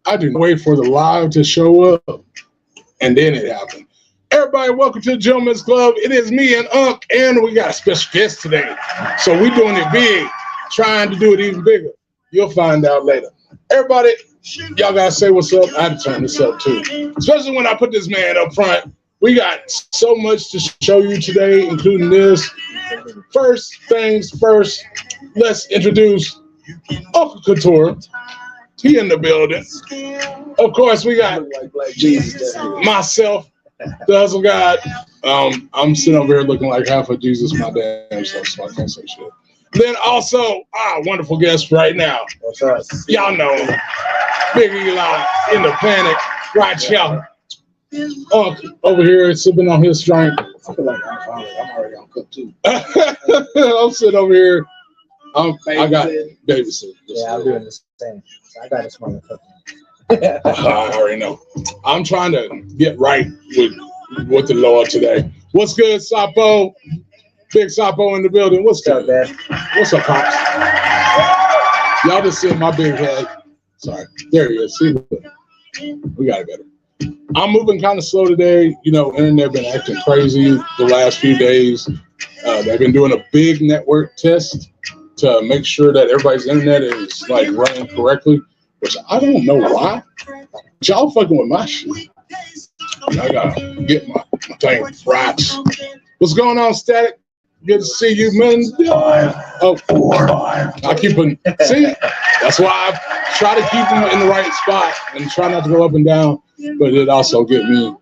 I do not wait for the live to show up, and then it happened. Everybody, welcome to the Gentlemen's Club. It is me and Unc, and we got a special guest today. So we're doing it big, trying to do it even bigger. You'll find out later. Everybody, y'all gotta say what's up. I had to turn this up too, especially when I put this man up front. We got so much to show you today, including this. First things first, let's introduce Uncle Couture. He in the building. Of course, we got myself, the hustle god. I'm sitting over here looking like half of Jesus, my damn self, so I can't say shit. Then also, wonderful guest right now. What's up? Y'all know him. Big Eli in the panic. Right, y'all. Over here sipping on his drink. I feel like I'm already on cook too. I'm sitting over here. I got babysit. Yeah, I'm doing the same. I got a small cooking. I already know. I'm trying to get right with the Lord today. What's good, Sapo? Big Sapo in the building. What's good, man? What's up, Pops? Y'all just seeing my big head. Sorry. There he is. See, we got it better. I'm moving kind of slow today. You know, internet been acting crazy the last few days. They've been doing a big network test to make sure that everybody's internet is like running correctly, which I don't know why. Y'all fucking with my shit. I gotta get my thing right. What's going on, Static? Good to see you, man. Oh, I keep them. See, that's why I try to keep them in the right spot and try not to go up and down. But it also get me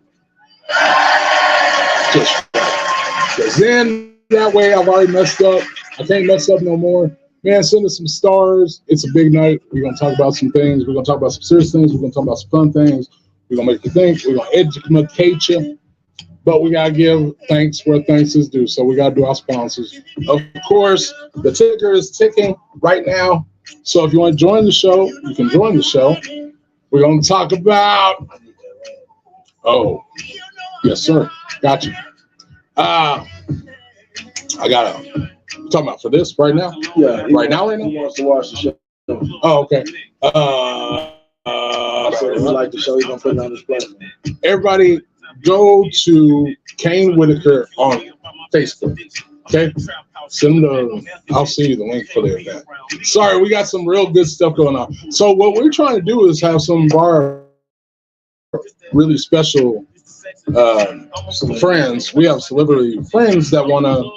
just because then that way I've already messed up. I can't mess up no more. Man, send us some stars. It's a big night. We're gonna talk about some things. We're gonna talk about some serious things. We're gonna talk about some fun things. We're gonna make you think. We're gonna educate you. But we gotta give thanks where thanks is due. So we gotta do our sponsors. Of course, the ticker is ticking right now. So if you want to join the show, you can join the show. We're gonna talk about. Oh, yes, sir. Gotcha. I got talking about for this right now. Yeah, right now. He wants to watch the show. Oh, okay. So if you like the show, he's gonna put it on his platform. Everybody, go to Kane Whitaker on Facebook. Okay, send I'll send you the link for the event. Sorry, we got some real good stuff going on. So what we're trying to do is have some of our really special friends. We have celebrity friends that want to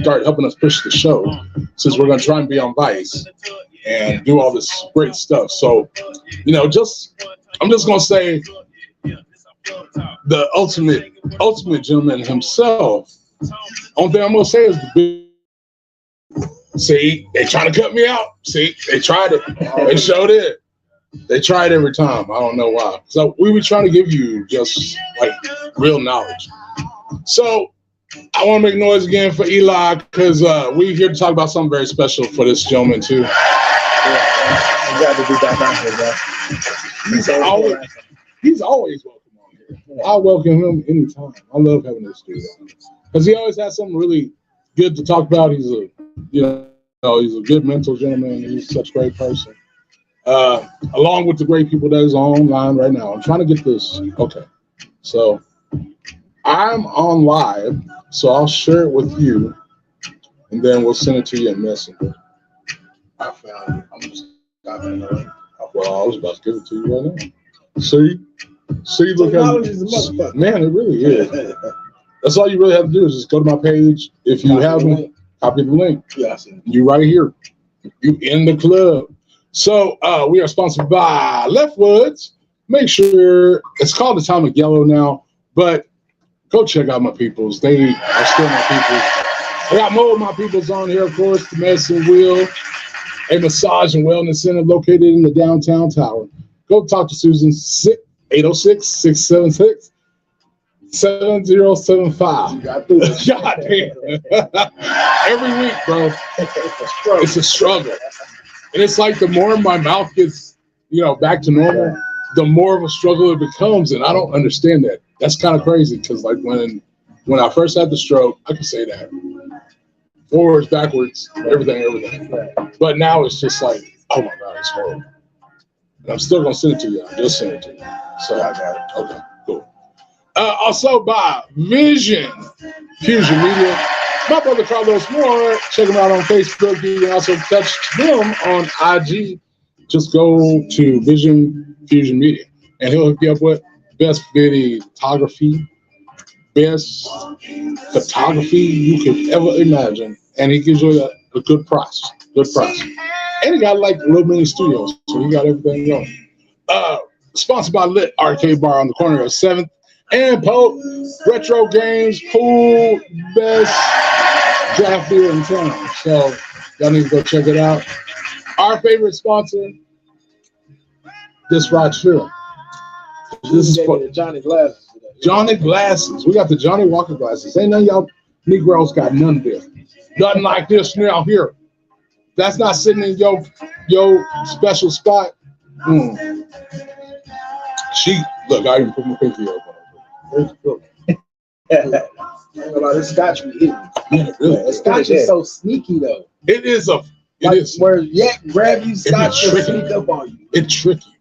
start helping us push the show, since we're going to try and be on Vice and do all this great stuff. So, you know, I'm just going to say the ultimate gentleman himself. Only thing I'm going to say is the big. See, they trying to cut me out. See, they tried it. They showed it. They try it every time. I don't know why. So we were trying to give you just like real knowledge. So I want to make noise again for Eli because we're here to talk about something very special for this gentleman too. Yeah, I'm glad to be back on here, bro. He's always welcome on here. Yeah. I welcome him anytime. I love having this dude on because he always has something really good to talk about. He's a he's a good mental gentleman. He's such a great person. Along with the great people that is online right now. I'm trying to get this. Okay. So I'm on live, so I'll share it with you, and then we'll send it to you in Messenger. I found it. I'm just got it. Well, I was about to give it to you right now. See, look at man, it really is. That's all you really have to do is just go to my page. If you haven't, copy the link. Yes. You right here. You in the club. So we are sponsored by Leftwoods. Make sure it's called the Time of Yellow now, but go check out my peoples. They are still my peoples. I got more of my peoples on here, of course. The Medicine Wheel, a massage and wellness center located in the downtown tower. Go talk to Susan, 806-676-7075. God damn. Every week, bro. It's a struggle. And it's like the more my mouth gets, back to normal, the more of a struggle it becomes. And I don't understand that. That's kind of crazy because like when I first had the stroke, I could say that. Forwards, backwards, everything. But now it's just like, oh my God, it's horrible. And I'm still gonna send it to you. I just sent it to you. So I got it. Okay, cool. Also by Vision Fusion Media. My brother Carlos Moore. Check him out on Facebook. You can also touch him on IG. Just go to Vision Fusion Media, and he'll hook you up with best videography, best photography you could ever imagine, and he gives you a good price. Good price. And he got like little mini studios, so he got everything going. Sponsored by Lit Arcade Bar on the corner of 7th and Pope. Retro games, pool, best draft beer in town. So y'all need to go check it out. Our favorite sponsor, this right here. This is for Johnny Glasses. Johnny Glasses. We got the Johnny Walker glasses. Ain't none of y'all Negroes got none of this. Nothing like this now here. That's not sitting in your special spot. She look, I even put my pinky up on it. This scotch be hitting. Yeah, really. The scotch is so sneaky though. It is where Yak grab you, scotch will sneak up on you. It's tricky.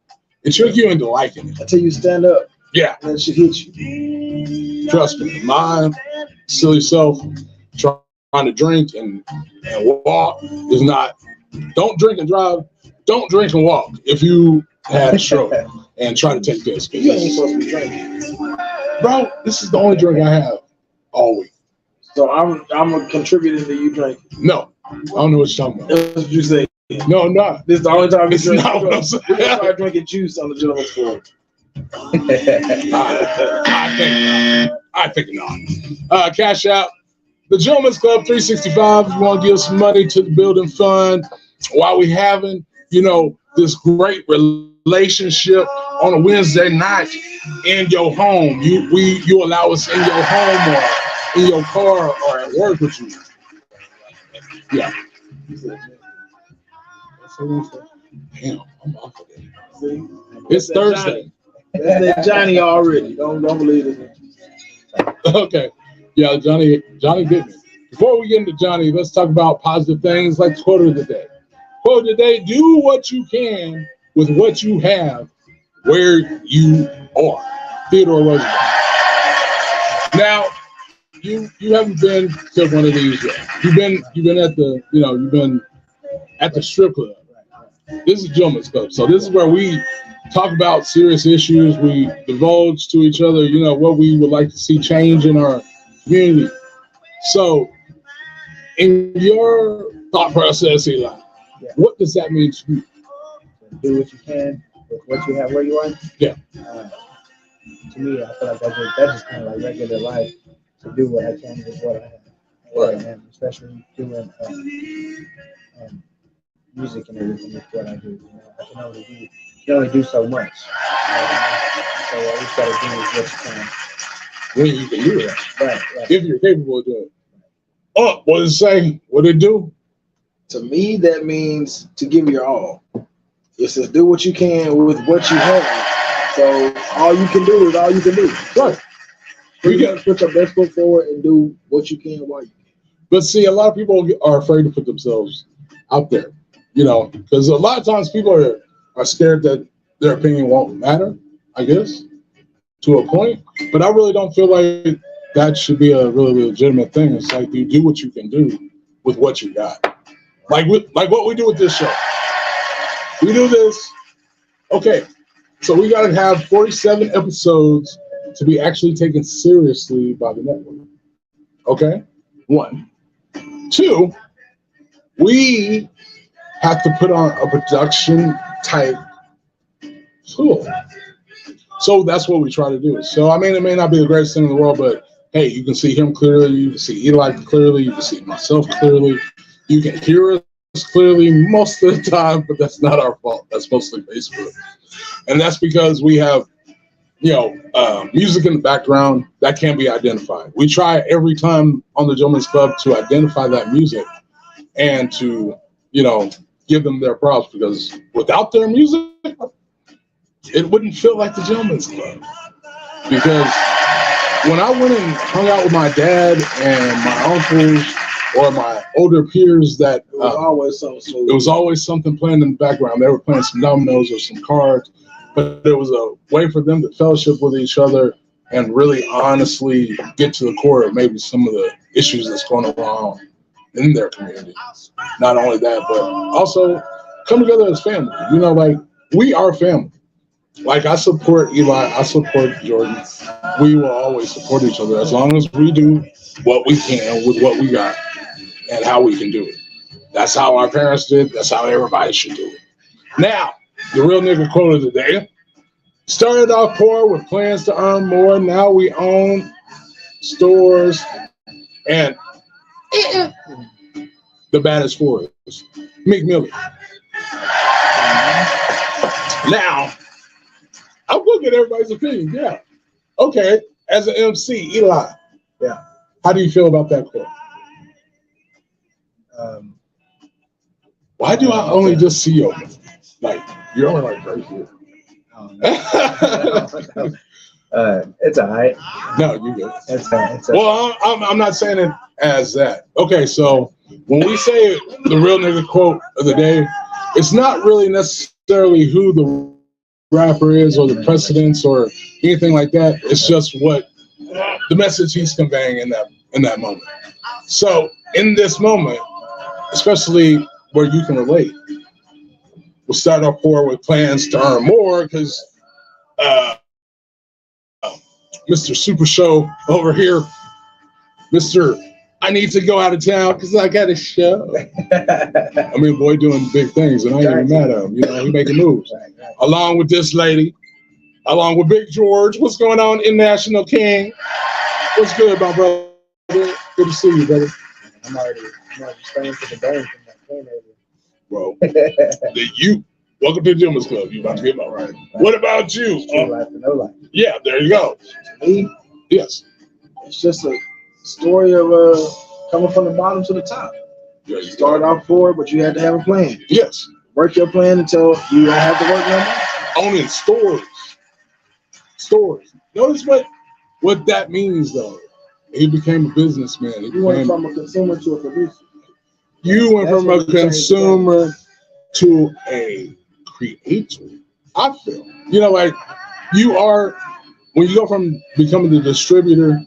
It trick you into liking it. Until you stand up. Yeah. And it should hit you. Trust me. My silly self trying to drink and walk is not. Don't drink and drive. Don't drink and walk if you had a stroke and try to take this. You ain't supposed to be drinking. Bro, this is the only drink I have all week. So I'm contributing to you drinking. No. I don't know what you're talking about. That's what you say. No, I'm not. This is the only time you drink. Not what I'm saying. You start drinking juice on the gentleman's floor. I think not. Cash out. The Gentleman's Club 365. If you want to give some money to the building fund while we having, this great relationship on a Wednesday night in your home. You allow us in your home or in your car or at work with you. Yeah. Damn, I'm off of it. It's Thursday. That's Johnny already. Don't believe it. Okay. Yeah, Johnny did me. Before we get into Johnny, let's talk about positive things like the quote of the day. Quote of the day: do what you can with what you have where you are. Theodore Roosevelt. Now, you haven't been to one of these yet. You've been at the you've been at the strip club. This is Gentleman's Club, so this is where we talk about serious issues. We divulge to each other, what we would like to see change in our community. So, in your thought process, Eli, what does that mean to you? Do what you can with what you have where you are. Yeah. To me, I feel like that's just kind of like regular life. To do what I can with what I have. Right. And especially doing music and everything with what I do. I can only do so much. So all you gotta do is what you can. When you can do it. Right. If you're capable of doing it. Oh, what does it say? What did it do? To me, that means to give your all. It says do what you can with what you have. So all you can do is all you can do. Right. You got to put your best foot forward and do what you can while you can. But see, a lot of people are afraid to put themselves out there, because a lot of times people are scared that their opinion won't matter, I guess, to a point. But I really don't feel like that should be a really legitimate thing. It's like you do what you can do with what you got. Like what we do with this show. We do this. Okay, so we got to have 47 episodes to be actually taken seriously by the network. Okay? 1. 2, we have to put on a production type tool. So that's what we try to do. So, I mean, it may not be the greatest thing in the world, but hey, you can see him clearly. You can see Eli clearly. You can see myself clearly. You can hear us clearly most of the time, but that's not our fault. That's mostly Facebook. And that's because we have music in the background that can't be identified. We try every time on the Gentleman's Club to identify that music and to, give them their props, because without their music, it wouldn't feel like the Gentleman's Club. Because when I went and hung out with my dad and my uncles or my older peers that It was always so smooth. it was always something playing in the background. They were playing some dominoes or some cards, but it was a way for them to fellowship with each other and really honestly get to the core of maybe some of the issues that's going on in their community. Not only that, but also come together as family. You know, like we are family. Like I support Eli, I support Jordan. We will always support each other as long as we do what we can with what we got and how we can do it. That's how our parents did. That's how everybody should do it. Now, the real nigga quote of the day. Started off poor with plans to earn more. Now we own stores and the baddest for us, Meek Millie. Now, I'm going to get everybody's opinion. Yeah. Okay. As an MC, Eli. Yeah. How do you feel about that quote? Why do I only just see you? Like, you're only like right here. It's all right. No, you good. It's Well, I'm not saying it as that. Okay, so when we say the real nigga quote of the day, it's not really necessarily who the rapper is or the precedence or anything like that. It's just what the message he's conveying in that moment. So in this moment, especially where you can relate, we'll start off poor with plans to earn more because Mr. Super Show over here, Mr. I need to go out of town because I got a show. I mean, boy doing big things, and I ain't even mad at him. You know, he making moves. Along with this lady, along with Big George. What's going on, International King? What's good, my brother? Good to see you, brother. I'm already staying for the burn from that plane earlier. Bro, welcome to the Gentleman's Club. You about to get my right. What about you? Life or no life. Yeah, there you go. Me, Yes. it's just a story of coming from the bottom to the top. Yeah, You started off poor, but you had to have a plan. Yes. Work your plan until you don't have to work no more. Owning stores. Stores. Notice what that means, though. He became a businessman. You went from a consumer to a producer. You went That's from what a we changed consumer to a creator. I feel. You know, like you are, when you go from becoming the distributor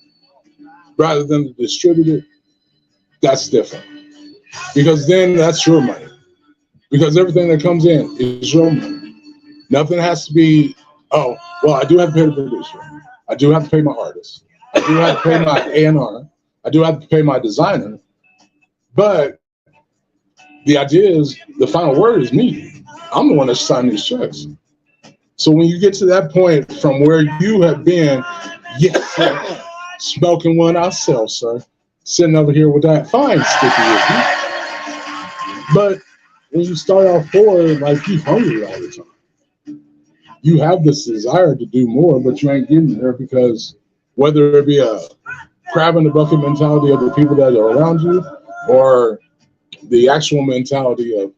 rather than the distributor, that's different. Because then that's your money. Because everything that comes in is your money. Nothing has to be, oh, well, I do have to pay the producer. I do have to pay my artist. I do have to pay my A&R. I do have to pay my designer. But the idea is the final word is me. I'm the one that's signing these checks. So when you get to that point from where you have been, yes, sir, smoking one ourselves, sir, sitting over here with that fine sticky with you. But when you start off forward, like you hungry all the time. You have this desire to do more, but you ain't getting there because whether it be a crab in the bucket mentality of the people that are around you or the actual mentality of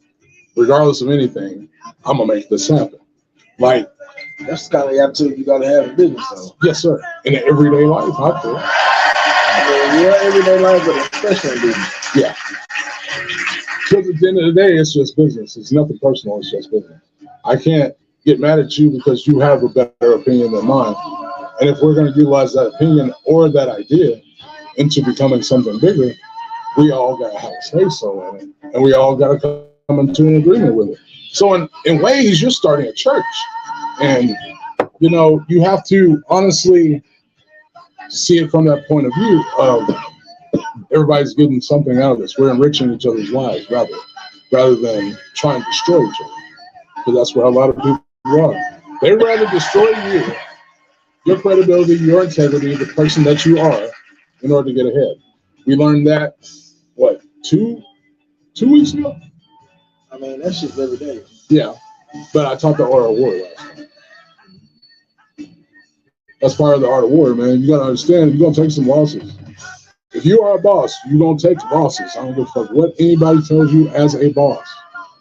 regardless of anything, I'm gonna make this happen. Like That's kind of the attitude you got to have in business, though. yes, sir. In the everyday life, I feel. I mean, yeah, everyday life, but especially in business. Yeah. Because at the end of the day, it's just business. It's nothing personal. It's just business. I can't get mad at you because you have a better opinion than mine. And if we're going to utilize that opinion or that idea into becoming something bigger, we all got to have a say-so in it. And we all got to come into an agreement with it. So in ways, you're starting a church. And, you know, you have to honestly see it from that point of view of everybody's getting something out of this. We're enriching each other's lives rather than trying to destroy each other. Because that's what a lot of people are. They'd rather destroy you, your credibility, your integrity, the person that you are, in order to get ahead. We learned that, what, two weeks ago? I mean, that shit's every day. Yeah. But I taught the art of war last time. That's part of the art of war, man. You got to understand, you're going to take some losses. If you are a boss, you're going to take losses. I don't give a fuck what anybody tells you as a boss.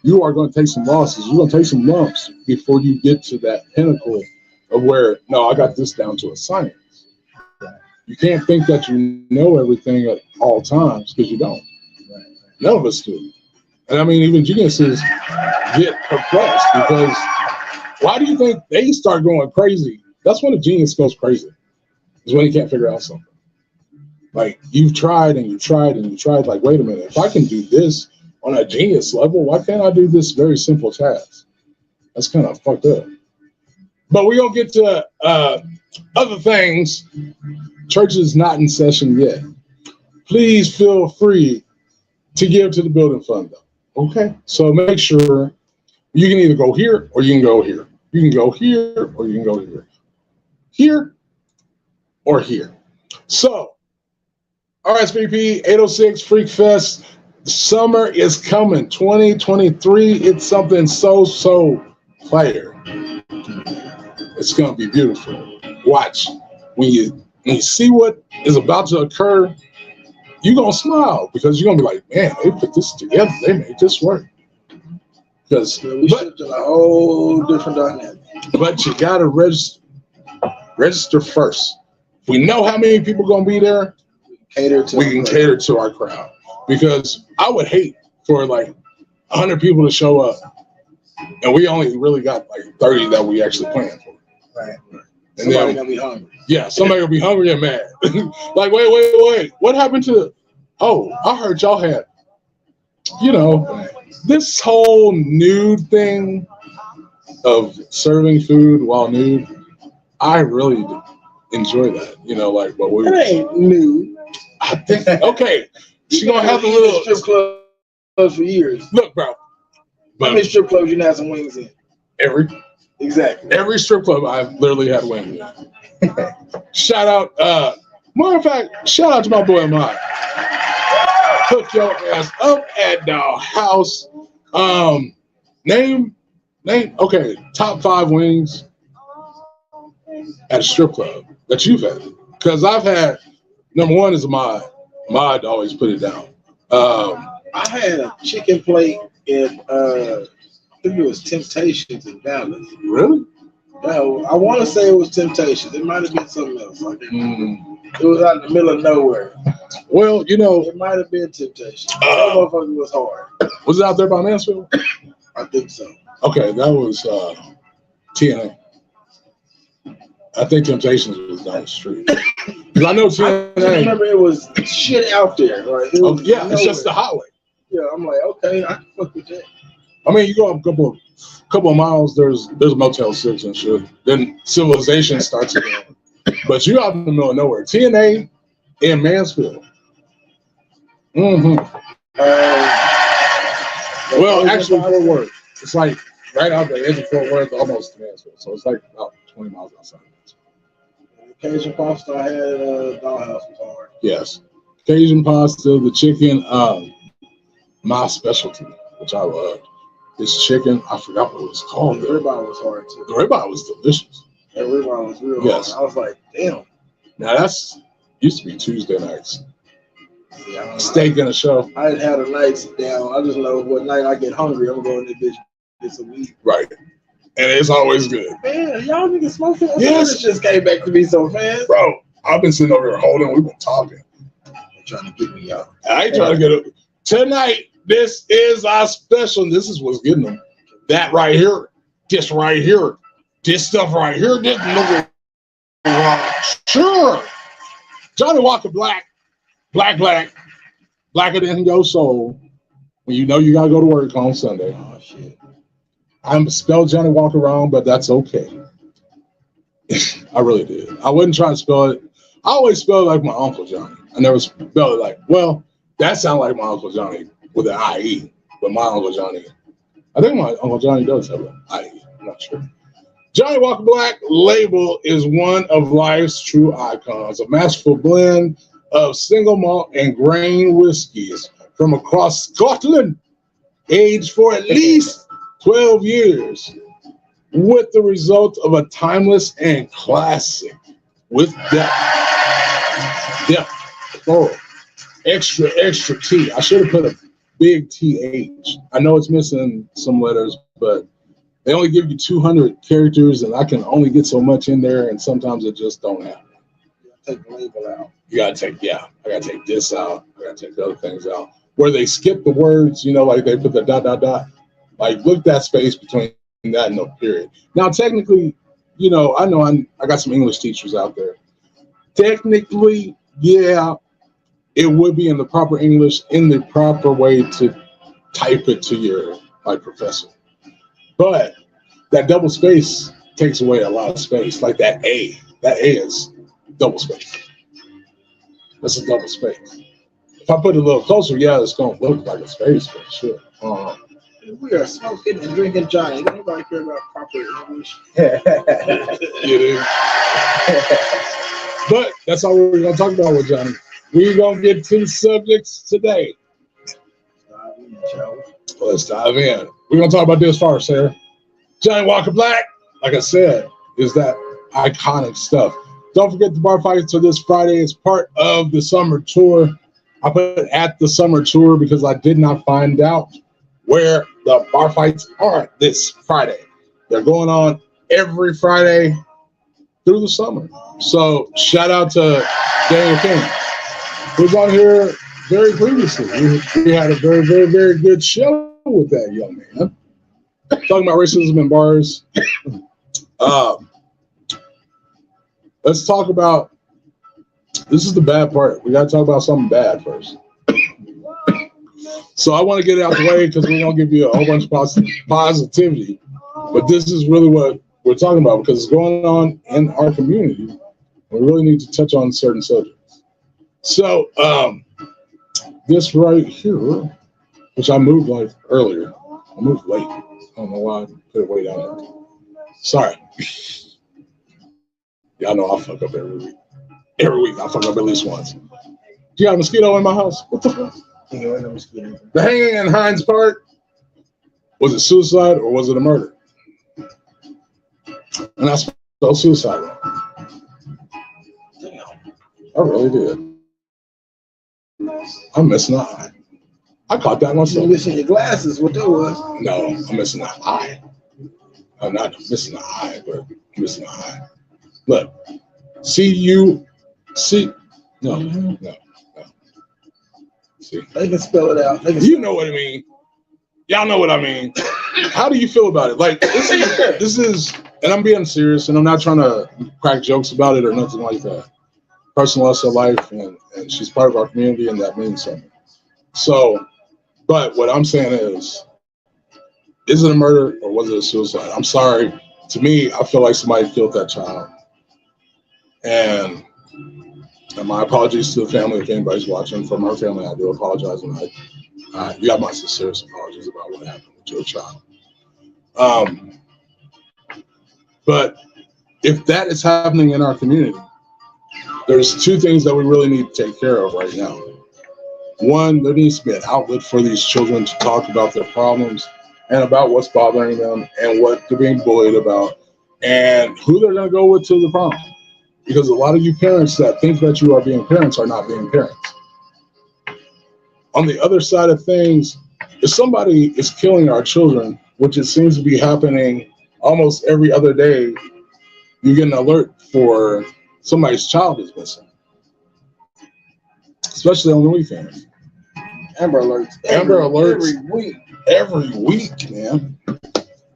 You are going to take some losses. You're going to take some lumps before you get to that pinnacle of where, no, I got this down to a science. You can't think that you know everything at all times because you don't. None of us do. And I mean, even geniuses get perplexed because why do you think they start going crazy? That's when a genius goes crazy, is when he can't figure out something. Like, you've tried and you tried and you tried, like, wait a minute, if I can do this on a genius level, why can't I do this very simple task? That's kind of fucked up. But we're going to get to other things. Church is not in session yet. Please feel free to give to the building fund, though. Okay? So make sure you can either go here or you can go here. You can go here or you can go here. Here or here. So, RSVP 806 Freak Fest. Summer is coming. 2023. It's something so fire. It's going to be beautiful. Watch. When you see what is about to occur, you're going to smile because you're going to be like, man, they put this together. They made this work. Because we shift to a whole different dynamic. But you got to register first. We know how many people are going to be there. We can cater to our crowd. Because I would hate for like 100 people to show up and we only really got like 30 that we actually planned for. Right. And somebody gonna be hungry. Yeah, somebody gonna be hungry and mad. Like, wait. What happened to I heard y'all had, this whole nude thing of serving food while nude. I really enjoy that. Like what we. It ain't nude. I think okay. She's gonna have a little strip clubs for years. Look, bro. How many strip clubs you have some wings in? Exactly. Every strip club I've literally had wings in. Shout out, matter of fact, shout out to my boy Mike. Hook your ass up at the house. Okay, top 5 wings at a strip club that you've had. Because I've had, number 1 is a mod. Mod always put it down. I had a chicken plate in I think it was Temptations in Dallas. Really? No, I want to say it was Temptations. It might have been something else. It was out in the middle of nowhere. Well, it might have been Temptations. That motherfucker was hard. Was it out there by Mansfield? I think so. Okay, that was TNA. I think Temptations was down the street. Because I know TNA. I remember it was shit out there. Right? It's just the highway. Yeah, I'm like, okay, I can fuck with that. I mean, you go up a couple of miles, there's Motel 6 and shit. Then civilization starts again. But you out in the middle of nowhere. TNA in Mansfield. Well, actually, Fort Worth. It's like right out the edge of Fort Worth, almost to Mansfield. So it's like about 20 miles outside. Cajun pasta I had Dollhouse was hard. Yes. Cajun pasta, the chicken, my specialty, which I loved. This chicken, I forgot what it was called. The ribeye was hard too. The ribeye was delicious. That ribeye was real hard. I was like, damn. Now that's used to be Tuesday nights. Yeah, Steak and a show. I didn't have the nights down. I just know what night I get hungry, I'm going to this bitch get some meat. Right. And it's always good. Man, y'all niggas smoking? Yes. It just came back to me so fast. Bro, I've been sitting over here holding. We've been talking. They're trying to get me out. I ain't trying to get it. Tonight, this is our special. This is what's getting them. That right here. This right here. This stuff right here. This look. Sure. Johnny Walker Black. Blacker than your soul. When you know you gotta go to work on Sunday. Oh shit. I'm spelled Johnny Walker wrong, but that's okay. I really did. I wouldn't try to spell it. I always spell it like my Uncle Johnny. I never spell it like, well, that sounds like my Uncle Johnny with an IE, but my Uncle Johnny, I think my Uncle Johnny does have an IE. I'm not sure. Johnny Walker Black label is one of life's true icons, a masterful blend of single malt and grain whiskeys from across Scotland, aged for at least 12 years, with the result of a timeless and classic with depth, thorough, extra T. I should have put a big TH. I know it's missing some letters, but they only give you 200 characters, and I can only get so much in there, and sometimes it just don't happen. Take the label out. I gotta take this out. I gotta take the other things out. where they skip the words, you know, like they put the dot, dot, dot. Like, look that space between that and the period. Now, technically, you know I got some English teachers out there. Technically, yeah, it would be in the proper English, in the proper way to type it to your like professor. But that double space takes away a lot of space. Like that A is double space. That's a double space. If I put it a little closer, yeah, it's gonna look like a space for sure. We are smoking and drinking Johnny. Ain't nobody care about proper English. But that's all we're gonna talk about with Johnny. We're gonna get to the subjects today. Let's dive in. We're gonna talk about this first, Sarah. Johnny Walker Black, like I said, is that iconic stuff. Don't forget the bar fight till this Friday. It's part of the summer tour. I put it at the summer tour because I did not find out where the bar fights are this Friday. They're going on every Friday through the summer. So shout out to Daniel King, who's on here very previously. We had a very, very, very good show with that young man. Talking about racism in bars. Let's talk about, this is the bad part. We got to talk about something bad first. So I want to get it out the way because we're going to give you a whole bunch of positivity. But this is really what we're talking about because it's going on in our community. We really need to touch on certain subjects. So this right here, which I moved like earlier. I moved late. I don't know why I put it way down there. Sorry. Y'all know I fuck up every week. Every week I fuck up at least once. You got a mosquito in my house? What the fuck? The hanging in Hines Park, was it suicide or was it a murder? And I spelled suicide wrong. Damn. I really did. I'm missing an eye. I caught that myself. You're missing your glasses, what that was? No, I'm missing an eye. I'm not missing an eye, but I'm missing an eye. Look, C-U-C. No. See. They can spell it out. You know what I mean. Y'all know what I mean. How do you feel about it? Like, this is, and I'm being serious, and I'm not trying to crack jokes about it or nothing like that. Person lost her life, and she's part of our community, and that means something. So, but what I'm saying is it a murder or was it a suicide? I'm sorry. To me, I feel like somebody killed that child. And my apologies to the family if anybody's watching. From her family, I do apologize. And you got my sincerest apologies about what happened with your child. But if that is happening in our community, there's two things that we really need to take care of right now. One, there needs to be an outlet for these children to talk about their problems and about what's bothering them and what they're being bullied about and who they're going to go with to the prom. Because a lot of you parents that think that you are being parents are not being parents. On the other side of things, if somebody is killing our children, which it seems to be happening almost every other day, you get an alert for somebody's child is missing. Especially on the weekends. Amber Alerts. Every week, man.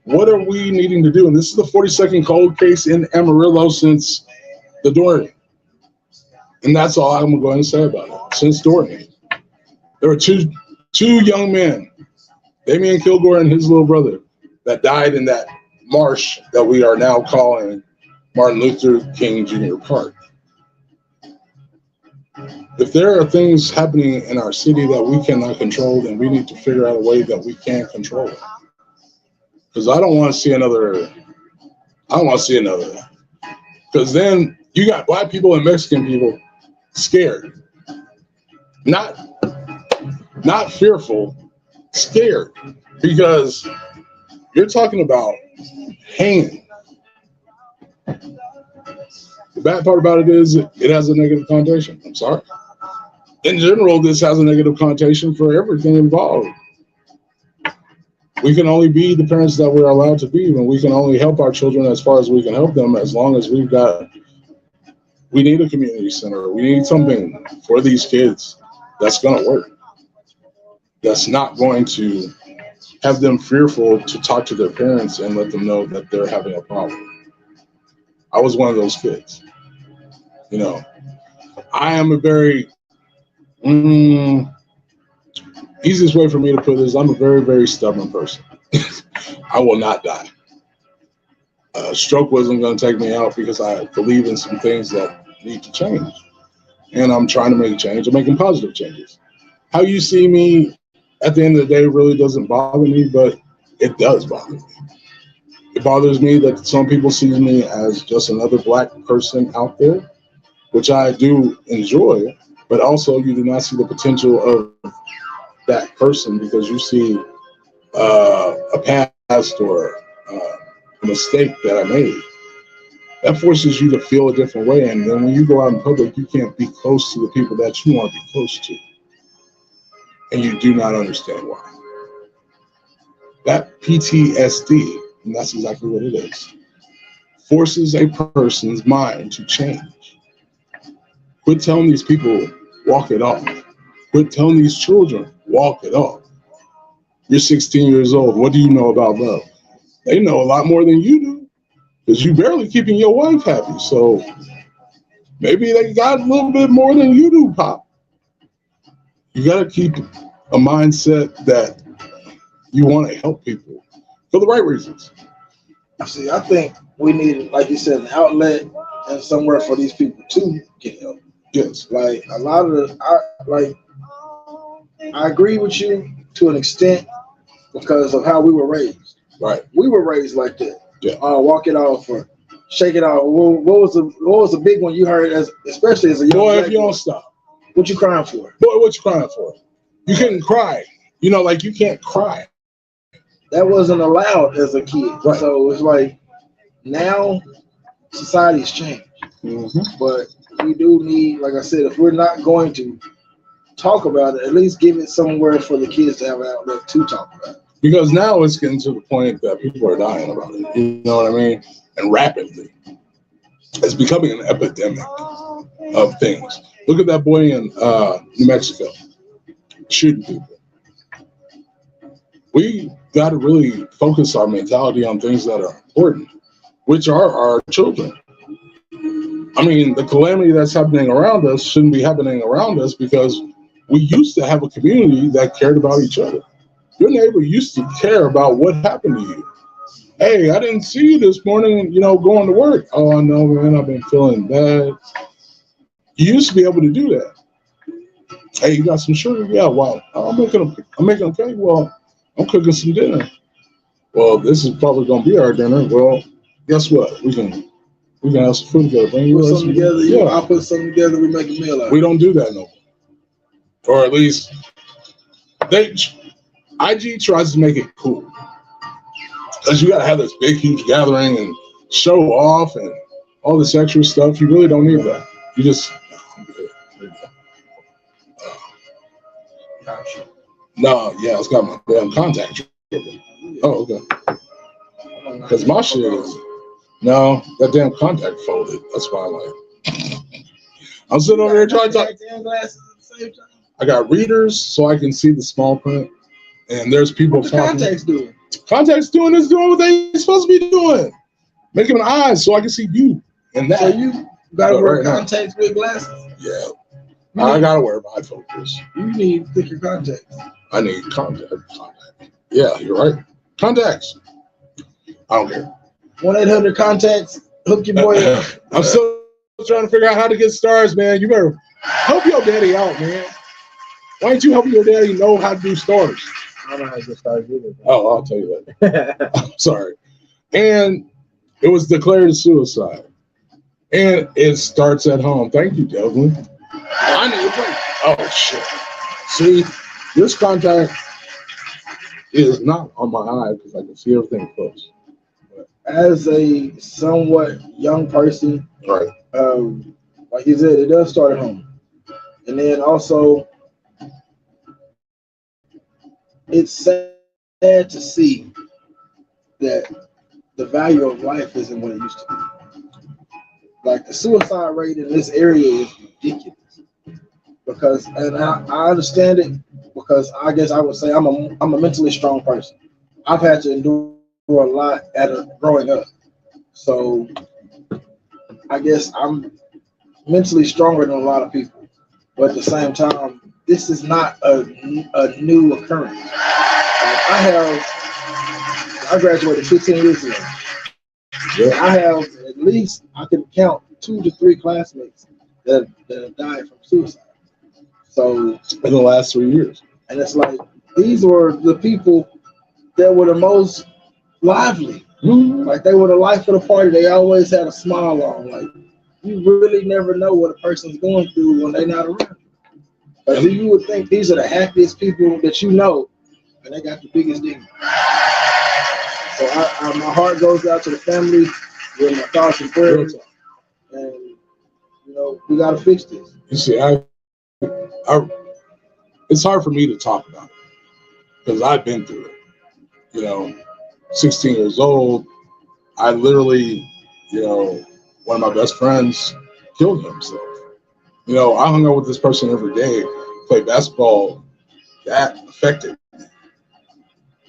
What are we needing to do? And this is the 42nd cold case in Amarillo since the Dorian. And that's all I'm going to say about it. Since Dorian. There were two young men, Damian Kilgore and his little brother, that died in that marsh that we are now calling Martin Luther King Jr. Park. If there are things happening in our city that we cannot control, then we need to figure out a way that we can control it. Because I don't want to see another. Because then you got black people and Mexican people scared. Not fearful, scared. Because you're talking about hanging. The bad part about it is it has a negative connotation. I'm sorry. In general, this has a negative connotation for everything involved. We can only be the parents that we're allowed to be, and we can only help our children as far as we can help them, as long as we need a community center. We need something for these kids that's going to work. that's not going to have them fearful to talk to their parents and let them know that they're having a problem. I was one of those kids. You know, I am a very, easiest way for me to put it is I'm a very, very stubborn person. I will not die. Stroke wasn't going to take me out because I believe in some things that need to change. And I'm trying to make a change. I'm making positive changes. How you see me at the end of the day really doesn't bother me, but it does bother me. It bothers me that some people see me as just another black person out there, which I do enjoy, but also you do not see the potential of that person because you see a past or a mistake that I made. That forces you to feel a different way. And then when you go out in public, you can't be close to the people that you want to be close to. And you do not understand why. That PTSD, and that's exactly what it is, forces a person's mind to change. Quit telling these people, walk it off. Quit telling these children, walk it off. You're 16 years old. What do you know about love? They know a lot more than you do because you're barely keeping your wife happy. So maybe they got a little bit more than you do, Pop. You got to keep a mindset that you want to help people for the right reasons. See, I think we need, like you said, an outlet and somewhere for these people to get help. Yes. Like a lot of I agree with you to an extent because of how we were raised. Right. We were raised like that. Yeah. Walk it off or shake it off. What was the big one you heard especially as a young boy? If you boy? don't stop. What you crying for? Boy, what you crying for? You couldn't cry. You know, like you can't cry. That wasn't allowed as a kid. Right. So it's like now society's changed. Mm-hmm. But we do need, like I said, if we're not going to talk about it, at least give it somewhere for the kids to have an outlet to talk about it. Because now it's getting to the point that people are dying about it. You know what I mean? And rapidly. It's becoming an epidemic of things. Look at that boy in New Mexico shooting people. We got to really focus our mentality on things that are important, which are our children. I mean, the calamity that's happening around us shouldn't be happening around us because we used to have a community that cared about each other. Your neighbor used to care about what happened to you. Hey, I didn't see you this morning, going to work. Oh, I know, man, I've been feeling bad. You used to be able to do that. Hey, you got some sugar? Yeah, wow. I'm making a cake. Well, I'm cooking some dinner. Well, this is probably going to be our dinner. Well, guess what? We can have some food together. Bring Put something together. Yeah. I'll put something together. We make a meal out of it. We don't do that no more. Or at least IG tries to make it cool. Because you got to have this big, huge gathering and show off and all this extra stuff. You really don't need that. You just... No, yeah, it's got my damn contact. Oh, okay. Because my shit is... No, that damn contact folded. That's why I'm like... I'm sitting over here trying to talk. I got readers so I can see the small print. And there's people talking. What the contacts doing? Contacts doing what they supposed to be doing. Making an eyes so I can see you. And that. So you gotta wear contacts with glasses? Yeah. I gotta wear bifocals. You need thicker contacts. I need contact. Yeah, you're right. Contacts. I don't care. 1-800-CONTACTS. Hook your boy up. I'm still trying to figure out how to get stars, man. You better help your daddy out, man. Why don't you help your daddy know how to do stars? I don't know how to get started either. Oh, I'll tell you that. I'm sorry. And it was declared a suicide. And it starts at home. Thank you, Devlin. I need a break. Oh, shit. See, this contact is not on my eye because I can see everything close. As a somewhat young person, right? Like you said, it does start at home. And then also, it's sad to see that the value of life isn't what it used to be. Like the suicide rate in this area is ridiculous. Because, and I understand it because I guess I would say I'm a mentally strong person. I've had to endure a lot growing up, so I guess I'm mentally stronger than a lot of people. But at the same time, this is not a new occurrence. I graduated 15 years ago. Yeah. I have at least, I can count 2 to 3 classmates that have died from suicide. So in the last 3 years. And it's like, these were the people that were the most lively. Mm-hmm. Like, they were the life of the party. They always had a smile on. Like, you really never know what a person's going through when they're not around. Because you would think these are the happiest people that you know, and they got the biggest demons. So my heart goes out to the family with my thoughts and prayers. And, you know, we got to fix this. You see, it's hard for me to talk about it because I've been through it. You know, 16 years old, I literally, you know, one of my best friends killed himself. You know, I hung out with this person every day, played basketball. That affected me.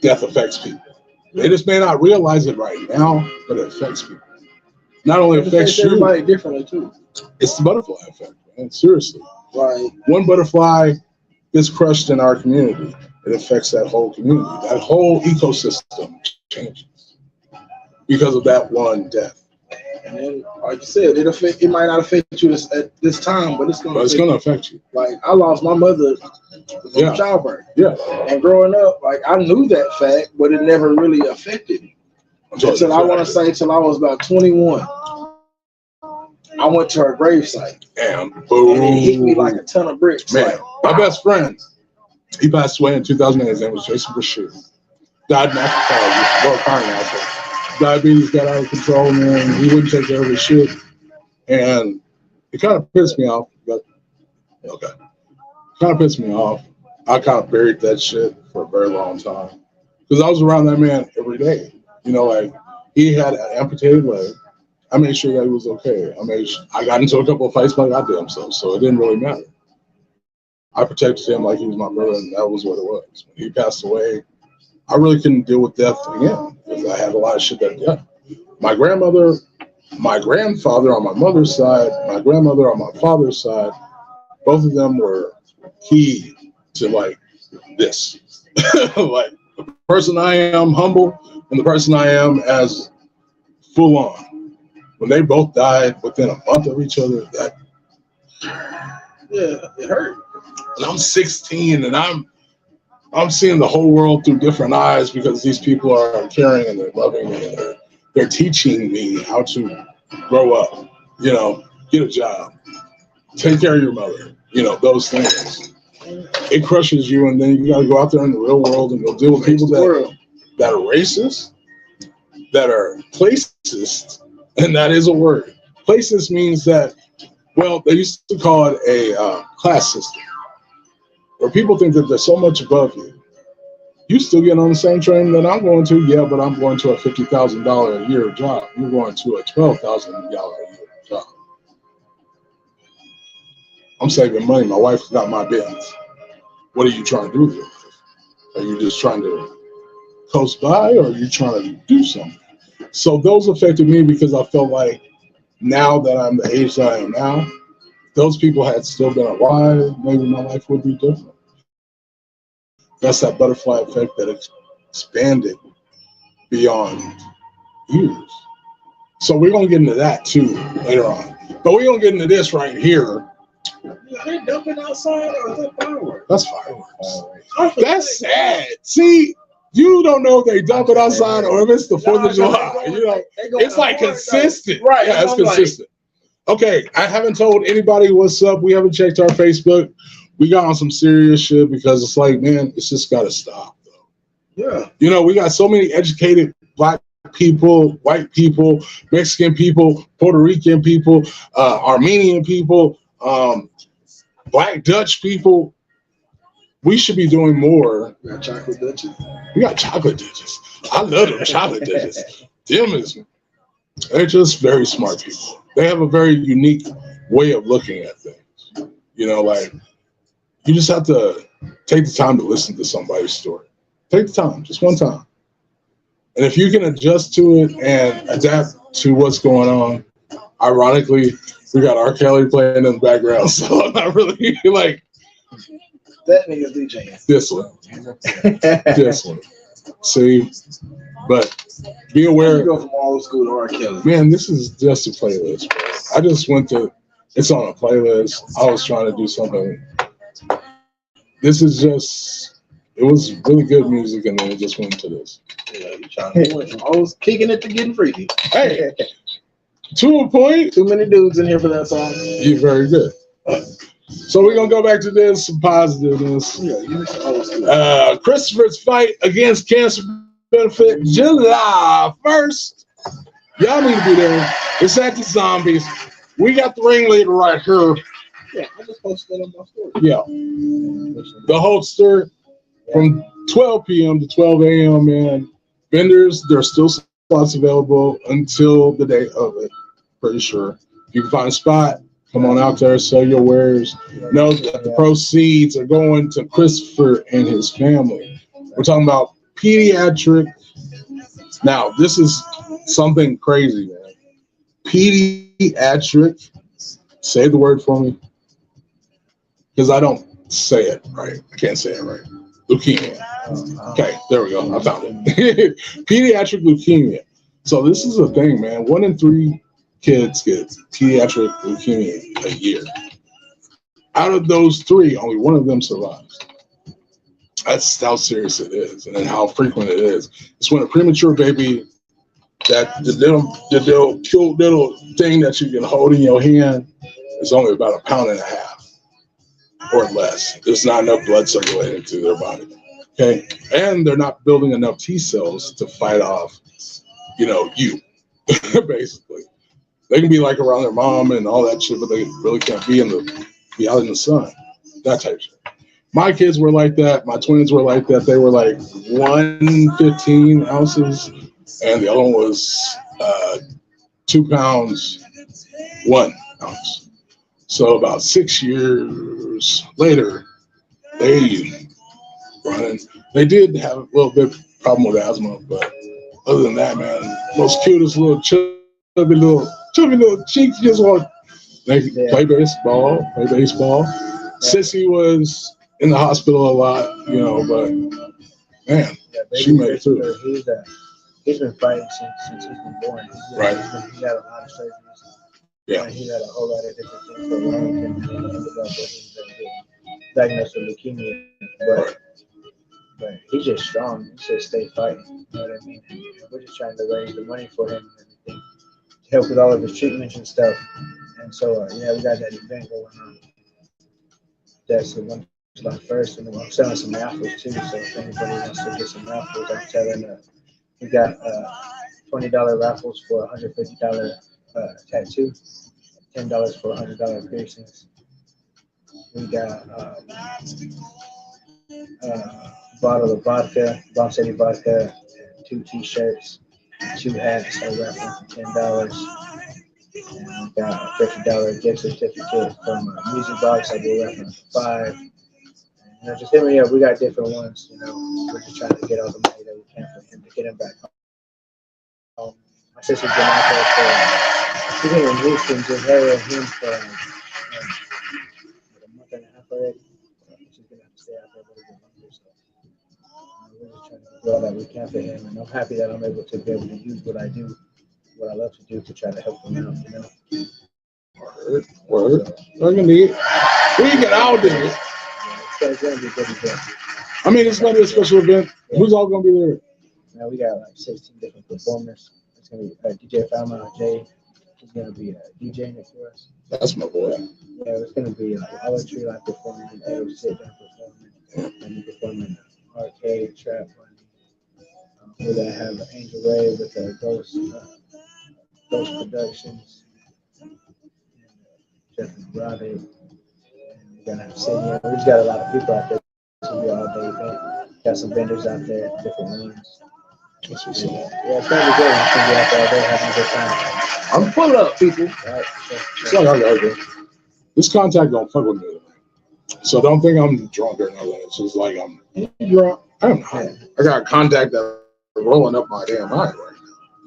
Death affects people. They just may not realize it right now, but it affects people. Not only affects you, everybody differently too. It's the butterfly effect, man. Seriously. Right. One butterfly gets crushed in our community. It affects that whole community. That whole ecosystem changes because of that one death. And then, like you said, it might not affect you at this time, but it's going to affect you. Like, I lost my mother from childbirth. Yeah. And growing up, like, I knew that fact, but it never really affected me. Until I want to say, till I was about 21. I went to her gravesite. And boom. And it hit me like a ton of bricks. Man, like, my best friend, he passed away in 2008. His name was Jason Bashir. Died in Africa. Diabetes got out of control, man. He wouldn't take care of his shit. And it kind of pissed me off. Kind of pissed me off. I kind of buried that shit for a very long time. Because I was around that man every day. You know, like, he had an amputated leg. I made sure that he was okay. I got into a couple of fights by goddamn self, so it didn't really matter. I protected him like he was my brother, and that was what it was. When he passed away, I really couldn't deal with death again because I had a lot of shit that done. My grandmother, my grandfather on my mother's side, my grandmother on my father's side, both of them were key to like this. Like the person I am humble and the person I am as full on. When they both died within a month of each other, that it hurt. And I'm 16 and I'm seeing the whole world through different eyes because these people are caring and they're loving me and they're teaching me how to grow up, you know, get a job, take care of your mother, you know, those things. It crushes you, and then you got to go out there in the real world and go deal with people that are racist, that are placist, and that is a word. Placist means that, well, they used to call it a class system, where people think that they're so much above you. You still get on the same train that I'm going to, yeah, but I'm going to a $50,000 a year job. You're going to a $12,000 a year job. I'm saving money. My wife's got my business. What are you trying to do with it? Are you just trying to coast by, or are you trying to do something? So those affected me because I felt like now that I'm the age that I am now, if those people had still been alive, maybe my life would be different. That's that butterfly effect that expanded beyond years. So we're going to get into that too later on. But we're going to get into this right here. Are they dumping outside or is that fireworks? That's fireworks. That's sad. See, you don't know if they dump it outside or if it's the 4th of July. You know, it's like consistent. Right. Yeah, it's consistent. Okay, I haven't told anybody what's up. We haven't checked our Facebook. We got on some serious shit because it's like, man, it's just got to stop, though. Yeah. You know, we got so many educated black people, white people, Mexican people, Puerto Rican people, Armenian people, Black Dutch people. We should be doing more. We got chocolate Dutches. We got chocolate Dutches. I love them chocolate Dutches. They're just very smart people. They have a very unique way of looking at things. You know, like, You just have to take the time to listen to somebody's story. Take the time, just one time. And if you can adjust to it and adapt to what's going on, ironically, we got R. Kelly playing in the background, so I'm not really like that nigga's DJing. This one. This one. See, but be aware. You go from old school to R. Kelly. Man, this is just a playlist, bro. I just went to, it's on a playlist. I was trying to do something. This is just, it was really good music, and then it just went to this. Yeah, you trying to I was kicking it to getting freaky. Hey, to a point. Too many dudes in here for that song. You're very good. So we're gonna go back to this, some positiveness. Yeah, Christopher's fight against cancer benefit July 1st. Y'all need to be there. It's at the Zombies. We got the ringleader right here. Yeah, I just posted that on my story. Yeah. The holster from 12 p.m. to 12 a.m. Man, vendors, there's still spots available until the day of it. Pretty sure. If you can find a spot, come on out there, sell your wares. Know that the proceeds are going to Christopher and his family. We're talking about pediatric. Now, this is something crazy, man. Pediatric. Say the word for me. Because I don't say it right. I can't say it right. Leukemia. Okay, there we go. I found it. Pediatric leukemia. So this is a thing, man. 1 in 3 kids get pediatric leukemia a year. Out of those 3, only 1 of them survives. That's how serious it is, and then how frequent it is. It's when a premature baby, that the little cute little thing that you can hold in your hand is only about 1.5 pounds or less. There's not enough blood circulating through their body. Okay, and they're not building enough T cells to fight off, you, basically. They can be like around their mom and all that shit, but they really can't be out in the sun. That type of shit. My kids were like that. My twins were like that. They were like 115 ounces, and the other one was 2 pounds, 1 ounce. So about 6 years later, they did have a little bit problem with asthma, but other than that, man, most cutest little chubby little cheeks just want they play baseball. Sissy was in the hospital a lot, but man, she made it through. He's been fighting since he's been born. Right. He had a lot of surgeries. Yeah. He had a whole lot of different things go wrong with him. And he ended up getting diagnosed with leukemia. But he's just strong. He just stay fighting. You know what I mean? And we're just trying to raise the money for him and everything to help with all of his treatments and stuff. And so, we got that event going on. That's the one July 1st, and I'm selling some raffles too. So if anybody wants to get some raffles, I'm selling. We got $20 raffles for a $150 tattoo, $10 for $100 piercings. We got bottle of vodka, Bomb City vodka, 2 t-shirts, 2 hats, I raffle for $10. And we got a $50 gift certificate from Music Box. I do raffle for $5. Just hit me up. We got different ones. We're just trying to get all the money that we can for him to get him back home. My sister's been out there she's here in Houston, just her and him for a month and a half already. She's gonna have to stay out there a little bit longer. So we're just trying to do all that we can for him, and I'm happy that I'm able to be able to use what I do, what I love to do, to try to help him out. Word. We're gonna need. We get out there. It's gonna be a good event. I mean, it's gonna be a special event. Yeah. Who's all gonna be there? Now we got like 16 different performers. It's gonna be DJ Falma Jay. He's gonna be DJing it for us. That's my boy. Yeah, it's gonna be like Tree Life performing, and Edo Sit Down performing, and performing arcade trap. We're gonna have Angel Ray with Ghost Productions, Jeffrey Roddy. We're gonna have Sydney. We just got a lot of people out there. It's gonna be all day event. Got some vendors out there, different rooms. That's what's up. Yeah, it's gonna be good. It's gonna be out there all day having a good time. I'm full up, people. All right, It's like I got this contact don't fuck with me. So don't think I'm drunk or nothing. It's just like I'm drunk. I'm not. I got contact that rolling up my damn eye right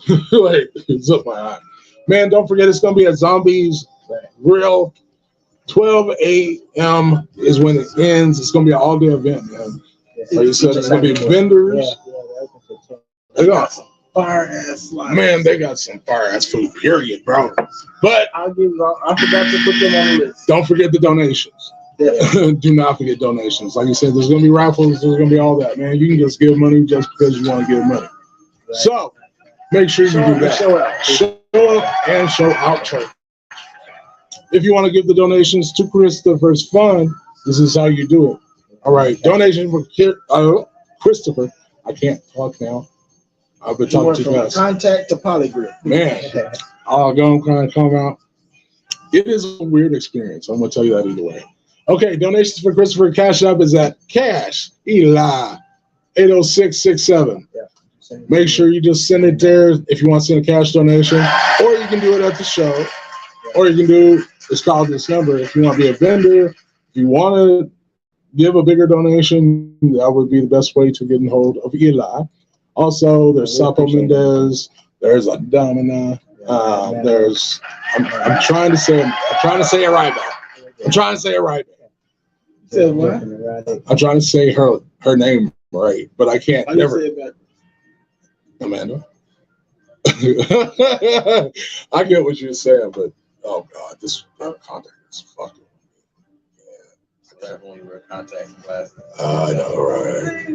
now. Like, it's up my eye. Man, don't forget it's gonna be at Zombies Grill. 12 a.m. is when it ends. It's gonna be an all-day event, man. Like you said, it's gonna be vendors. They got some fire ass. Man, they got some fire ass food. Period, bro. But I forgot to put them on the list. Don't forget the donations. Yeah. Do not forget donations. Like you said, there's gonna be raffles. There's gonna be all that, man. You can just give money just because you want to give money. Right. So make sure you do that. Show up and show out church. If you want to give the donations to Christopher's Fund, this is how you do it. All right, donation for Christopher. I can't talk now. I've been talking too fast. Contact to Polygrip. Man, I'll go and come out. It is a weird experience. I'm gonna tell you that either way. Okay, donations for Christopher Cash App is at Cash Eli 80667. Yeah. Make sure you just send it there if you want to send a cash donation, or you can do it at the show, or you can do. It's called this number. If you want to be a vendor, if you want to give a bigger donation, that would be the best way to get in hold of Eli. Also, there's Sapo Mendez. There's a Domina. There's. I'm trying to say it right back. I'm trying to say it right back. Say what? I'm trying to say her name right, but I can't. Never. Amanda. I get what you're saying, but. Oh God, this contact is fucking. Yeah, definitely wear contact glasses. I know, right?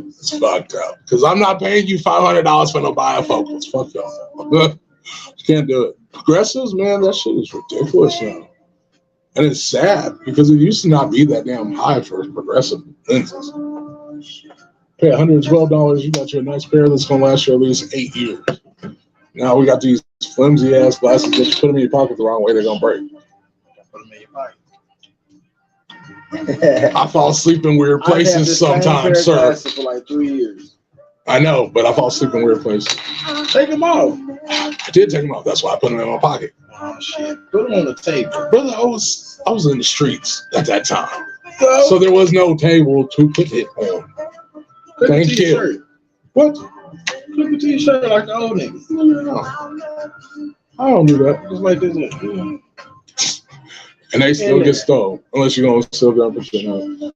It's fucked up because I'm not paying you $500 for no bifocals. Fuck y'all. You can't do it. Progressives, man, that shit is ridiculous now, and it's sad because it used to not be that damn high for progressive lenses. Pay $112, you got your nice pair that's gonna last you at least 8 years. Now we got these flimsy ass glasses that you put them in your pocket the wrong way, they're gonna break. Put them in your pocket. I fall asleep in weird places sometimes, sir. For like 3 years. I know, but I fall asleep in weird places. Take them off. I did take them off. That's why I put them in my pocket. Oh shit! Put them on the table, brother. I was in the streets at that time, so there was no table to put it on. Thank you. What? Clip a t-shirt like the old niggas. No. I don't do that. Just like this one. And they still get stole unless you're gonna still go and put your nose.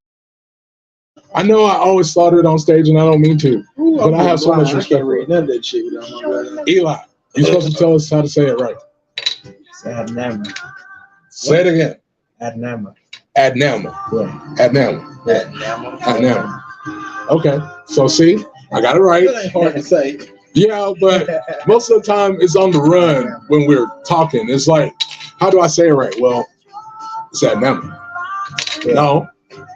I know I always slaughter it on stage and I don't mean to, but I have so much respect for it. None of that shit without my brother. Eli, you're supposed to tell us how to say it right. Adnama. Say it again. Adnama. Adnama. Yeah. Adnama. Adnama. Adnama. Okay, so see, I got it right. That ain't hard to say. Yeah, but most of the time it's on the run when we're talking. It's like, how do I say it right? Well, it's Adnama. Yeah. No.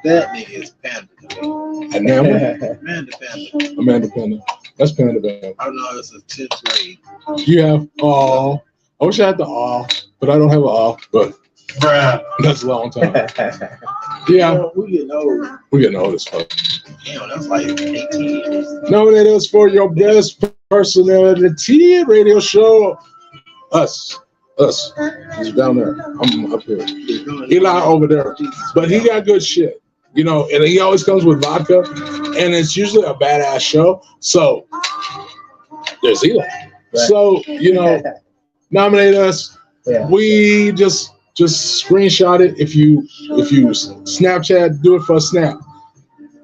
That nigga is Panda. Adnama? Amanda Panda. Amanda Panda. That's Panda Band. I know it's a 10th grade. You have I wish I had the but I don't have a but bruh. That's a long time. Yeah. We getting old. We getting old as fuck. Damn, that's like 18 years. Nominate us for your best personality radio show. Us. He's down there. I'm up here. Eli over there. But he got good shit. You know, and he always comes with vodka. And it's usually a badass show. So there's Eli. Right. So, you know, nominate us. Yeah. We just screenshot it. If you Snapchat, do it for a snap.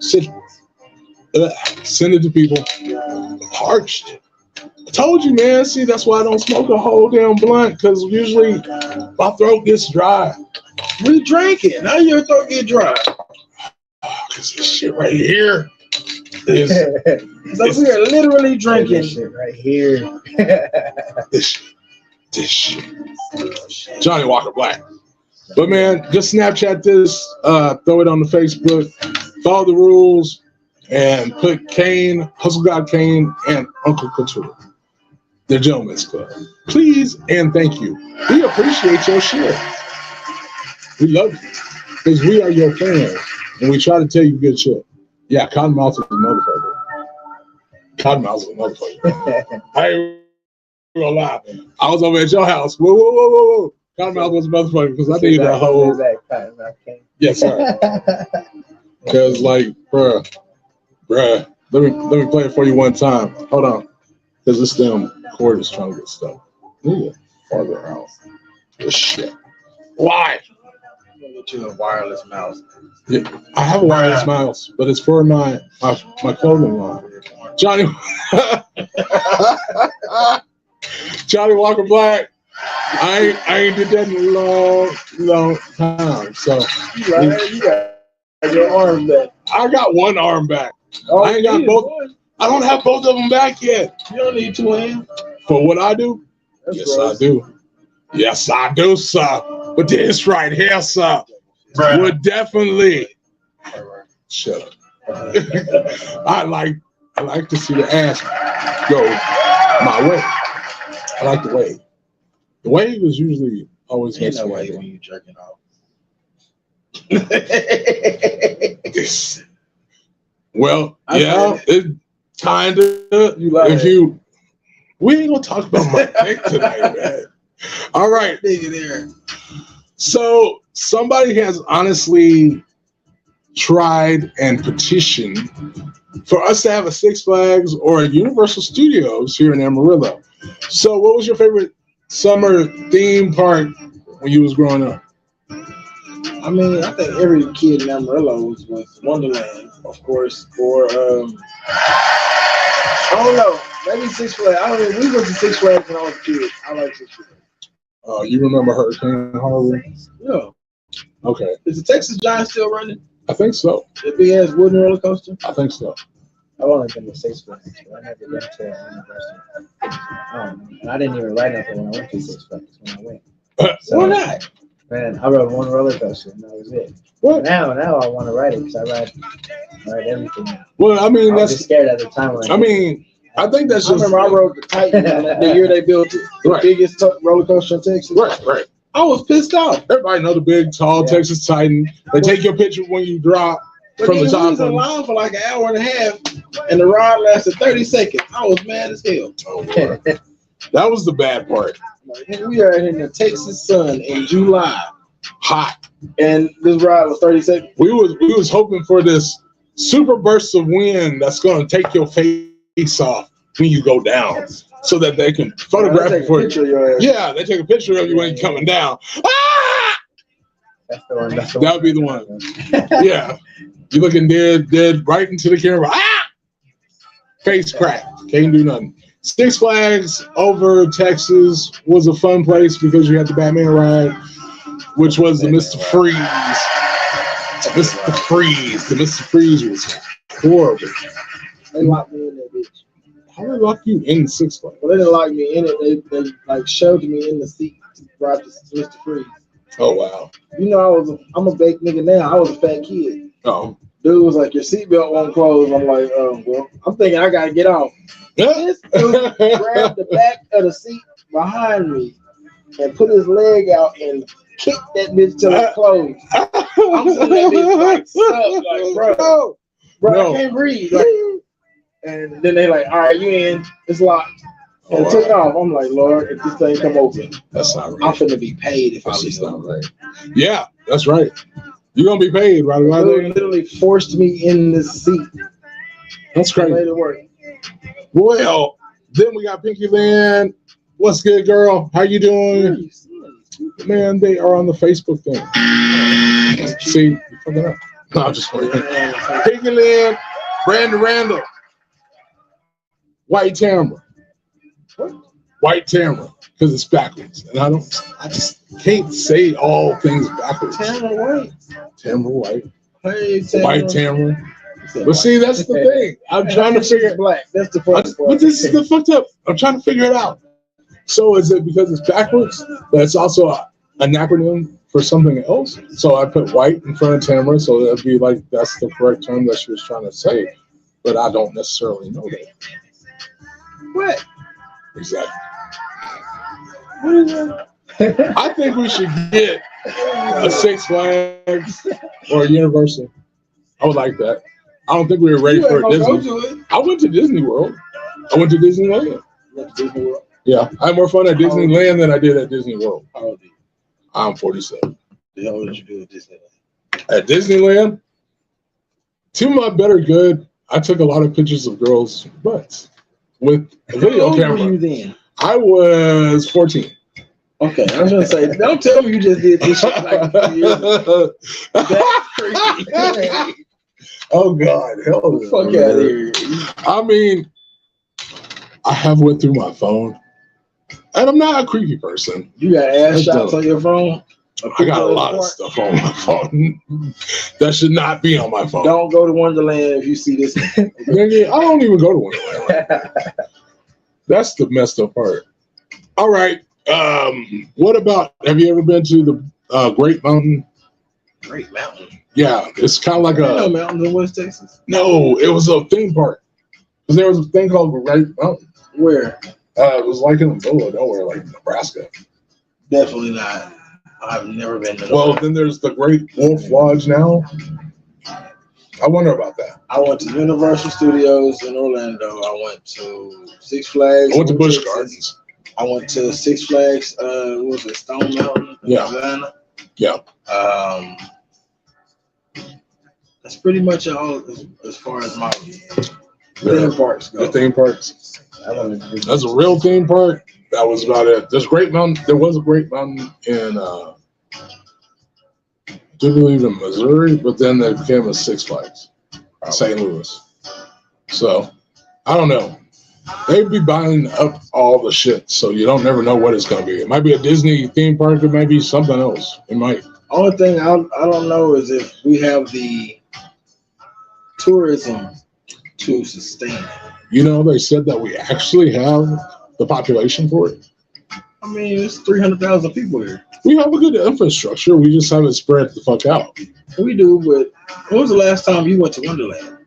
Send it to people. Parched. I told you, man. See, that's why I don't smoke a whole damn blunt, because usually my throat gets dry. We drank it. Now your throat get dry. Because this shit right here is. So we are literally drinking. This shit right here. This shit. Johnny Walker Black. But man, just Snapchat this, throw it on the Facebook, follow the rules, and put Kane, Hustle God Kane, and Uncle Couture. The Gentleman's Club. Please and thank you. We appreciate your shit. We love you. Because we are your fans. And we try to tell you good shit. Yeah, Cottonmouth is a motherfucker. Cottonmouth is a motherfucker. I ain't gonna lie. I was over at your house. Whoa. Cottonmouth was motherfucker because I need that whole. Yes, sir. Because like, bruh, let me play it for you one time. Hold on, because this damn cord is trying to get stuck. Need it farther out. This shit. Why? Get you a wireless mouse. Yeah, I have a wireless mouse, but it's for my clothing line. Johnny Walker Black. I ain't did that in a long time. So you got your arm back. I got one arm back. Oh, I ain't got both. I don't have both of them back yet. You don't need two hands. For what I do? Yes, I do. Yes, I do, sir. But this right here, sir, would definitely. Shut up. I like to see the ass go my way. I like the wave. The wave is usually always makes no me way happy. when you jerking off. Well, yeah, it kind of. We ain't gonna talk about my dick tonight, man. All right, there. so somebody has honestly tried and petitioned for us to have a Six Flags or a Universal Studios here in Amarillo. So, what was your favorite summer theme park when you was growing up? I mean, I think every kid in Amarillo was Wonderland, of course, or I don't know, maybe Six Flags. I don't know. We went to Six Flags when I was a kid. I like Six Flags. You remember Hurricane Harbor? Yeah. Okay, Is the Texas Giant still running? I think so. The big ass wooden roller coaster? I think so. I've only been to Six Flags, but I never been to Universal. And I didn't even ride nothing when I went to Six Flags when I went. So, Why not? Man, I rode one roller coaster and that was it. What? Now I want to ride it because I ride everything now. Well, I mean, I was just that's. scared at the time. When I mean, I think that's I just. remember I rode the Titan the year they built it, the Right. biggest roller coaster in Texas. Right. I was pissed off. Everybody know the big, tall Texas Titan. They take your picture when you drop But from then the we top. was in line for like an hour and a half, and the ride lasted 30 seconds. I was mad as hell. Oh, Lord. That was the bad part. Like, we are in the Texas sun in July, Hot. and this ride was 30 seconds. We was hoping for this super burst of wind that's going to take your face off when you go down, so that they can photograph Take it a for you. picture of your ass. Yeah, they take a picture of you when you're coming down. Ah! That's the one. That would be the one. Yeah, you're looking dead right into the camera. Ah! Face crack. Can't do nothing. Six Flags over Texas was a fun place because you had the Batman ride, which was the Mr. Freeze. Mr. Freeze. The Mr. Freeze was horrible. They locked me in that bitch. How did they lock you in Six Flags? Well, they didn't lock me in it. They like shoved me in the seat to ride this Mr. Freeze. Oh, wow. You know, I'm a baked nigga now. I was a fat kid. Oh. Dude was like, your seatbelt won't close. I'm like, well, I'm thinking I gotta get off. This dude grabbed the back of the seat behind me and put his leg out and kicked that bitch till it closed. I'm sitting that bitch like stuck, like, bro, No. I can't breathe. Like, and then they like, all right, you in? It's locked. And took off. I'm like, Lord, if this thing come open, That's not I'm right. finna be paid if I That's leave. just not right. Yeah, that's right. You're going to be paid, right? Dude literally forced me in the seat. That's I crazy. made it work. Well, then we got Pinky Land. What's good, girl? How you doing? Man, they are on the Facebook thing. See, you fucking up. No, I'm just playing. Pinky Land, Brandon Randall, White Tamara. What? White Tamara, because it's backwards. And I just can't say all things backwards. Tamara White. Tamara White. Hey, Tamara. White Tamara. But see, that's the thing. I'm trying to figure black. That's the first But this is the fucked up. I'm trying to figure it out. So is it because it's backwards? That's also an acronym for something else. So I put white in front of Tamara, so that'd be like that's the correct term that she was trying to say. But I don't necessarily know that. What? Exactly. What is that? I think we should get a Six Flags or a Universal. I would like that. I don't think we were ready You for ain't a gonna Disney. go to it. I went to Disney World. I went to Disneyland. Went to Disney World. Yeah, I had more fun at Disneyland than I did at Disney World. How old are you? I'm 47. The hell did you do at Disneyland? At Disneyland, to my better good, I took a lot of pictures of girls' butts with a video How old camera. were you then? I was 14. Okay, I was gonna say, don't tell me you just did this shit like 2 years ago. That's crazy. Oh God, hell no. Fuck out of here. I mean, I have went through my phone, and I'm not a creepy person. You got ass shots on your phone? I got a lot of stuff on my phone that should not be on my phone. Don't go to Wonderland if you see this. Nigga, I don't even go to Wonderland. That's the messed up part. All right. What about, have you ever been to the Great Mountain? Great Mountain. Yeah, it's kind of like No mountains in West Texas. No, it was a theme park. Because there was a thing called Great Mountain. Where? It was like in the middle of nowhere, like Nebraska. Definitely not. I've never been to. Well, then there's the Great Wolf Lodge now. I wonder about that. I went to Universal Studios in Orlando. I went to Six Flags. I went to Busch Gardens. I went to Six Flags. What was it, Stone Mountain in Atlanta? Yeah. That's pretty much all as far as my theme parks go. The theme parks. That's a real theme park. That was about it. There's Great Mountain. There was a Great Mountain in, I do believe in Missouri, but then they became a Six Flags in St. Louis. So I don't know. They'd be buying up all the shit, so you don't never know what it's gonna be. It might be a Disney theme park. It might be something else. It might. Only thing I don't know is if we have the tourism to sustain it. You know, they said that we actually have the population for it. I mean, it's 300,000 people here. We have a good infrastructure. We just haven't spread the fuck out. We do, but when was the last time you went to Wonderland?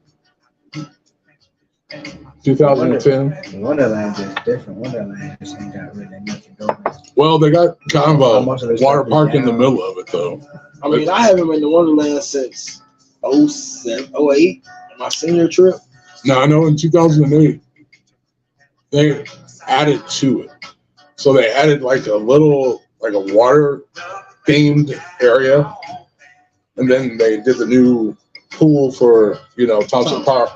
2010. Wonderland is different. Wonderland just ain't got really nothing going. Well, they got kind of a Most of this water stuff is park in the down. middle of it, though. I mean, I haven't been to Wonderland since 07, 08, my senior trip. Now, I know in 2008, they added to it. So they added like a little, like a water themed area. And then they did the new pool for, you know, Thompson Park.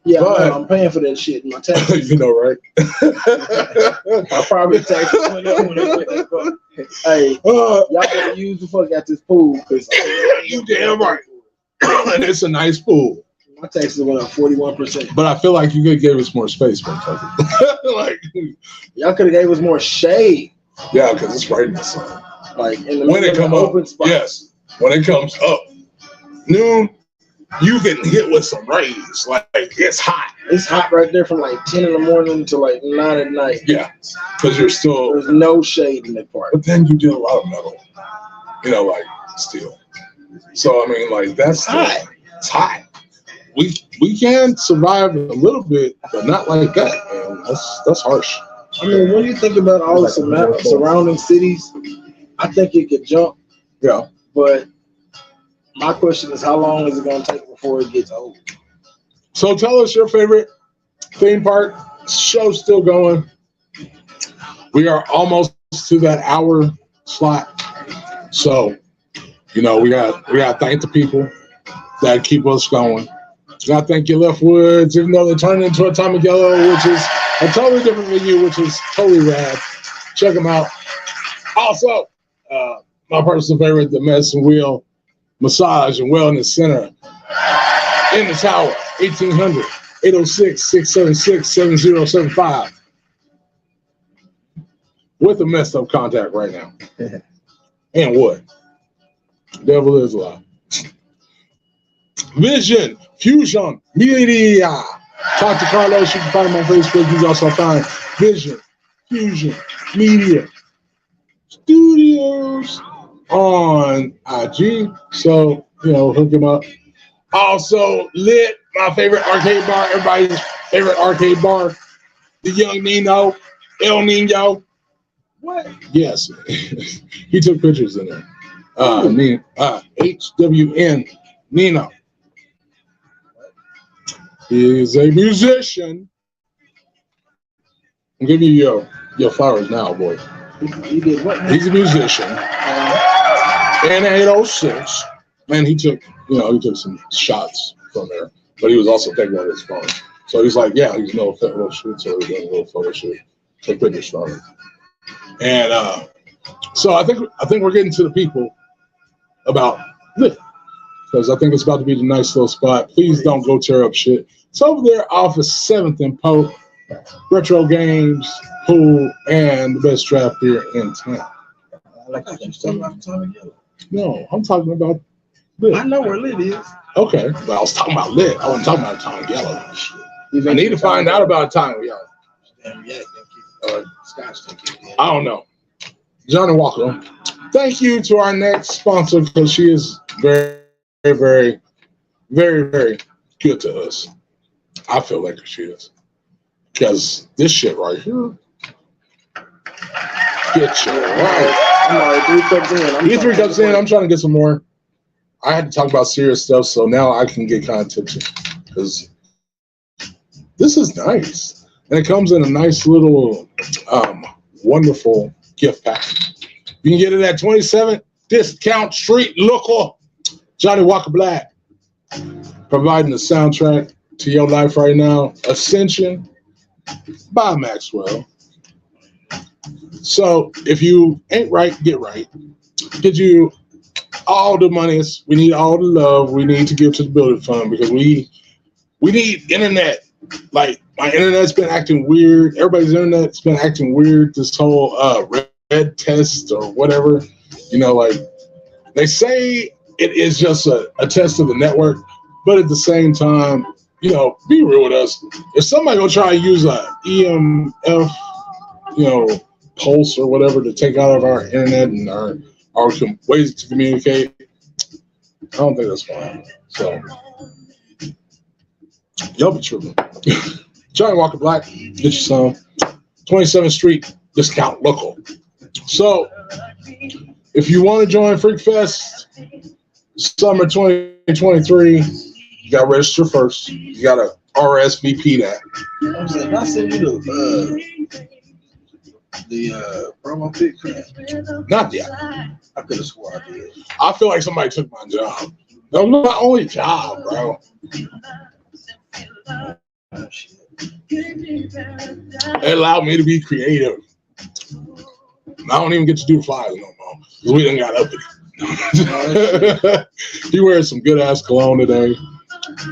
Yeah, But- I'm paying for that shit in my taxes. You know, right? My property taxes went up when it went up. Hey, Uh, y'all better use the fuck out this pool because you damn right. And it's a nice pool. my taxes went up 41%. But I feel like you could give us more space, motherfucker. Like, Y'all could have gave us more shade, yeah, because it's right in the sun. like in the When middle it of the come up, open spot. yes. When it comes up, noon, you get hit with some rays. Like, it's hot. It's hot right there from like 10 in the morning to like 9 at night. Yeah, because you're still, There's no shade in that part. but then you do a lot of metal, you know, like steel. So, I mean, like, that's Hot. It's hot. We can survive a little bit, but not like that, man. That's harsh. I mean, when you think about all the surrounding cities, I think it could jump. Yeah. But my question is, how long is it going to take before it gets old? So tell us your favorite theme park. Show's still going. We are almost to that hour slot. So, you know, we got to thank the people that keep us going. Got to thank your Left Woods, even though they turned into Atomic Yellow, which is a totally different venue, which is totally rad. Check them out. Also, my personal favorite, the Medicine Wheel Massage and Wellness Center in the tower, 1800-806-676-7075. With a messed up contact right now. And what? Devil is alive. Vision, Fusion, Media. Talk to Carlos. You can find him on Facebook. You can also find Vision, Fusion, Media Studios on IG. So, you know, hook him up. Also, Lit, my favorite arcade bar, everybody's favorite arcade bar. The Young Nino, El Nino. What? Yes. He took pictures in there. HWN Nino. He is a musician. I'll give you your flowers now, boy. You did what? He's a musician. And 806. Man, he took some shots from there, but he was also taking on his phone. So he's like, yeah, he's no photo shoot, so he's doing a little photo shoot, take pictures from it. And so I think we're getting to the people about this, because I think it's about to be the nice little spot. Please don't go tear up shit. It's over there off of 7th and Pope. Retro games, pool, and the best draft beer in town. I thought you was talking about Tommy Yellow. No, I'm talking about lit. I know where lit is. Okay, but I was talking about lit. I wasn't talking about Tommy Yellow. I need to find out about Tommy Yellow. Damn, yeah, Scotch, thank you. I don't know. Johnny Walker. Thank you to our next sponsor, because she is very, very, very, very good to us. I feel like she is. Because this shit right here, get you right. I'm already 3 cups in. You 3 cups in. I'm trying to get some more. I had to talk about serious stuff, so now I can get kind of tipsy. Because this is nice. And it comes in a nice little, wonderful gift pack. You can get it at 27 Discount Street Local. Johnny Walker Black, providing the soundtrack to your life right now. Ascension by Maxwell. So if you ain't right, get right. Get you all the monies. We need all the love we need to give to the building fund, because we need internet. Like, my internet's been acting weird. Everybody's internet's been acting weird. This whole red test or whatever. Like, they say it is just a test of the network, but at the same time, be real with us. If somebody gonna try to use a EMF, pulse or whatever to take out of our internet and our ways to communicate, I don't think that's fine. So, y'all be tripping. Johnny Walker Black, get you some. 27th Street Discount Local. So, if you want to join Freak Fest Summer 2023, you got to register first. You got to RSVP that. I sent you the promo pic. Not yet. I could have swore I did. I feel like somebody took my job. That was my only job, bro. Oh, shit. It allowed me to be creative. I don't even get to do flyers no more, because we done got up with it. He wears some good ass cologne today.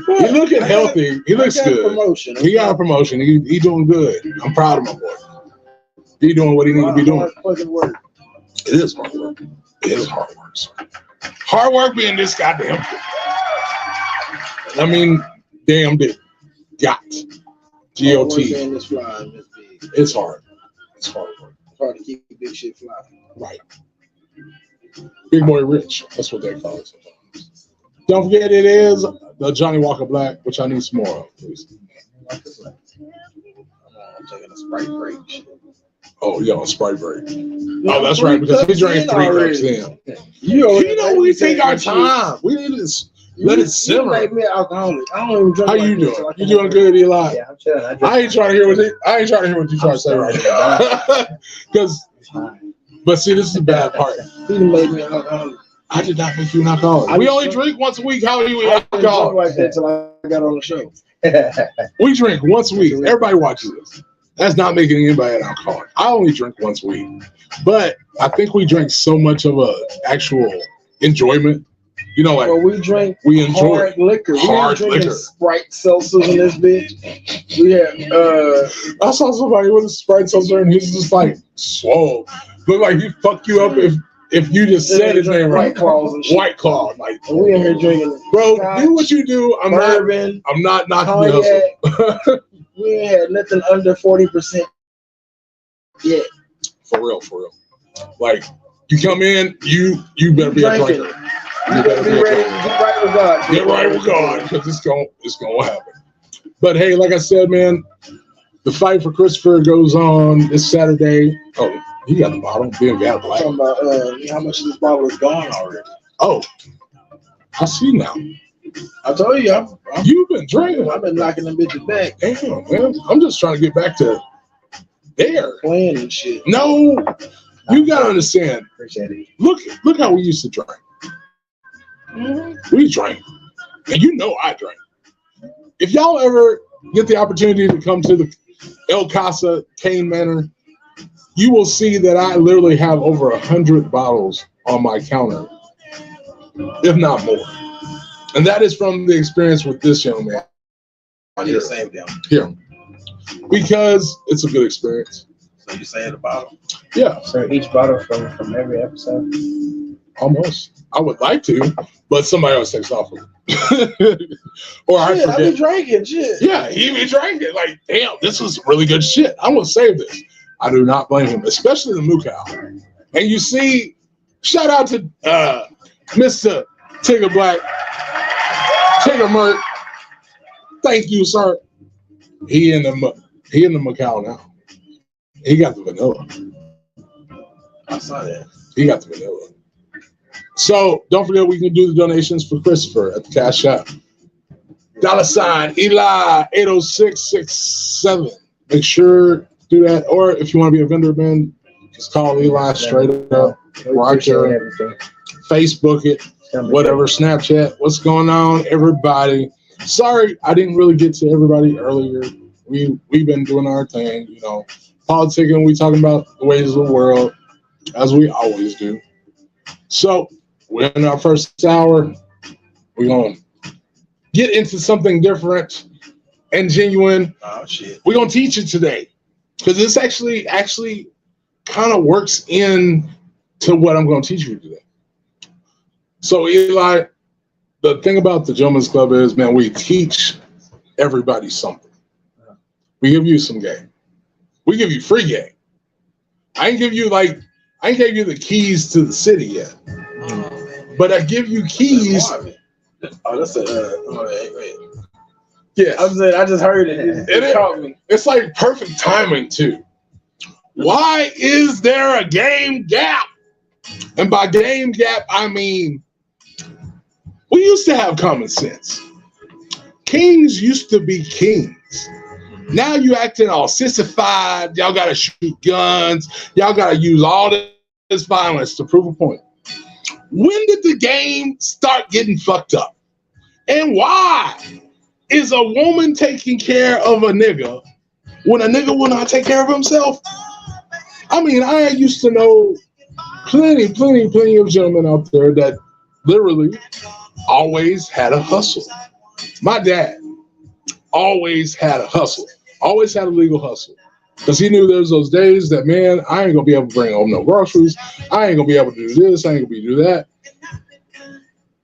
He looking healthy. He looks good. Promotion. He got a promotion. He doing good. I'm proud of my boy. He doing what he need to be doing. Work. It is hard work. It is hard work. Sir. Hard work being this goddamn. I mean, damn it. Got. G-O-T. It's hard. It's hard work. It's hard to keep big shit flying. Right. Big boy rich. That's what they call it sometimes. Don't forget, it is the Johnny Walker Black, which I need some more of, please. I'm taking a Sprite break. Oh, yeah, a Sprite break. Oh, that's right, because we drank 3 cups in. We take our time. We need to let it simmer. You make me alcoholic. I don't even drink. How you doing? You doing good, Eli? Yeah, I'm chilling. I ain't trying to hear what you trying to say right now. But see, this is the bad part. He made me alcoholic. I did not make you an alcoholic. We only drink once a week. How are you alcoholic? Like that until I got on the show. We drink once a week. Everybody watches this. That's not making anybody an alcoholic. I only drink once a week. But I think we drink so much of a actual enjoyment. Like we drink enjoy hard liquor. Hard liquor. Sprite seltzers in this bitch. We had I saw somebody with a Sprite seltzer and he's just like swole. Look like he fuck you up if you just said his name right. White Claws and shit. White Claw. Like, we in here drinking. Bro, Scotch, do what you do. I'm not knocking the hustle. We ain't had nothing under 40% yet. For real. Like, you come in, you better be a drinker. You better be ready. Get right with God. Get right with God, because it's gonna happen. But hey, like I said, man, the fight for Christopher goes on this Saturday. Oh, he got the bottle. Being got black. Talking about how much of this bottle is gone already. Oh, I see now. I told you, You've been drinking. I've been knocking them bitches back. Damn, man. I'm just trying to get back to there. Playing and shit. No, You gotta understand. Appreciate it. Look how we used to drink. We drank, and you know I drank. If y'all ever get the opportunity to come to the El Casa Cane Manor, you will see that I literally have over 100 bottles on my counter, if not more. And that is from the experience with this young man. I need to save them. Here. Because it's a good experience. So you saying the bottle? Yeah. So each bottle from every episode? Almost. I would like to, but somebody else takes off of it. Or I forget. I be drinking shit. Yeah, he be drinking. Like, damn, this was really good shit. I'm gonna save this. I do not blame him, especially the Mukau. And you see, shout out to Mr. Tigger Black, Tigger Merc. Thank you, sir. He in the Macau now. He got the vanilla. I saw that. He got the vanilla. So don't forget we can do the donations for Christopher at the Cash App. $, Eli 80667. Make sure to do that. Or if you want to be a vendor, man, just call Eli straight up. Right there. Facebook it. Whatever. Snapchat. What's going on, everybody? Sorry, I didn't really get to everybody earlier. We've been doing our thing, you know, politicking. We talking about the ways of the world, as we always do. So we're in our first hour. We're gonna get into something different and genuine. Oh shit. We're gonna teach it today because this actually kind of works in to what I'm gonna teach you today. So Eli, the thing about the Gentlemen's Club is, man, we teach everybody something. We give you some game. We give you free game. I ain't give you the keys to the city yet. But I give you keys. Oh, that's wait. Yeah. I just heard it. It caught me. It's like perfect timing too. Why is there a game gap? And by game gap, I mean we used to have common sense. Kings used to be kings. Now you acting all sissified. Y'all gotta shoot guns. Y'all gotta use all this violence to prove a point. When did the game start getting fucked up? And why is a woman taking care of a nigga when a nigga will not take care of himself? I mean, I used to know plenty of gentlemen out there that literally always had a hustle. My dad always had a hustle, always had a legal hustle. Because he knew there was those days that, man, I ain't going to be able to bring home no groceries. I ain't going to be able to do this. I ain't going to be able to do that.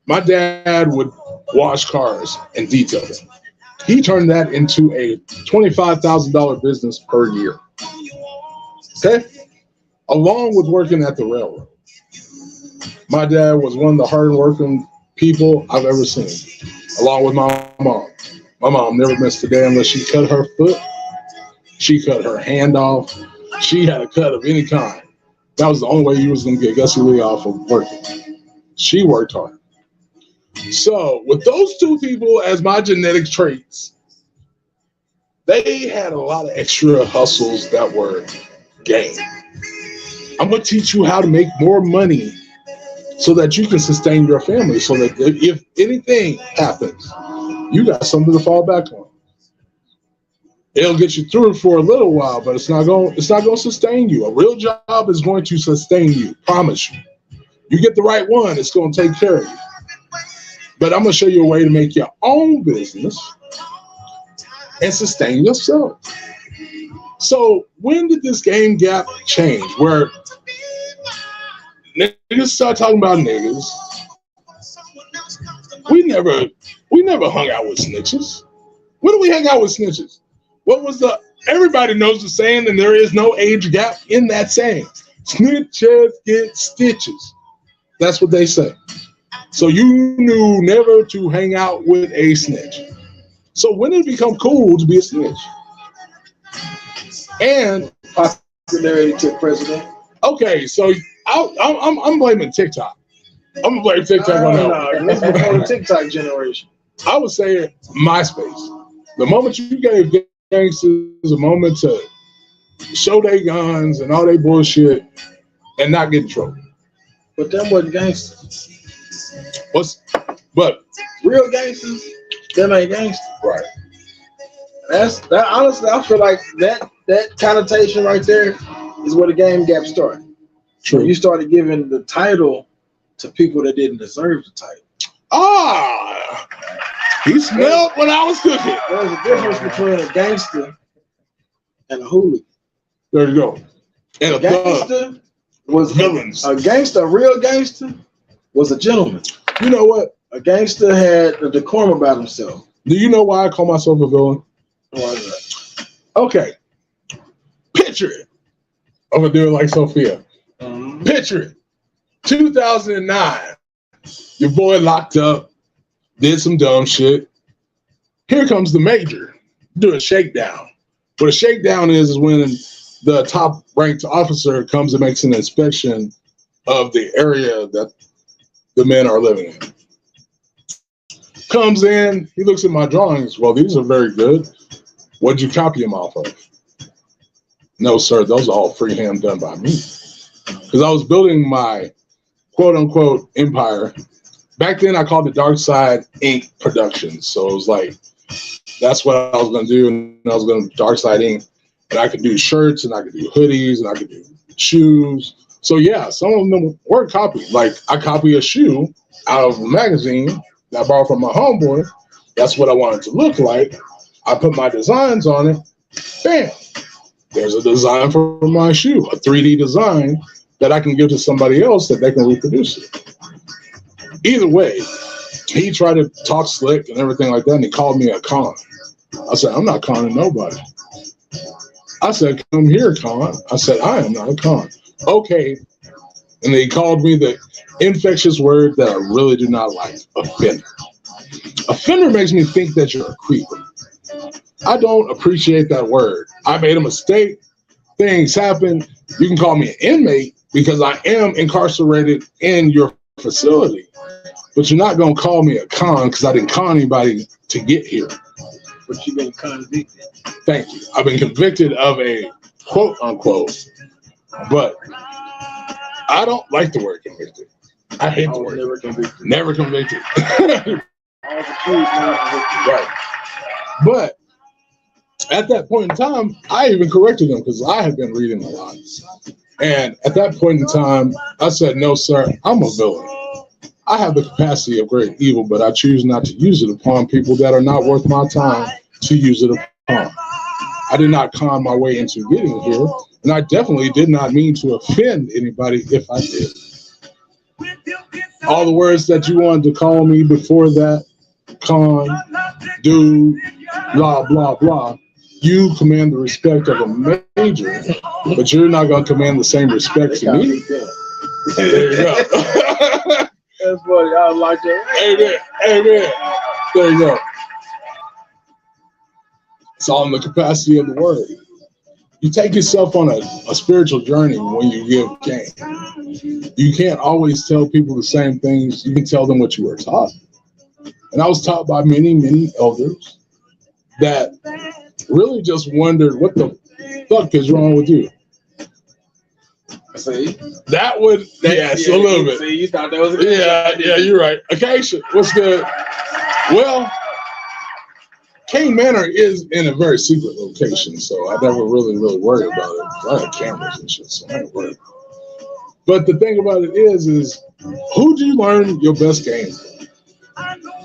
My dad would wash cars and detail them. He turned that into a $25,000 business per year. Okay? Along with working at the railroad. My dad was one of the hard-working people I've ever seen, along with my mom. My mom never missed a day unless she cut her foot. She cut her hand off. She had a cut of any kind. That was the only way you was going to get Gussie Lee off of working. She worked hard. So with those two people as my genetic traits, they had a lot of extra hustles that were game. I'm going to teach you how to make more money so that you can sustain your family, so that if anything happens, you got something to fall back on. It'll get you through it for a little while, but it's not going to sustain you. A real job is going to sustain you, promise you. You get the right one, it's going to take care of you. But I'm going to show you a way to make your own business and sustain yourself. So when did this game gap change? Where niggas start talking about niggas. We never hung out with snitches. When do we hang out with snitches? What was everybody knows the saying, and there is no age gap in that saying. Snitches get stitches. That's what they say. So you knew never to hang out with a snitch. So when did it become cool to be a snitch? And popularity took president. Okay, so I'm blaming TikTok. I'm gonna blame TikTok on that. No, that's before the TikTok generation. I would say MySpace. The moment you gave gangsters a moment to show their guns and all their bullshit, and not get in trouble. But them wasn't gangsters. But Real gangsters, them ain't gangsters. right. That honestly, I feel like that connotation right there is where the game gap started. True. You started giving the title to people that didn't deserve the title. Ah, he smelled when I was cooking. There's a difference between a gangster and a hooligan. There you go. And A a thug. gangster was Villains. a gangster. A real gangster was a gentleman. You know what? A gangster had a decorum about himself. Do you know why I call myself a villain? Why is that? Okay. Picture it. I'm gonna do it like Sophia. Picture it. 2009. Your boy locked up, did some dumb shit. Here comes the major, do a shakedown. What a shakedown is when the top ranked officer comes and makes an inspection of the area that the men are living in. Comes in, he looks at my drawings. Well, these are very good. What'd you copy them off of? No, sir, those are all freehand done by me. Because I was building my quote unquote empire. Back then, I called it Dark Side Ink Productions. So it was like, that's what I was going to do. And I was going to Dark Side Ink. And I could do shirts, and I could do hoodies, and I could do shoes. So yeah, some of them were copied. Like I copy a shoe out of a magazine that I borrowed from my homeboy. That's what I wanted to look like. I put my designs on it. Bam. There's a design for my shoe, a 3D design that I can give to somebody else that they can reproduce it. Either way, he tried to talk slick and everything like that, and he called me a con. I said, I'm not conning nobody. I said, come here, con. I said, I am not a con. Okay. And he called me the infectious word that I really do not like, offender. Offender makes me think that you're a creeper. I don't appreciate that word. I made a mistake. Things happen. You can call me an inmate because I am incarcerated in your facility. But you're not going to call me a con because I didn't con anybody to get here. But you've been convicted. Thank you. I've been convicted of a quote unquote, but I don't like the word convicted. I hate the word. Never convicted. Never convicted. All the truth, never convicted. Right. But at that point in time, I even corrected him because I had been reading a lot. And at that point in time, I said, no, sir, I'm a villain. I have the capacity of great evil, but I choose not to use it upon people that are not worth my time to use it upon. I did not con my way into getting here, and I definitely did not mean to offend anybody if I did. All the words that you wanted to call me before that, con, dude, blah, blah, blah, you command the respect of a major, but you're not going to command the same respect to me. There you go. That's funny. I like that. Amen. Amen. There you go. It's all in the capacity of the word. You take yourself on a spiritual journey when you give game. You can't always tell people the same things. You can tell them what you were taught. And I was taught by many, many elders that really just wondered, what the fuck is wrong with you? See? That would, yes, a little bit. See, you thought that was a good Yeah, you're right. Acacia, what's good? Well, King Manor is in a very secret location, so I never really worry about it. I have cameras and shit, so I ain't worried. But the thing about it is who do you learn your best game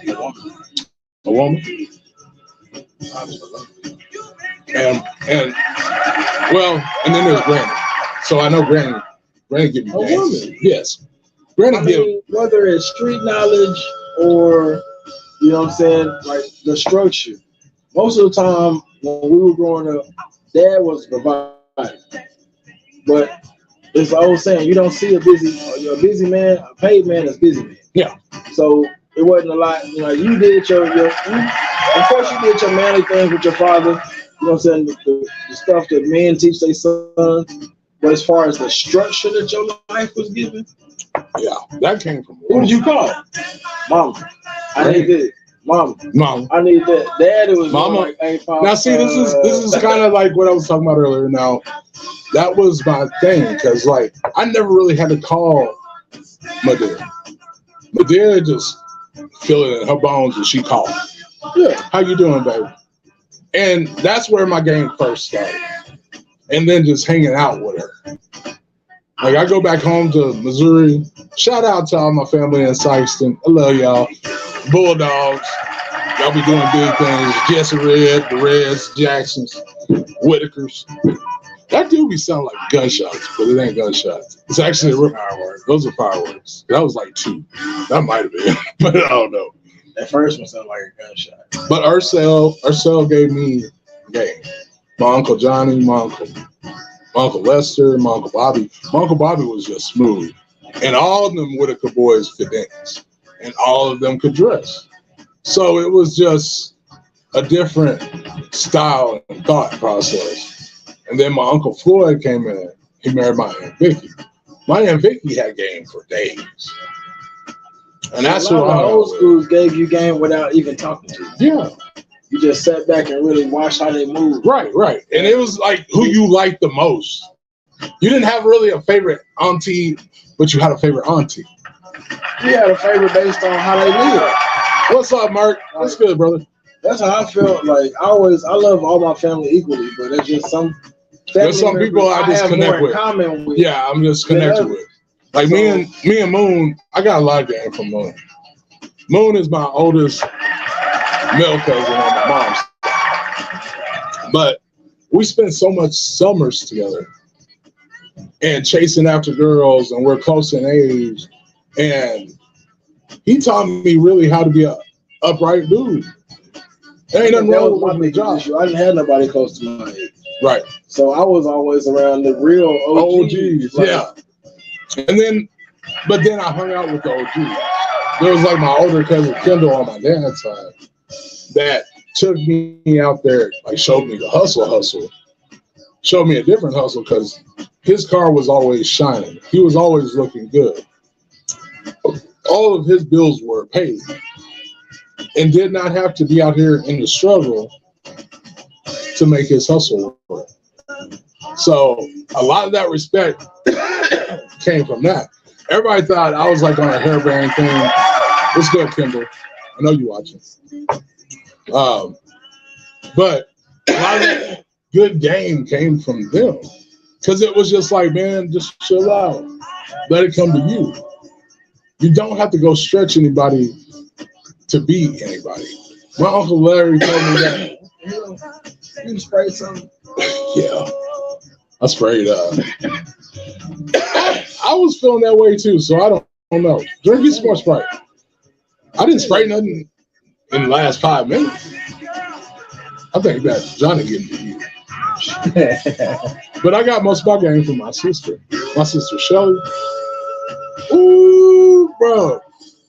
from? A woman? And well, and then there's Granny. So I know Granny give you games. Yes. Granny whether it's street knowledge or, you know what I'm saying, like the structure. Most of the time when we were growing up, dad was providing. But it's the old saying, you don't see a busy man, a paid man is busy man. Yeah. So it wasn't a lot, you know, you did of course you did your manly things with your father, you know what I'm saying, the stuff that men teach their sons. But as far as the structure that your life was given, yeah, that came from who did you call? Mama. I did it. Mama. Mama. I need that. Daddy was Mama. like, hey, Pop, Now, see, this is kind of like what I was talking about earlier. Now, that was my thing because, like, I never really had to call Medea. Medea just feel it in her bones and she called. Yeah, how you doing, baby? And that's where my game first started. And then just hanging out with her. Like, I go back home to Missouri. Shout out to all my family in Sykeston. I love y'all. Bulldogs. Y'all be doing big things. Jesse Red, the Reds, Jacksons, Whitakers. That do be sounding like gunshots, but it ain't gunshots. It's actually fireworks. Those are fireworks. That was like 2. That might have been, but I don't know. That first one sounded like a gunshot. But Ursel gave me a game. My Uncle Johnny, my Uncle Lester, my Uncle Bobby. My Uncle Bobby was just smooth. And all of them Whitaker boys could dance. And all of them could dress. So it was just a different style and thought process. And then my Uncle Floyd came in. He married my Aunt Vicky. My Aunt Vicky had game for days. And that's a lot what of old schools gave you game without even talking to you. Yeah. You just sat back and really watched how they moved. Right. And it was like who you liked the most. You didn't have really a favorite auntie, but you had a favorite auntie. You had a favorite based on how they live. What's up, Mark? What's good, brother? That's how I felt. Like I love all my family equally, but there's just some. There's some people I just connect with. Common with. Yeah, I'm just connected with. Like me and Moon, I got a lot of game from Moon. Moon is my oldest male cousin on my mom's side. But we spent so much summers together and chasing after girls, and we're close in age. And he taught me really how to be an upright dude. There ain't nothing wrong with my job. I didn't have nobody close to my age. Right. So I was always around the real OGs. Like, yeah. But then I hung out with the OGs. There was like my older cousin Kendall on my dad's side that took me out there, like showed me the hustle. Showed me a different hustle because his car was always shining. He was always looking good. All of his bills were paid and did not have to be out here in the struggle to make his hustle work. So a lot of that respect came from that. Everybody thought I was like on a hairband thing. What's good, Kendall? I know you watching. But a lot of that good game came from them. Because it was just like, man, just chill out. Let it come to you. You don't have to go stretch anybody to be anybody. My Uncle Larry told me that. You sprayed something? Yeah. I sprayed I was feeling that way too, so I don't know. Drink you some more Sprite. I didn't spray nothing in the last 5 minutes. I think that's Johnny getting to you. But I got most of my game from my sister. My sister Shelly. Ooh, bro.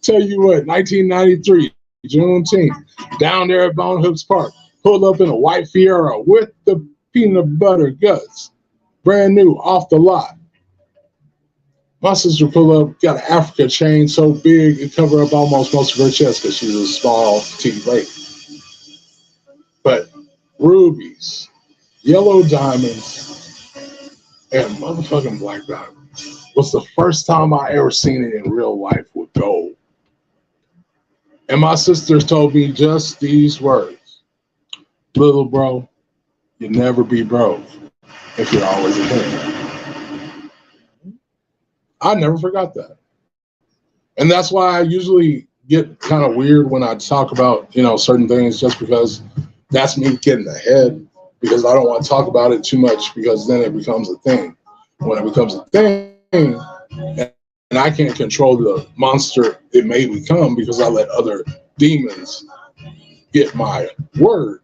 Tell you what, 1993, Juneteenth, down there at Bone Hooks Park, pulled up in a white Fiero with the peanut butter guts, brand new, off the lot. My sister pulled up, got an Africa chain so big it covered up almost most of her chest because she was a small, petite lady. But rubies, yellow diamonds, and motherfucking black diamonds was the first time I ever seen it in real life with gold. And my sisters told me just these words: little bro, you'll never be broke if you're always ahead. I never forgot that. And that's why I usually get kind of weird when I talk about, certain things, just because that's me getting ahead, because I don't want to talk about it too much, because then it becomes a thing. When it becomes a thing, and I can't control the monster it may become because I let other demons get my word,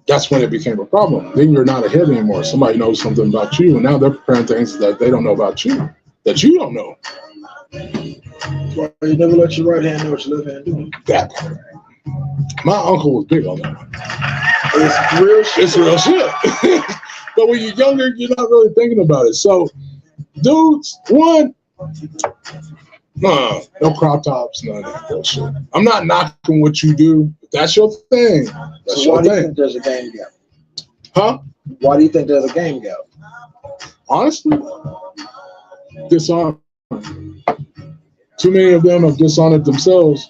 that's when it became a problem. Then you're not ahead anymore. Somebody knows something about you, and now they're preparing things that they don't know about you, that you don't know. Well, you never let your right hand know what your left hand doing. That part. My uncle was big on that. It's real shit. It's real shit. But when you're younger, you're not really thinking about it. So, dudes, one, No crop tops, none of that bullshit. I'm not knocking what you do. If that's your thing. That's So your why do you thing. think there's a game gap? Huh? Why do you think there's a game gap? Honestly, dishonor. Too many of them have dishonored themselves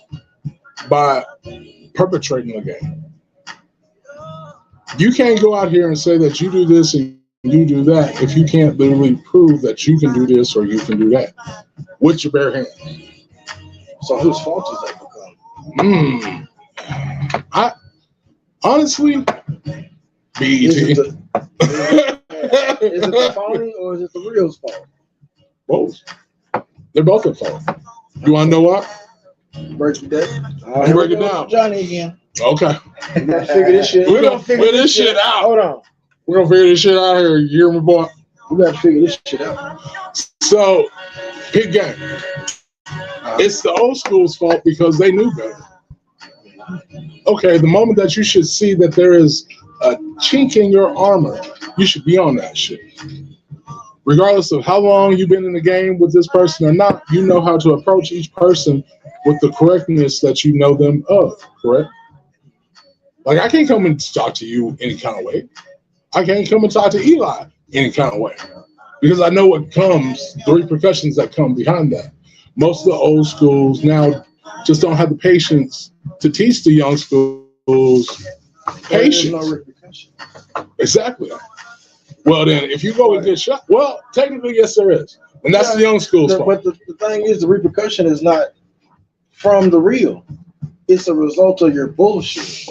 by perpetrating the game. You can't go out here and say that you do this and you do that if you can't literally prove that you can do this or you can do that with your bare hands. So whose fault is that become? I honestly, Is it BET. the phony or is it the real's fault? Both. They're both at fault. You want to know what? Break it down. I'll break it down. Johnny again. Okay. We gotta figure this shit. We're gonna figure this shit out. Hold on. We're gonna figure this shit out here. You hear me, boy? We gotta figure this shit out. So, big game. It's the old school's fault because they knew better. Okay, the moment that you should see that there is a chink in your armor, you should be on that shit. Regardless of how long you've been in the game with this person or not, you know how to approach each person with the correctness that you know them of, correct? Like, I can't come and talk to you any kind of way. I can't come and talk to Eli any kind of way because I know what comes, the repercussions that come behind that. Most of the old schools now just don't have the patience to teach the young schools patience. There's no repercussion. Exactly. Well, then, if you go and get shot, well, technically, yes, there is. And that's the young school's fault. But the thing is, the repercussion is not from the real. It's a result of your bullshit.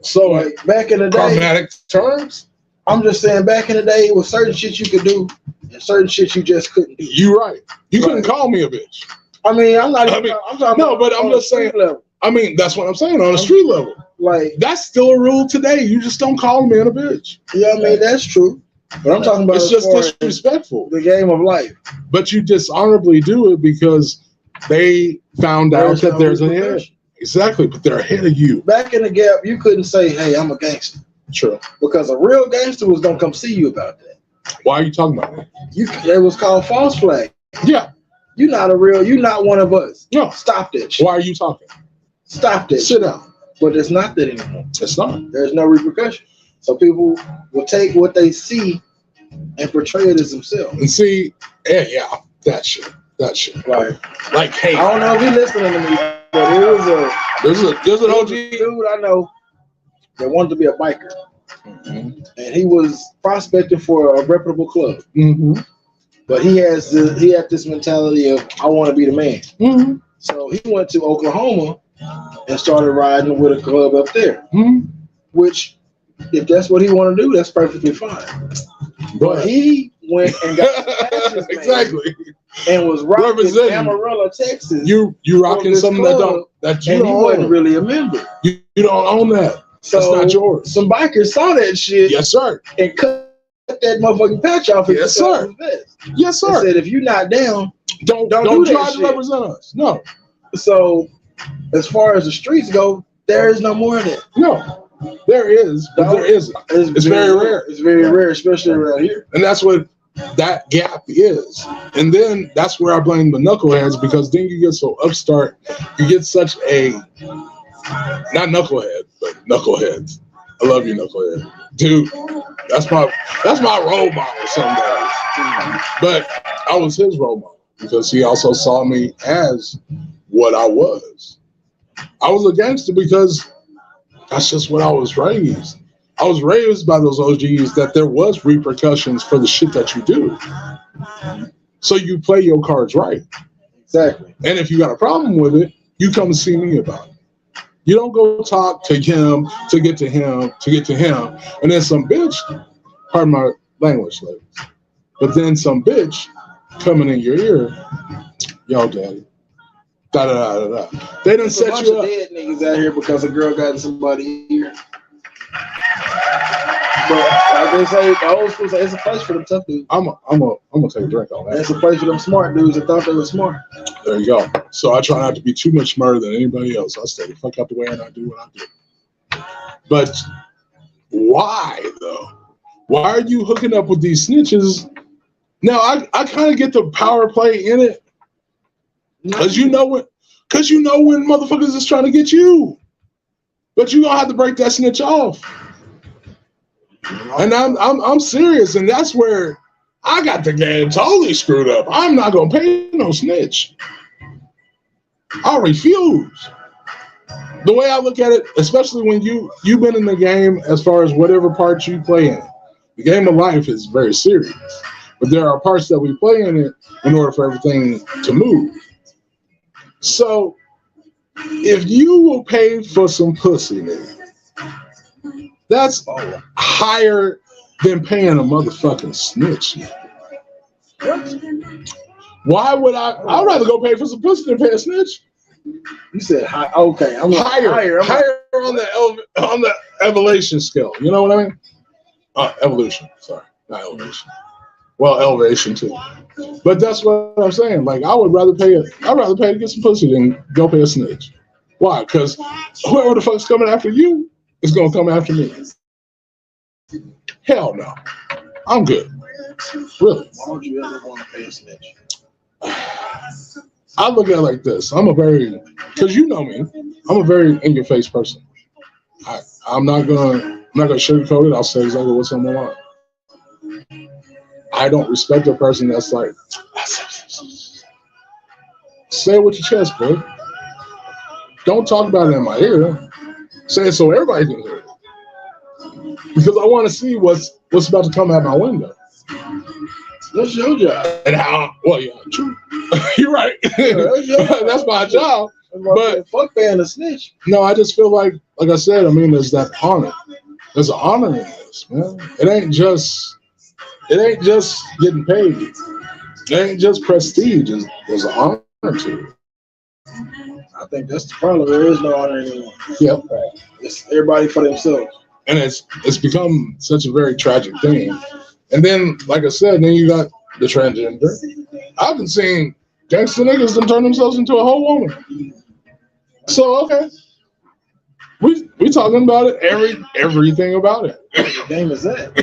So, Like, back in the day, pragmatic terms, I'm just saying, back in the day, it was certain shit you could do and certain shit you just couldn't do. you're right. You couldn't call me a bitch. I mean, I'm not. I mean, I'm talking no, about but I'm on just the street saying- level. I mean, that's what I'm saying on a street level. Like, That's still a rule today. You just don't call a man a bitch. yeah, I mean, that's true. But I'm talking about It's as just far as disrespectful. the game of life. But you dishonorably do it because they found out that no there's a head. repercussion. Exactly, but they're ahead of you. Back in the gap, you couldn't say, "Hey, I'm a gangster," True. because a real gangster was gonna come see you about that. Why are you talking about that? It was called false flag. Yeah. You're not one of us. No. Stop that shit. Why are you talking? Stop that Sit shit. down. But it's not that anymore. It's not. There's no repercussion. So people will take what they see and portray it as themselves. And see, yeah, that shit. Like, hey, I don't know if he's listening to me, but it was there's an OG. dude I know that wanted to be a biker, Mm-hmm. and he was prospecting for a reputable club. Mm-hmm. But he had this mentality of, I want to be the man. Mm-hmm. So he went to Oklahoma and started riding with a club up there. Mm-hmm. Which, if that's what he wanted to do, that's perfectly fine. But he went and got patches made exactly. and was rocking Representing. Amarillo, Texas. You rocking this something club, that you and he don't wasn't own. really a member. You don't own that. So That's not yours. some bikers saw that shit Yes, sir. and cut that motherfucking patch off. And Yes, put it sir. on his vest. Yes, And sir. said, if you're not down. Don't do that try to shit. represent us. No. So as far as the streets go, there is no more of that. No. There is, but there isn't. It's very rare. It's very rare, especially around here. And that's what that gap is. And then that's where I blame the knuckleheads, because then you get so upstart. You get such a, not knucklehead, but knuckleheads. I love you, knucklehead. Dude, that's my role model some days. But I was his role model because he also saw me as what I was. I was a gangster because that's just what I was raised. I was raised by those OGs that there was repercussions for the shit that you do. So you play your cards right. Exactly. And if you got a problem with it, you come and see me about it. You don't go talk to him to get to him to get to him. And then some bitch, pardon my language, ladies, but then some bitch coming in your ear, yo, daddy, da-da-da-da-da. They done There's a set bunch you of up. dead niggas out here because a girl got in somebody's ear. But like they say, the old school say, it's a place for them tough dudes. I'm gonna take a drink on And that. it's a place for them smart dudes that thought they were smart. There you go. So I try not to be too much smarter than anybody else. I stay the fuck out the way and I do what I do. But why though? Why are you hooking up with these snitches? Now I kind of get the power play in it, Because you know when motherfuckers is trying to get you. But you gonna have to break that snitch off. And I'm serious, and that's where I got the game totally screwed up. I'm not gonna pay no snitch. I refuse. The way I look at it, especially when you've been in the game as far as whatever part you play in, the game of life is very serious. But there are parts that we play in it in order for everything to move. So if you will pay for some pussy, nigga, that's higher than paying a motherfucking snitch. Why would I'd rather go pay for some pussy than pay a snitch. You said high. Okay, I'm higher on the elevation scale. You know what I mean? Evolution. Sorry, not elevation. Well, elevation too. But that's what I'm saying. Like, I'd rather pay to get some pussy than go pay a snitch. Why? Because whoever the fuck's coming after you is gonna come after me. Hell no. I'm good. Really. Why would you ever want to pay a snitch? I look at it like this. Because you know me, I'm a very in-your-face person. I'm not gonna sugarcoat it. I'll say exactly what's on my mind. I don't respect a person that's like, say it with your chest, bro. Don't talk about it in my ear. Say it so everybody can hear it. Because I want to see what's about to come out my window. That's your job. And how? Well, yeah, true. You're right. That's my job. But fuck paying a snitch. No, I just feel like I said, I mean, there's that honor. There's an honor in this, man. It ain't just getting paid. It ain't just prestige. There's an honor to it. I think that's the problem. There is no honor anymore. Yep. It's everybody for themselves. And it's become such a very tragic thing. And then, like I said, then you got the transgender. I've been seeing gangster niggas that turn themselves into a whole woman. So okay, we talking about it, everything about it. What game is that?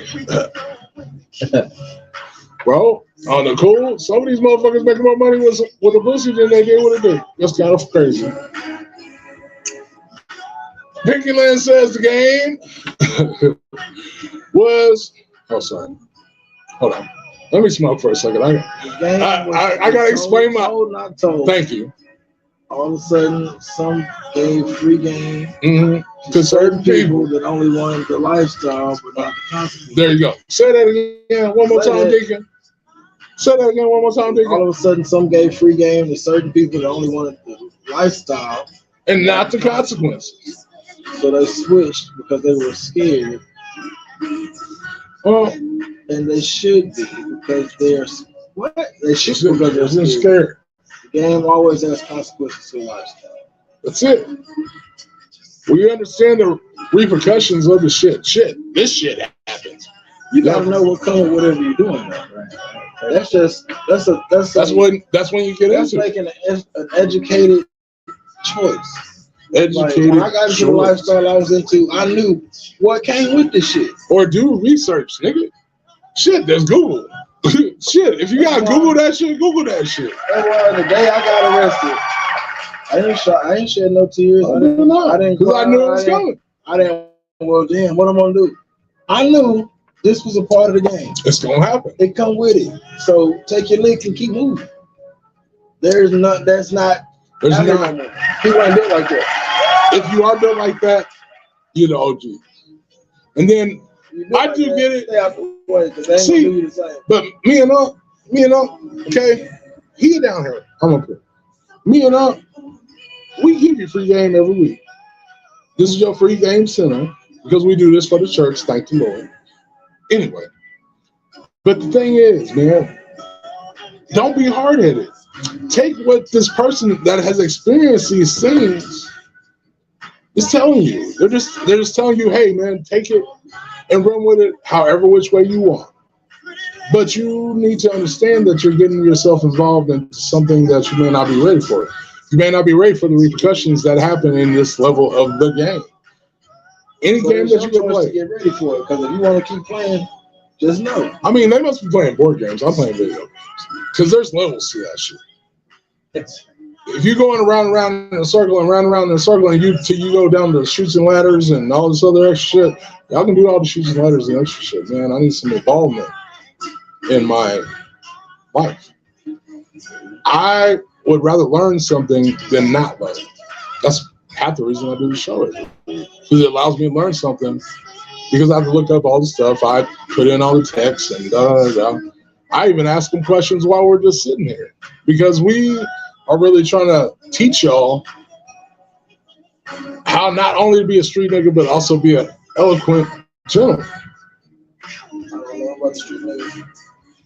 Bro, on the cool, some of these motherfuckers making more money with a pussy than they did with a dick. That's kind of crazy. Pinky Land says the game was. Oh, sorry. Hold on. Let me smoke for a second. I gotta explain my. Thank you. All of a sudden, some gave free game to certain people that only wanted the lifestyle, but not the consequences. There you go. Say that again one more time, Deacon. Say that again one more time, Deacon. All of a sudden, some gave free game to certain people that only wanted the lifestyle and not the consequences. So they switched because they were scared. And they should be because they're what? They should be because they're scared. The game always has consequences to lifestyle. That's it. We understand the repercussions of the shit. This shit happens. You gotta know what comes with whatever you're doing, though, right? That's when you get into making an educated choice. Educated. When I got into the lifestyle I was into, I knew what came with this shit. Or do research, nigga. Shit, there's Google. Shit, if you gotta Google that shit, Google that shit. That's why the day I got arrested, I ain't shed no tears. I didn't because I knew it was coming. Well, damn, what I'm gonna do? I knew this was a part of the game. It's gonna happen. It come with it. So take your lick and keep moving. There's not. People ain't built like that. If you are built like that, you're the OG. And then I do get it. See, but me and okay, he down here. I'm up here. Me and we give you free game every week. This is your free game center because we do this for the church. Thank the Lord. Anyway, but the thing is, man, don't be hard-headed. Take what this person that has experienced these things is telling you. They're just telling you, hey, man, take it and run with it however which way you want. But you need to understand that you're getting yourself involved in something that you may not be ready for. You may not be ready for the repercussions that happen in this level of the game. Any game that you can play. To get ready for it, because if you want to keep playing, just know. I mean, they must be playing board games. I'm playing video games. Because there's levels to that shit. if you're going around and around in a circle and around in a circle, and till you go down to shoots and ladders and all this other extra shit, y'all can do all the shoots and ladders and extra shit, man. I need some involvement in my life. I would rather learn something than not learn. That's half the reason I do the show. Because it allows me to learn something. Because I have to look up all the stuff. I put in all the text and da. I even ask them questions while we're just sitting here. Because we are really trying to teach y'all how not only to be a street nigga, but also be an eloquent gentleman. I don't know about the street niggas.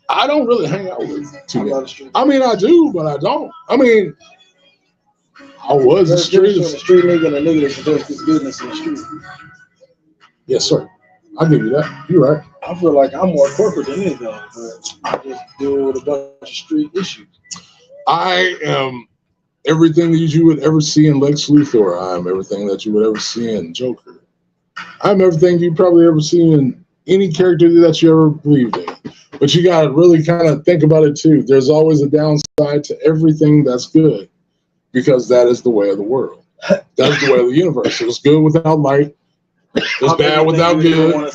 I don't really hang out with too many. I mean, I do, but I don't. I mean, I was a street nigga and a nigga that does his business in the street. Yes, sir. I'll give you that. You're right. I feel like I'm more corporate than anything, but I just deal with a bunch of street issues. I am everything that you would ever see in Lex Luthor. I'm everything that you would ever see in Joker. I'm everything you probably ever see in any character that you ever believed in. But you got to really kind of think about it too. There's always a downside to everything that's good, because that is the way of the world. That's the way of the universe. It's good without light. It's bad without good.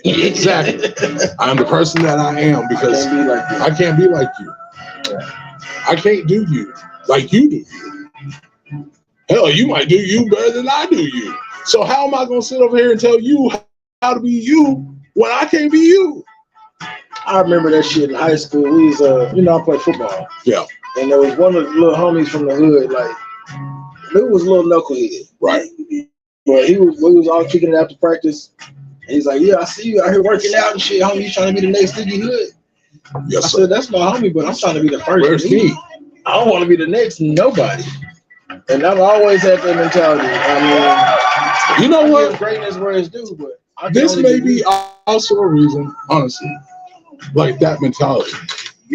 Exactly. I'm the person that I am because I can't be like you. I can't do you like you do you. Hell, you might do you better than I do you. So how am I going to sit over here and tell you how to be you when I can't be you? I remember that shit in high school. We was, I played football. Yeah. And there was one of the little homies from the hood, like, he was a little knucklehead. Right. But we was all kicking it after practice. And he's like, yeah, I see you out here working out and shit, homie. You trying to be the next Sticky Hood? Yes, I sir. said, that's my homie, but I'm trying to be the first. Where's he? I don't want to be the next nobody. And I've always had that mentality. I mean, you know what? Greatness where it's due, but this may be also a reason, honestly, like that mentality.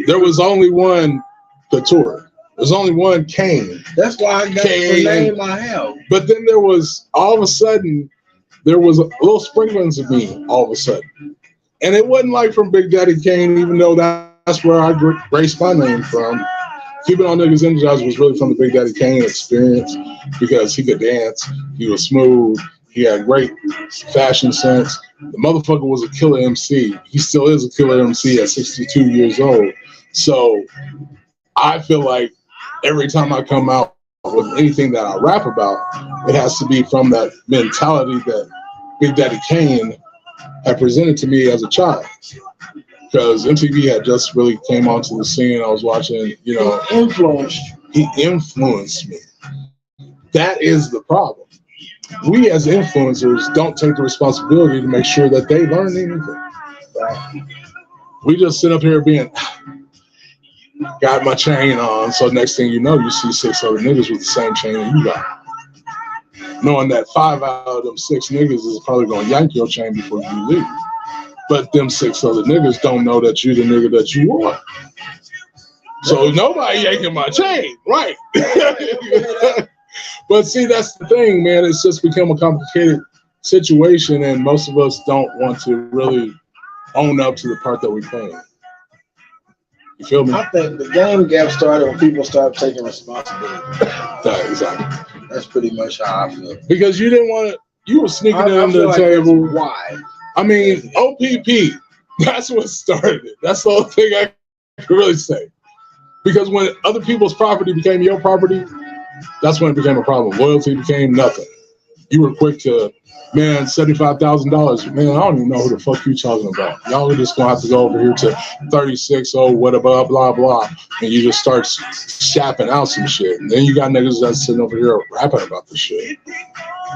There was only one Couture. There's only one Kane. That's why I got the name I have. But then there was, all of a sudden, there was a little sprinklings of me all of a sudden. And it wasn't like from Big Daddy Kane, even though that's where I graced my name from. Keeping on Niggas Energized was really from the Big Daddy Kane experience, because he could dance, he was smooth, he had great fashion sense. The motherfucker was a killer MC. He still is a killer MC at 62 years old. So I feel like every time I come out with anything that I rap about, it has to be from that mentality that Big Daddy Kane had presented to me as a child. Because MTV had just really came onto the scene. I was watching, He influenced me. That is the problem. We as influencers don't take the responsibility to make sure that they learn anything. We just sit up here being, got my chain on, so next thing you know, you see 6 other niggas with the same chain that you got. Knowing that 5 out of them 6 niggas is probably going to yank your chain before you leave. But them 6 other niggas don't know that you the nigga that you want. So nobody yanking my chain, right? But see, that's the thing, man. It's just become a complicated situation, and most of us don't want to really own up to the part that we play. You feel me? I think the game gap started when people started taking responsibility. Exactly. That's pretty much how I feel. Because you didn't want to, you were sneaking under the table. Why? I mean, OPP, that's what started it. That's the only thing I can really say. Because when other people's property became your property, that's when it became a problem. Loyalty became nothing. You were quick to, man, $75,000. Man, I don't even know who the fuck you talking about. Y'all are just going to have to go over here to 36, what blah, blah, blah. And you just start shapping out some shit. And then you got niggas that's sitting over here rapping about this shit.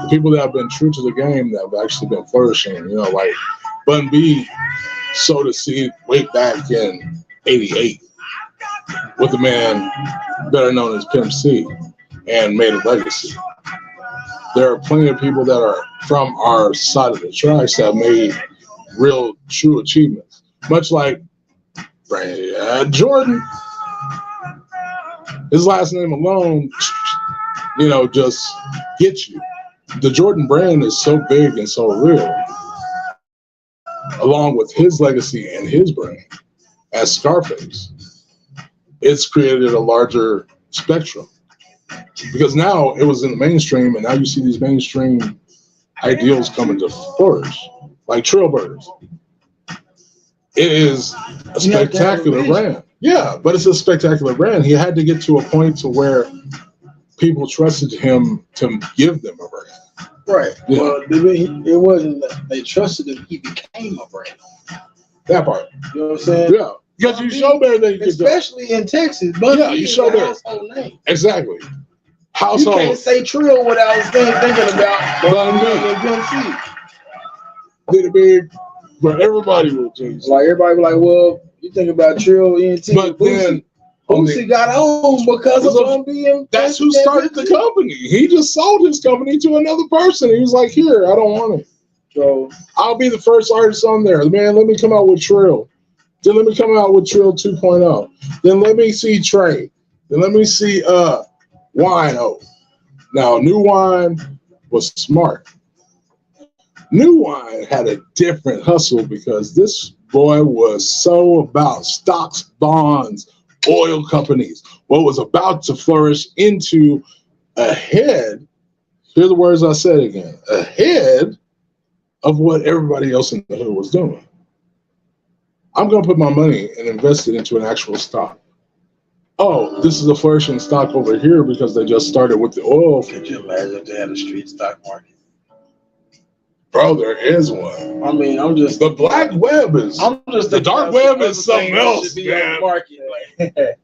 People that have been true to the game that have actually been flourishing, like Bun B sowed a seed way back in '88 with a man better known as Pimp C and made a legacy. There are plenty of people that are from our side of the tracks that made real, true achievements. Much like Jordan. His last name alone, just gets you. The Jordan brand is so big and so real, along with his legacy and his brand as Scarface. It's created a larger spectrum. Because now it was in the mainstream, and now you see these mainstream ideals coming to flourish, like Trill Burgers. It is a spectacular brand. Yeah, but it's a spectacular brand. He had to get to a point to where people trusted him to give them a brand. Right. Yeah. Well, it wasn't that they trusted him. He became a brand. That part. You know what I'm saying? Yeah. Because you show better than you can do. Especially in Texas. Bun B you show better. Household name. Exactly. Household. You can't say Trill without thinking about Bun B and Pimp C. Did it big, but everybody will change. Like everybody was like, well, you think about Trill, ENT, but then Boosie got on because of Bun B and that's who started the company. He just sold his company to another person. He was like, here, I don't want it. So I'll be the first artist on there. Man, let me come out with Trill. Then let me come out with Trill 2.0. Then let me see Trey. Then let me see Wino. Now, New Wine was smart. New Wine had a different hustle because this boy was so about stocks, bonds, oil companies, what was about to flourish into ahead, hear the words I said again, ahead of what everybody else in the hood was doing. I'm going to put my money and invest it into an actual stock. Oh, this is a flourishing stock over here because they just started with the oil. Could you imagine if they had a street stock market? Bro, there is one. I mean, I'm just the black web is. The dark web is something else, man.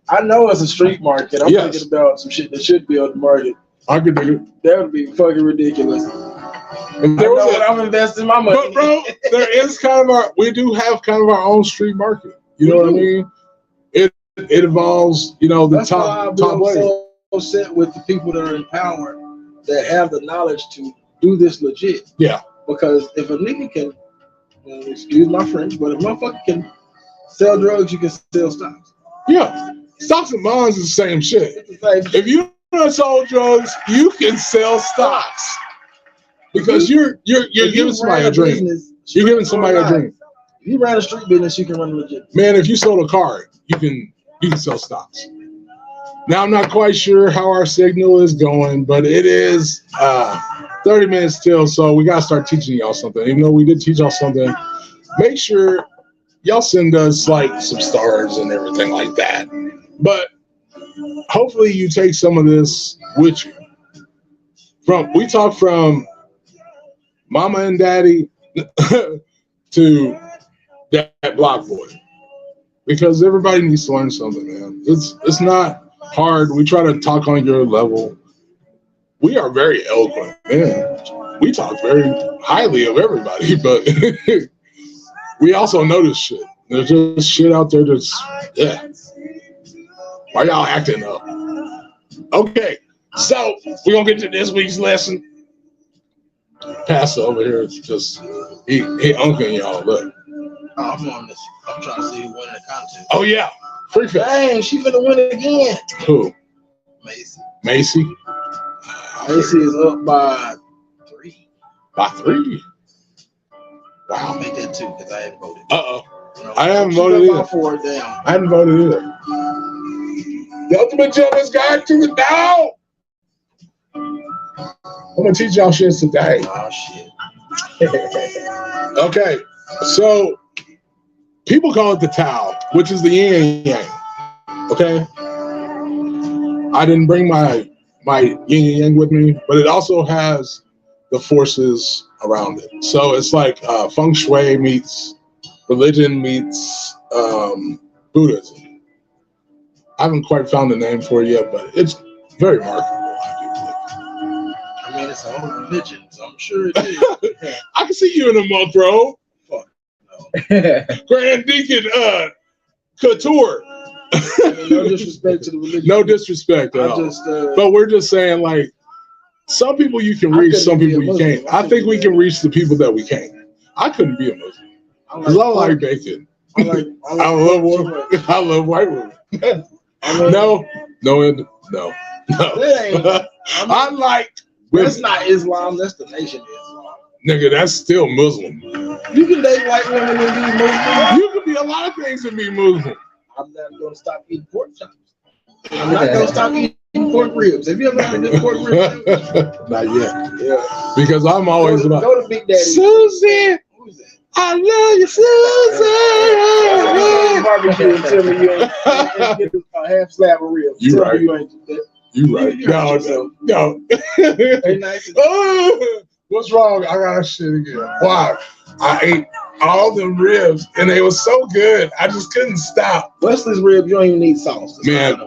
I know it's a street market. I'm thinking about some shit that should be on the market. I could do it. That would be fucking ridiculous. And there was I'm investing my money. But bro, there is we do have kind of our own street market. You know what I mean? It involves, the That's top why I'm so set with the people that are in power that have the knowledge to do this legit. Yeah. Because if a nigga can, excuse my French, but if a motherfucker can sell drugs, you can sell stocks. Yeah. Stocks and bonds is the same shit. If you don't sell drugs, you can sell stocks. Because you're giving somebody a dream. You're giving somebody a dream. If you ran a street business, you can run legit. Man, if you sold a car, you can sell stocks. Now I'm not quite sure how our signal is going, but it is 30 minutes till, so we gotta start teaching y'all something. Even though we did teach y'all something, make sure y'all send us like some stars and everything like that. But hopefully you take some of this with you. We talk from mama and daddy to that block boy, because everybody needs to learn something, man. It's not hard. We try to talk on your level. We are very eloquent, man. We talk very highly of everybody, but we also know this shit. There's just shit out there that's, why y'all acting up? Okay, so we're gonna get to this week's lesson. Pastor over here is just he unking y'all. Look. Oh, I'm on this. I'm trying to see who won the contest. Oh yeah, Free Fest. Dang, she finna win again. Who? Macy. Macy is up by 3. By 3. Wow. I'll make that 2 because I haven't voted. I haven't voted either. 4 down. I haven't voted either. The Ultimate Gentleman's Guide to the Down. I'm gonna teach y'all shit today. Oh shit. Okay, so people call it the Tao, which is the yin and yang. Okay, I didn't bring my yin and yang with me, but it also has the forces around it. So it's like feng shui meets religion meets Buddhism. I haven't quite found a name for it yet, but it's very marketable. I mean, it's a whole religion, so I'm sure it is. I can see you in a month, bro. Fuck no. Grand Deacon Couture. No disrespect to the religion. No disrespect at all. But we're just saying, like, some people you can reach, some people you can't. I think we can reach the people that we can't. I couldn't be a Muslim because I like bacon. I love white women. No. I like. That's not Islam. That's the nation Islam. Nigga, that's still Muslim. You can date white women and be Muslim. You can be a lot of things and be Muslim. I'm not going to stop eating pork chops. I'm not going to stop eating pork ribs. Have you ever had a good pork rib? Not yet. Yeah. Because I'm always about go to Big Daddy. Susie. Who's that? I love you, Susie. Barbecue and tell me you ain't get a half slab of ribs. You Tell right. me you ain't that. You right. No. Hey, nice. Oh, what's wrong? I got shit again. Why? I ate all the ribs and they were so good. I just couldn't stop. Wesley's ribs, you don't even need sauce. Man.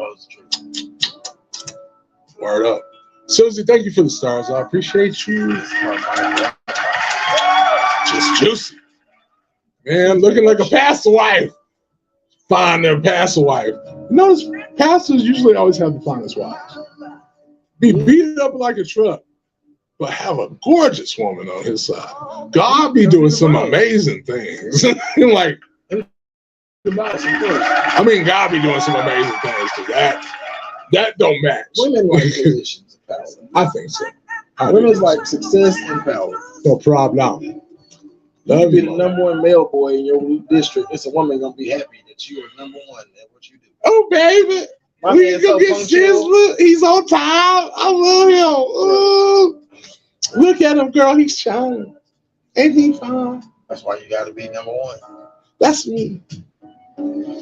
Word up. Susie, thank you for the stars. I appreciate you. Just juicy. Man, looking like a pastor wife. Find their pastor wife. Notice pastors usually always have the finest wives. Be beat up like a truck, but have a gorgeous woman on his side. God be doing some amazing things. Like, I mean, God be doing some amazing things because that don't match. Women like positions of power. I think so. Women's like success and power. No problem. You be the #1 male boy in your district. It's a woman gonna be happy that you are #1 at what you do. Oh, baby. We gonna get Shizzler. He's on time. I love him. Ooh. Look at him, girl. He's shining. Ain't he fine? That's why you gotta be #1. That's me.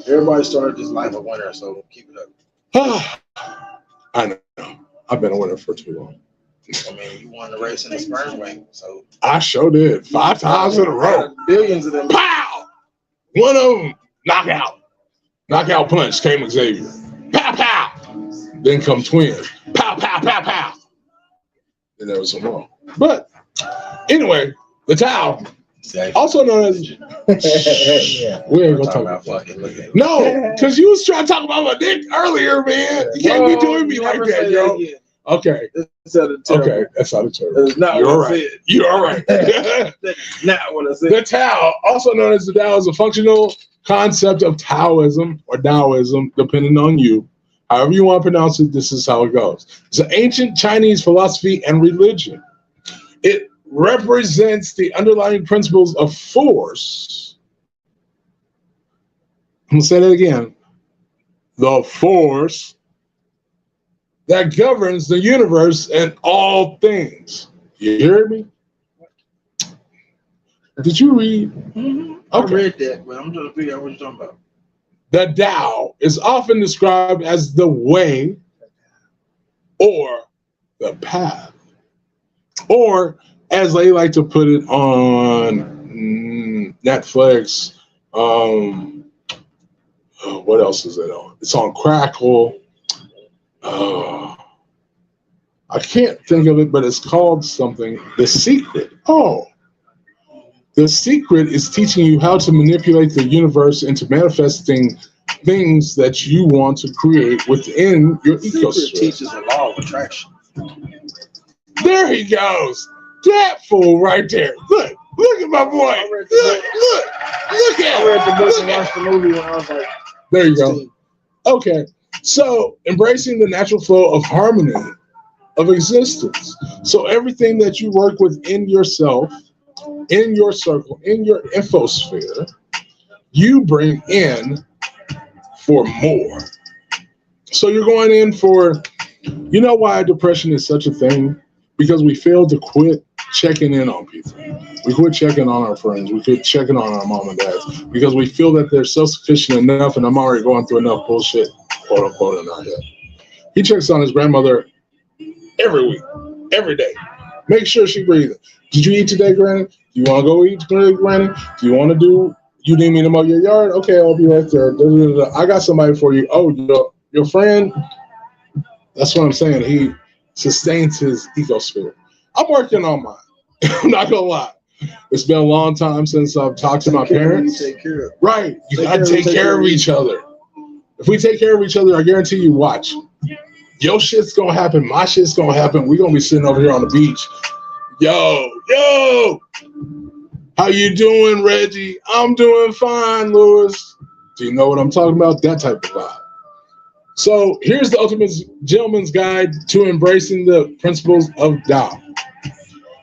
Everybody started this life a winner, so keep it up. I know. I've been a winner for too long. I mean, you won the race in the sperm wing, so I sure did. 5 times in a row. Billions of them. Pow! One of them, knockout. Knockout punch came Xavier. Pow, pow. Then come twins. Pow, pow, pow, pow. And there was some more. But anyway, the towel, also known as we ain't gonna talk about fucking. No, because you was trying to talk about my dick earlier, man. You can't be doing me like that, yo. Okay. Okay, that's out of turn. You're right. You're all right. Not what I said. The Tao, also known as the Tao, is a functional concept of Taoism or Taoism, depending on you. However you want to pronounce it, this is how it goes. It's an ancient Chinese philosophy and religion. It represents the underlying principles of force. I'm going to say that again. The force that governs the universe and all things. You hear me? Did you read? Mm-hmm. Okay. I read that, but I'm trying to figure out what you're talking about. The Tao is often described as the way or the path, or as they like to put it on Netflix. What else is it on? It's on Crackle. I can't think of it, but it's called something. The Secret. Oh. The Secret is teaching you how to manipulate the universe into manifesting things that you want to create within your ecosystem. Secret teaches the law of attraction. There he goes. That fool right there. Look at my boy. Look at him. I read the book and watched the movie when I was like, there you go. Okay. So embracing the natural flow of harmony of existence. So everything that you work within yourself, in your circle, in your infosphere, you bring in for more. So you're going in for, you know why depression is such a thing? Because we fail to quit checking in on people. We quit checking on our friends. We quit checking on our mom and dads because we feel that they're self-sufficient enough and I'm already going through enough bullshit, quote unquote, in our head. He checks on his grandmother every week, every day. Make sure she's breathing. Did you eat today, Granny? Do you want to go eat today, Granny? Do you want to do, you need me to mow your yard? Okay, I'll be right there. I got somebody for you. Oh, your friend? That's what I'm saying. He sustains his ecosphere. I'm working on mine. I'm not going to lie. It's been a long time since I've talked to my parents. Right. You got to take care of each other. If we take care of each other, I guarantee you, watch. Your shit's going to happen. My shit's going to happen. We're going to be sitting over here on the beach. Yo. How you doing, Reggie? I'm doing fine, Lewis. Do you know what I'm talking about? That type of vibe. So here's the ultimate gentleman's guide to embracing the principles of Tao.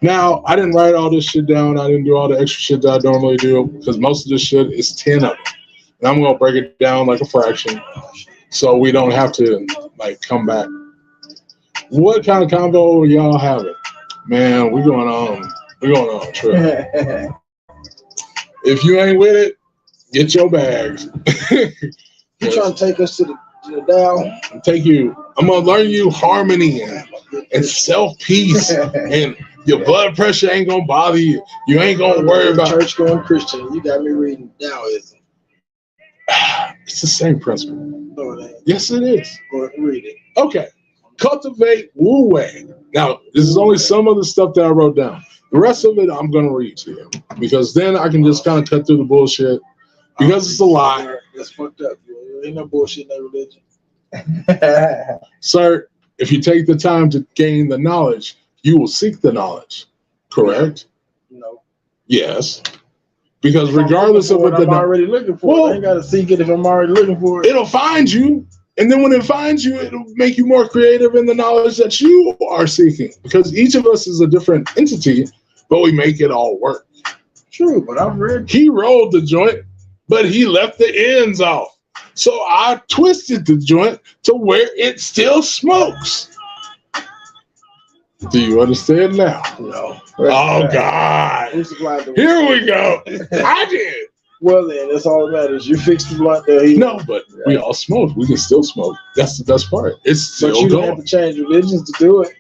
Now, I didn't write all this shit down. I didn't do all the extra shit that I normally do because most of this shit is 10 of them. And I'm going to break it down like a fraction so we don't have to like come back What kind of combo are y'all having? Man, we're going on a trip. If you ain't with it, get your bags. You trying to take us to the down? Take you. I'm gonna learn you harmony and self-peace, and your blood pressure ain't gonna bother you. You ain't gonna worry about church going Christian. You got me reading Taoism. It's the same principle. No, it ain't. Yes, it is. Go ahead and read it. Okay. Cultivate Wu Wei. Now, this is only some of the stuff that I wrote down. The rest of it I'm gonna read to you because then I can just kind of cut through the bullshit because it's a lot. That's fucked up. Ain't no bullshit in that religion. Sir, if you take the time to gain the knowledge, you will seek the knowledge. Correct? No. Yes. Because regardless of what I'm already looking for, well, I ain't gotta seek it if I'm already looking for it. It'll find you. And then when it finds you, it'll make you more creative in the knowledge that you are seeking. Because each of us is a different entity, but we make it all work. True, but I've read. He rolled the joint, but he left the ends off. So I twisted the joint to where it still smokes. Do you understand now? No. Oh, God. Here we go. I did. Well, then, that's all that matters. You fixed the blunt there. No, but we all smoke. We can still smoke. That's the best part. It's still but you going. don't have to change religions to do it.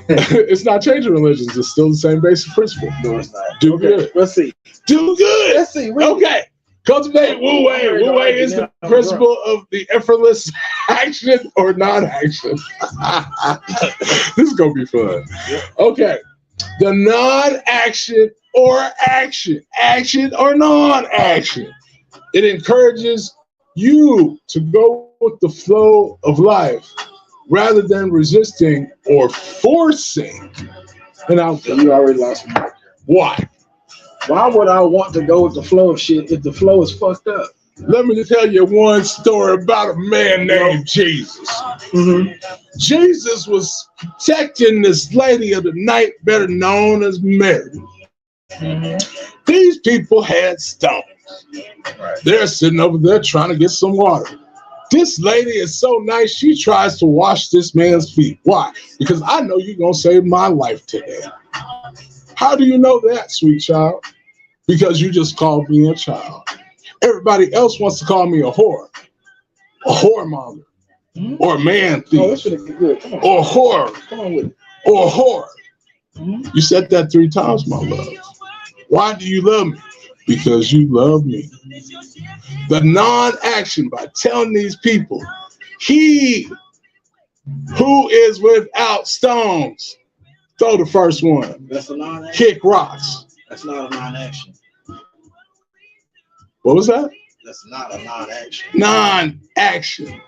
It's not changing religions. It's still the same basic principle. No, it's not. Do Okay, good. Let's see. Do good. Let's see. Okay. Cultivate Wu Wei. Wu Wei is the principle of the effortless action or non-action. This is going to be fun. Okay. The non-action or action or non-action. It encourages you to go with the flow of life rather than resisting or forcing an outcome. You already lost me. Why? Why would I want to go with the flow of shit if the flow is fucked up? Let me tell you one story about a man named Jesus. Mm-hmm. Jesus was protecting this lady of the night, better known as Mary. Mm-hmm. These people had stones. Right. They're sitting over there trying to get some water. This lady is so nice, she tries to wash this man's feet. Why? Because I know you're going to save my life today. How do you know that, sweet child? Because you just called me a child. Everybody else wants to call me a whoremonger, or a man thief, or whore, or whore. You said that 3 times, my love. Why do you love me? Because you love me. The non-action by telling these people, he who is without stones, throw the first one. That's a non-action. Kick rocks. That's not a non-action. What was that? That's not a non-action. Non-action.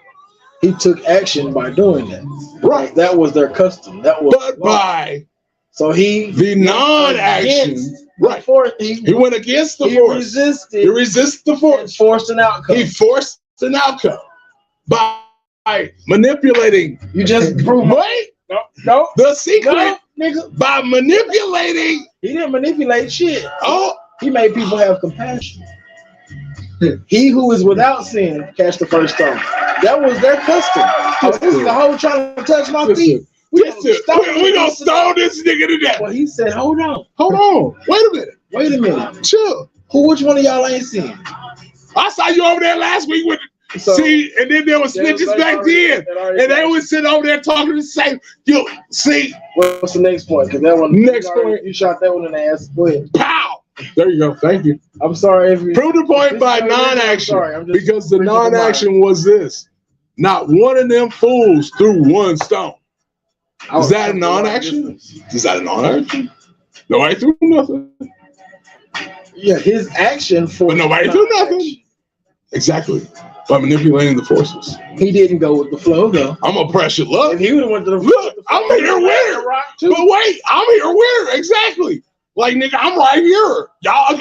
He took action by doing that. Right. That was their custom. That was. But by so the non-action. Right. He went against the force. He resisted the force. And forced an outcome. He forced an outcome by manipulating. You just proved. Wait. No. The secret. No, nigga. By manipulating. He didn't manipulate shit. Oh. He made people have compassion. He who is without sin catch the first stone. That was their custom. This is the whole trying to touch my feet. We gonna stone this nigga to death. Well, he said, hold on. Wait a minute. Chill. Which one of y'all ain't seen? I saw you over there last week with and then there was snitches back then. And they was sitting over there talking the same. You see. What's the next point? Because that one next point. You shot that one in the ass. Go ahead. Pow! There you go. Thank you. I'm sorry. Prove the point by non-action. Because the non-action was this. Not one of them fools threw one stone. Is that a non-action? Is that a non-action? Nobody threw nothing. Yeah, his action for. But nobody threw nothing. Exactly. By manipulating the forces. He didn't go with the flow, though. I'm gonna press it. Look. If he would have went to the flow. Look, I'm here with it. But wait, I'm here with it. Exactly. Like, nigga, I'm right here. Y'all,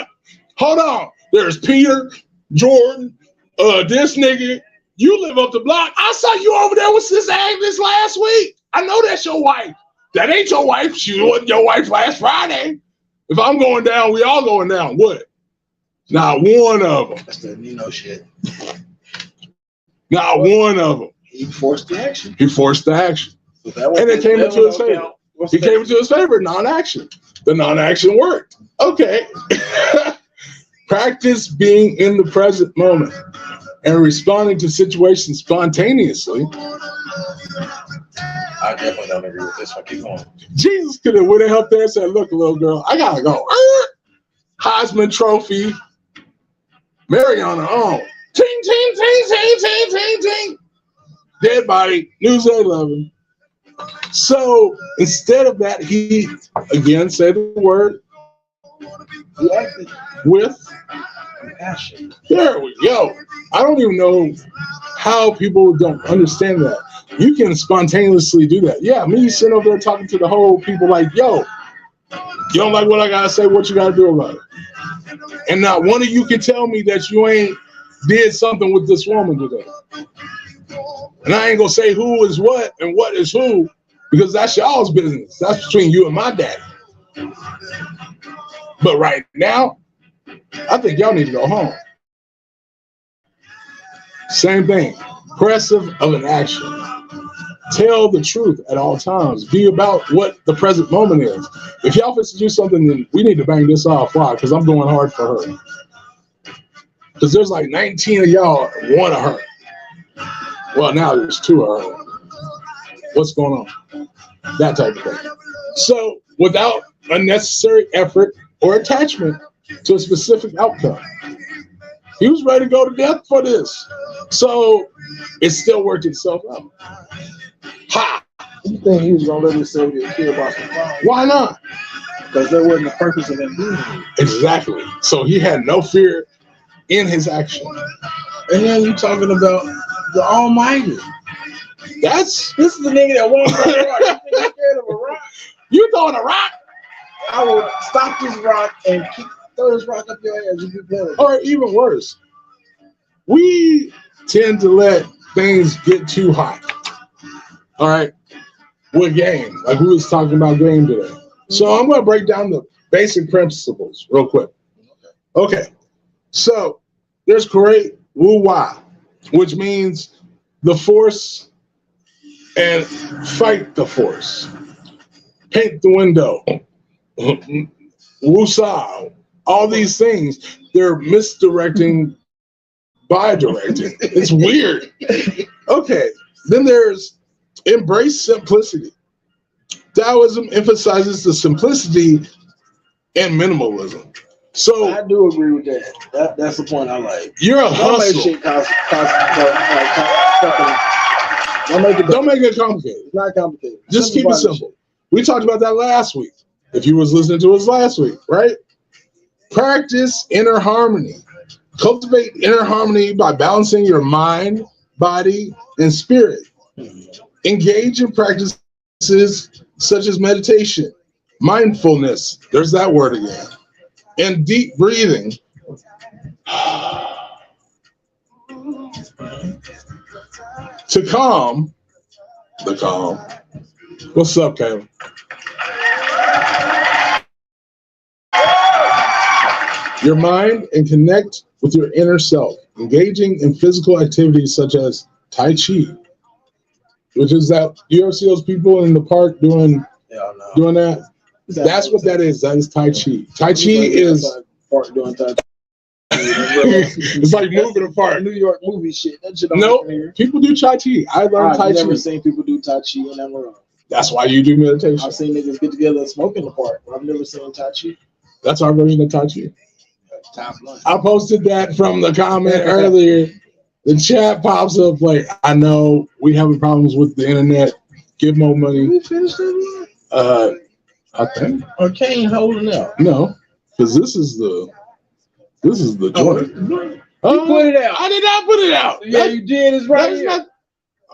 hold on. There's Peter, Jordan, this nigga. You live up the block. I saw you over there with Sis Agnes last week. I know that's your wife. That ain't your wife. She wasn't your wife last Friday. If I'm going down, we all going down. What? Not one of them. That's the Nino shit. Not one of them. He forced the action. He forced the action. And it came into his favor. He came into his favor, non-action. The non-action worked. Okay. Practice being in the present moment and responding to situations spontaneously. I definitely don't agree with this one. Keep going. Jesus could have went up there and said, look, little girl, I gotta go. Heisman Trophy. Mary on her own. Ting, ting, ting, ting, ting, ting, ting. Dead body. News at 11. So instead of that, he again said the word with Passion. There we go. I don't even know how people don't understand that. You can spontaneously do that. Yeah, me sitting over there talking to the whole people like, yo, you don't like what I gotta say, what you gotta do about it? And not one of you can tell me that you ain't did something with this woman today. And I ain't gonna say who is what and what is who, because that's y'all's business. That's between you and my daddy. But right now, I think y'all need to go home. Same thing. Impressive of an action. Tell the truth at all times. Be about what the present moment is. If y'all fit to do something, then we need to bang this off. Why? Because I'm going hard for her. Because there's like 19 of y'all want her. Well, now there's 2 of her. What's going on? That type of thing. So without unnecessary effort or attachment to a specific outcome. He was ready to go to death for this. So it still worked itself out. Ha! You think he was gonna let himself get killed by some fire? Why not? Because that wasn't the purpose of him doing it. Exactly. So he had no fear in his action. And then you talking about the Almighty. This is the nigga that won't throw a rock. You think he's scared of a rock? You throwing a rock? I will stop this rock and throw this rock up your ass if you play. Or even worse, we tend to let things get too hot. All right, with game, like we was talking about game today. So I'm going to break down the basic principles real quick. Okay, so there's create woo-wah, which means the force and fight the force. Paint the window. Woo-saw. All these things, they're misdirecting by directing. It's weird. Okay, then there's embrace simplicity. Taoism emphasizes the simplicity and minimalism. So I do agree with that. That's the point I like. You're a Don't make hustle. shit Don't make it complicated. It's not complicated. Just keep it simple. We talked about that last week. If you was listening to us last week, right? Practice inner harmony. Cultivate inner harmony by balancing your mind, body, and spirit. Engage in practices such as meditation, mindfulness, there's that word again, and deep breathing. To calm the calm. What's up, Caleb? Your mind and connect with your inner self, engaging in physical activities such as Tai Chi, which is that, you ever see those people in the park doing that? That's what that is. That is Tai Chi. Tai Chi is park doing Tai Chi. it's like moving apart. New York movie shit. That shit don't No, happen here. people do Tai Chi. I learned Tai I've Chi. never seen people do Tai Chi in Amarillo. That's why you do meditation. I've seen niggas get together and smoke in the park. I've never seen Tai Chi. That's our version of Tai Chi. Top line. I posted that from the comment earlier. The chat pops up like, I know we having problems with the internet. Give more money. We finished that? I think. Or Kane holding out? No, because this is the joint. You put it out. I did not put it out. Yeah, you did. It's right here.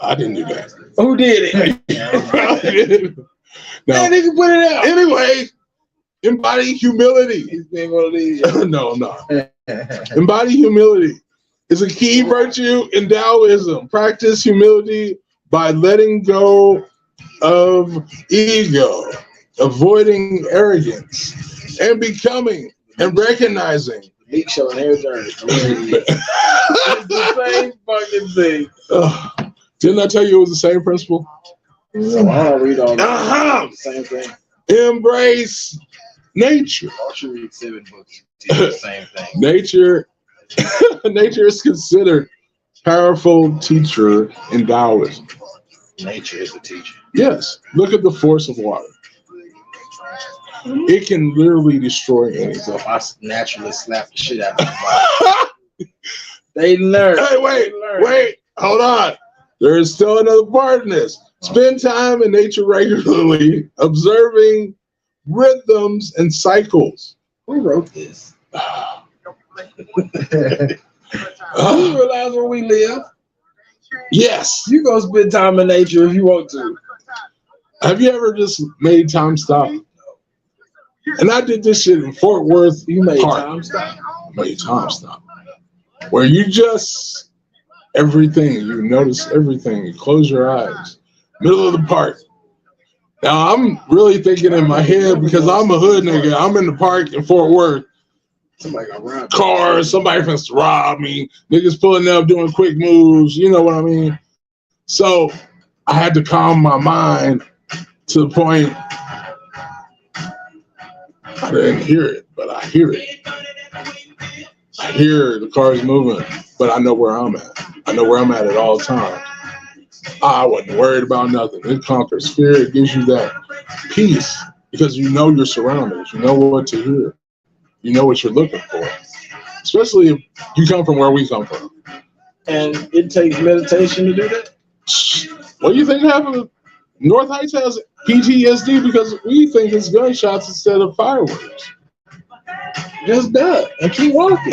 I didn't do that. Who did it? No. That nigga put it out. Anyway, embody humility. He's being one of these. No. Embody humility is a key virtue in Taoism. Practice humility by letting go of ego, avoiding arrogance, and becoming and recognizing. Meek showing hair journey. It's the same fucking thing. Didn't I tell you it was the same principle? So I don't read all the same thing. Embrace nature. I should read 7 books. Teach the same thing. Nature is considered powerful teacher in Taoism. Nature is the teacher. Yes. Look at the force of water. It can literally destroy anything. So if I naturally slap the shit out of somebody, They learn. Hey, wait, hold on. There is still another part in this. Spend time in nature regularly, observing rhythms and cycles. Who wrote this? You realize where we live? Yes. You go spend time in nature if you want to. Have you ever just made time stop? And I did this shit in Fort Worth. You made Park. time stop. Made time stop. Where you just, everything, you notice everything. You close your eyes. Middle of the park. Now, I'm really thinking in my head because I'm a hood nigga. I'm in the park in Fort Worth. Somebody got robbed. Cars, somebody wants to rob me. Niggas pulling up, doing quick moves. You know what I mean? So I had to calm my mind to the point I didn't hear it, but I hear it. I hear the cars moving, but I know where I'm at. I know where I'm at all times. I wasn't worried about nothing. It conquers fear. It gives you that peace because you know your surroundings. You know what to hear. You know what you're looking for. Especially if you come from where we come from. And it takes meditation to do that? What do you think happened? North Heights has PTSD because we think it's gunshots instead of fireworks. Just duck and keep walking.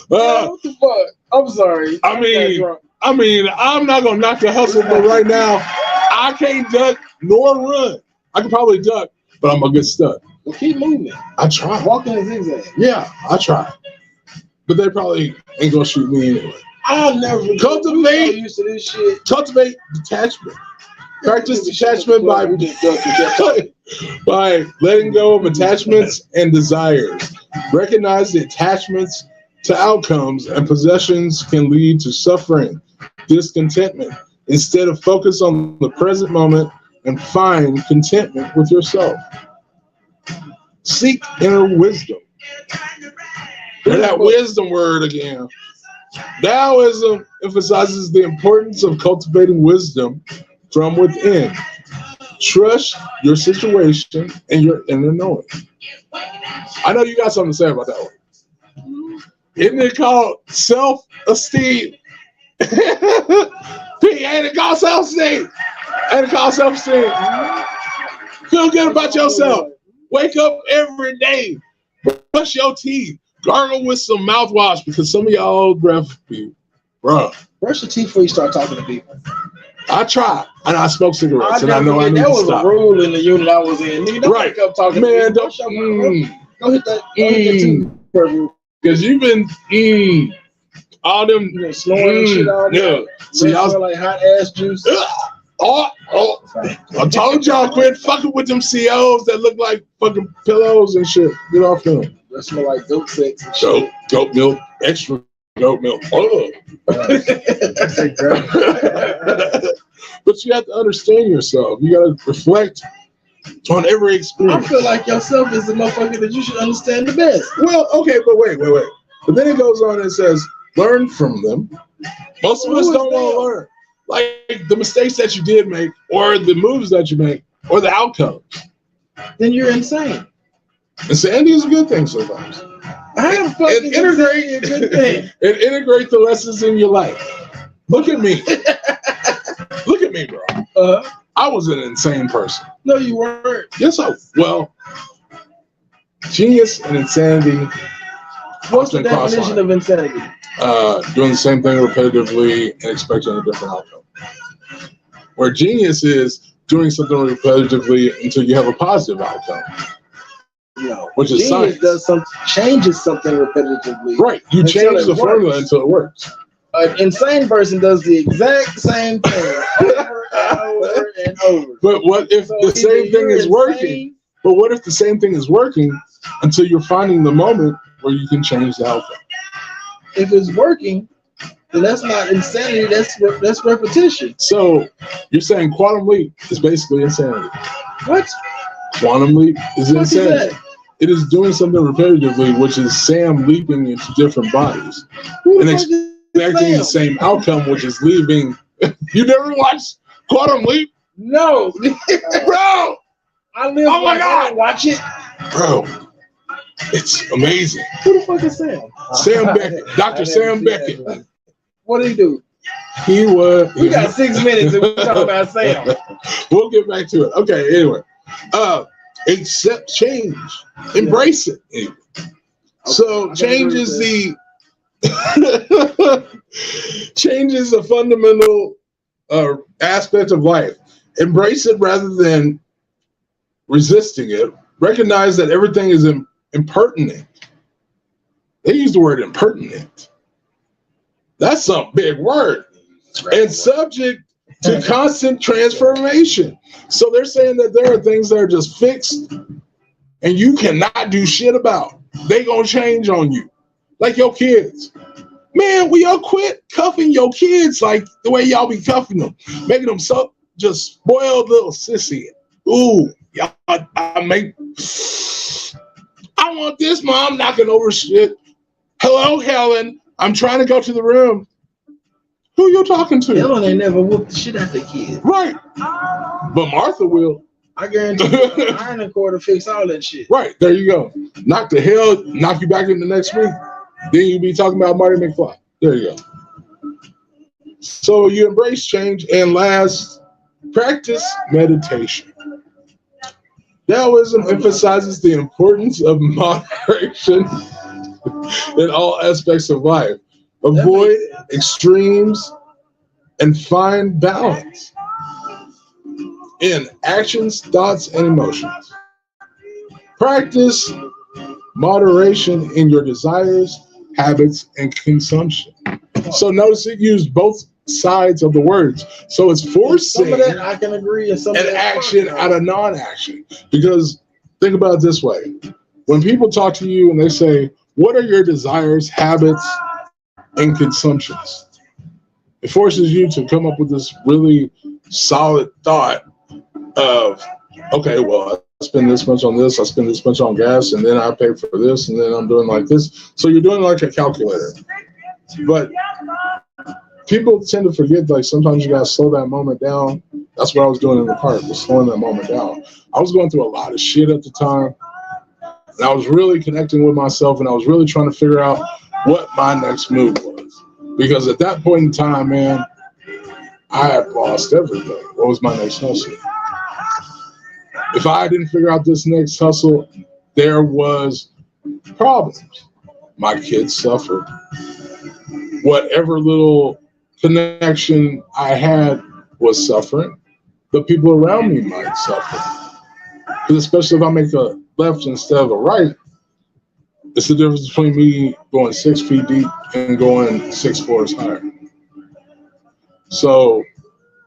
What the fuck? I'm sorry. I mean, I'm not gonna knock the hustle, but right now, I can't duck nor run. I can probably duck, but I'm gonna get stuck. Well, keep moving. I try. Walking in zigzag. Yeah, I try. But they probably ain't gonna shoot me anyway. I'll never Cultivate. used to this shit. Cultivate detachment. Practice detachment by letting go of attachments and desires. Recognize the attachments to outcomes and possessions can lead to suffering, discontentment. Instead of focus on the present moment and find contentment with yourself. Seek inner wisdom. There's that wisdom word again. Taoism emphasizes the importance of cultivating wisdom from within. Trust your situation and your inner knowing. I know you got something to say about that one. Isn't it called self-esteem? Ain't it called self-esteem? Ain't it called self-esteem? Feel good about yourself. Wake up every day. Brush your teeth. Gargle with some mouthwash because some of y'all breath be, bruh. Brush your teeth before you start talking to people. I try, and I smoke cigarettes, and I know I need to stop. That was a rule in the unit I was in. Nigga, don't wake up talking Man, to people. Go hit that tooth. Because you've been, all them, you know, slowing and shit all day. See, I was like hot ass juice. I told y'all quit fucking with them COs that look like fucking pillows and shit. Get off them. That smell like goat sex and shit. Goat milk, extra goat milk. But you have to understand yourself. You got to reflect on every experience. I feel like yourself is the motherfucker that you should understand the best. Well, okay, but wait. But then it goes on and says, learn from them. Most of us don't want to learn. Like the mistakes that you did make, or the moves that you make, or the outcomes. Then you're insane. Insanity is a good thing sometimes. I am fucking integrate a good thing. And integrate the lessons in your life. Look at me. Look at me, bro. I was an insane person. No, you weren't. Yes, well, genius and insanity. What's the definition of insanity? Doing the same thing repetitively and expecting a different outcome. Where genius is doing something repetitively until you have a positive outcome. No, which is genius science. Changes something repetitively. Right, you change the formula until it works. An insane person does the exact same thing over and over and over. But what if the same thing is working? But what if the same thing is working until you're finding the moment where you can change the outcome? If it's working, And that's not insanity. That's repetition. So you're saying quantum leap is basically insanity. What? Quantum leap is What is insanity. that? It is doing something repetitively, which is Sam leaping into different bodies and expecting the same outcome, which is leaving. You never watched Quantum Leap? No, Bro! I live. Oh my God! Watch it, Bro, it's amazing. Who the fuck is Sam? Sam Beckett, Dr. Sam Beckett. What did he do? He was. We got 6 minutes and we're talking about Sam. We'll get back to it. Okay, anyway. Accept change. Embrace it. Anyway. So change is change is a fundamental aspect of life. Embrace it rather than resisting it. Recognize that everything is impertinent. They use the word impertinent. That's some big word. And subject to constant transformation. So they're saying that there are things that are just fixed and you cannot do shit about. They gonna change on you. Like your kids. Man, will y'all quit cuffing your kids like the way y'all be cuffing them? Making them so just spoiled little sissy. Ooh, y'all, I want this, Mom, knocking over shit. Hello, Helen. I'm trying to go to the room. Who you talking to? Helen ain't never whooped the shit out the kid. Right. But Martha will. I guarantee you, an ironing cord to fix all that shit. Right. There you go. Knock you back in the next week. Then you be talking about Marty McFly. There you go. So you embrace change. And last, practice meditation. Taoism emphasizes the importance of moderation in all aspects of life. Avoid extremes and find balance in actions, thoughts, and emotions. Practice moderation in your desires, habits, and consumption. So notice it used both sides of the words. So it's forcing some of that I can agree, and some an action out of non-action. Because think about it this way. When people talk to you and they say, what are your desires, habits, and consumptions? It forces you to come up with this really solid thought of, okay, well, I spend this much on this, I spend this much on gas, and then I pay for this, and then I'm doing like this. So you're doing like a calculator. But people tend to forget, like sometimes you gotta slow that moment down. That's what I was doing in the park, was slowing that moment down. I was going through a lot of shit at the time, and I was really connecting with myself, and I was really trying to figure out what my next move was. Because at that point in time, man, I had lost everything. What was my next hustle? If I didn't figure out this next hustle, there was problems. My kids suffered. Whatever little connection I had was suffering. The people around me might suffer. Because especially if I make a left instead of a right, it's the difference between me going 6 feet deep and going 6 floors higher. So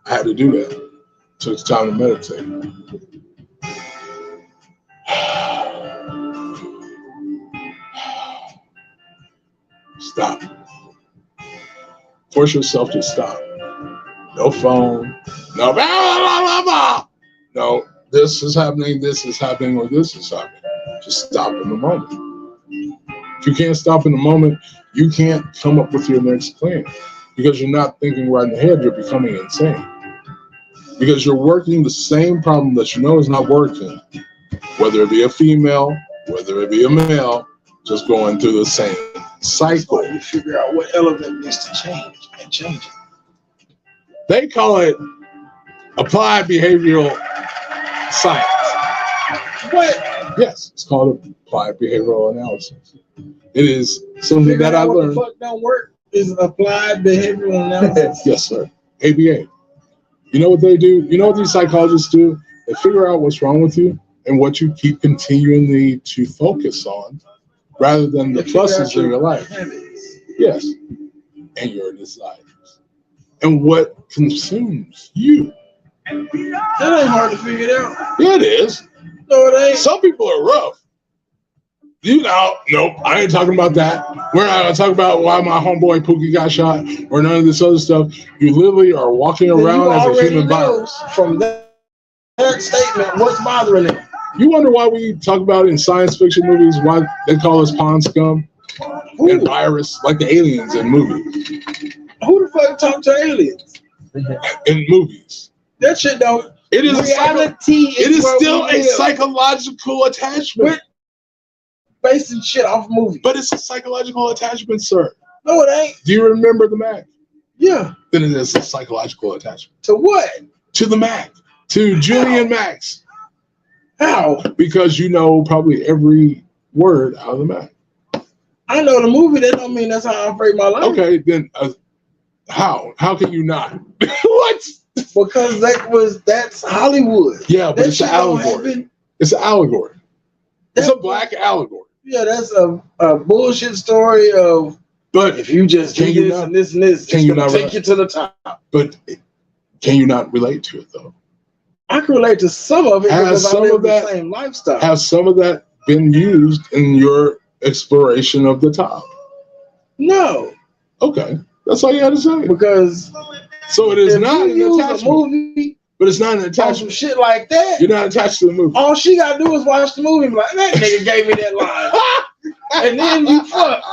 I had to do that. Took time to meditate. Stop. Force yourself to stop. No phone. No, blah, blah, blah, blah. No, this is happening, or this is happening. Just stop in the moment. If you can't stop in the moment, you can't come up with your next plan because you're not thinking right in the head. You're becoming insane because you're working the same problem that you know is not working, whether it be a female, whether it be a male, just going through the same cycle. You figure out what element needs to change and change it. They call it applied behavioral science. What? Yes, it's called applied behavioral analysis. It is something that I learned. What the fuck don't work is applied behavioral analysis. Yes, sir. ABA. You know what they do? You know what these psychologists do? They figure out what's wrong with you and what you keep continually to focus on rather than the pluses in your life. Habits. Yes. And your desires. And what consumes you. That ain't hard to figure it out. Yeah, it is. No, it ain't. Some people are rough. You know, nope, I ain't talking about that. We're not gonna talk about why my homeboy Pookie got shot or none of this other stuff. You literally are walking around as a human virus. From that statement, what's bothering him? You wonder why we talk about in science fiction movies why they call us pond scum and virus, like the aliens in movies. Who the fuck talk to aliens? In movies. That shit don't. It is reality. It is still a psychological attachment. Basing shit off movies. But it's a psychological attachment, sir. No, it ain't. Do you remember the Mac? Yeah. Then it is a psychological attachment. To what? To the Mac. To Julian Max. How? Because you know probably every word out of the Mac. I know the movie. That don't mean that's how I operate my life. Okay, then how? How can you not? What? Because that's Hollywood. Yeah, but that it's an allegory. It's an allegory. It's a black allegory. Yeah, that's a bullshit story of. But if you just do this and this and this, it's gonna take you to the top. But can you not relate to it though? I can relate to some of it because I live the same lifestyle. Has some of that been used in your exploration of the top? No. Okay, that's all you had to say. Because so it is not an attachment. Movie, but it's not an attachment. Some shit like that. You're not attached to the movie. All she gotta do is watch the movie and be like, that nigga gave me that line. And then you fuck.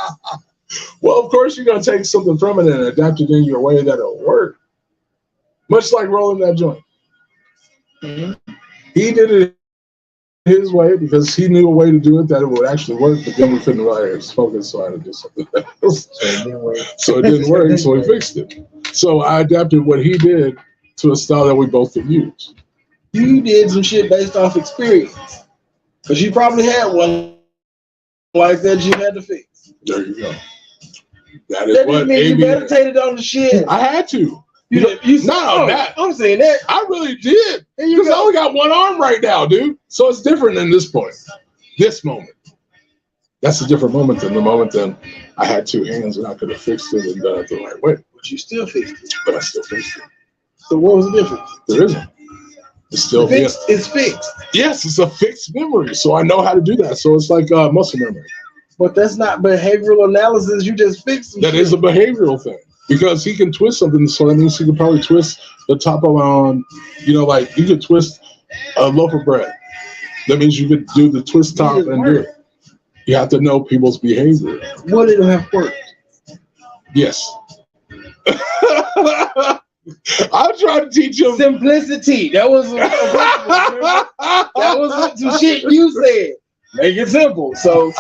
Well, of course you're gonna take something from it and adapt it in your way that it'll work. Much like rolling that joint. Mm-hmm. He did it his way because he knew a way to do it that it would actually work, but then we couldn't write it spoken, so I had to do something else. So it didn't work, so we fixed it. So I adapted what he did to a style that we both could use. You did some shit based off experience. Because you probably had one like that you had to fix. There you go. That is what you meditated on the shit. I had to. You that. I'm saying that. I really did. Because I only got one arm right now, dude. So it's different than this point. This moment. That's a different moment than the moment then I had two hands and I could have fixed it and done it the right way. But you still fixed it. But I still fixed it. So what was the difference? There isn't. It's still fixed. It's fixed. Yes, it's a fixed memory. So I know how to do that. So it's like muscle memory. But that's not behavioral analysis. You just fixed it. That is a behavioral thing. Because he can twist something, so that means he could probably twist the top of like you could twist a loaf of bread. That means you could do the twist top and do it. You have to know people's behavior. Would it have worked? Yes. I'm trying to teach him simplicity. That was some shit you said. Make it simple. So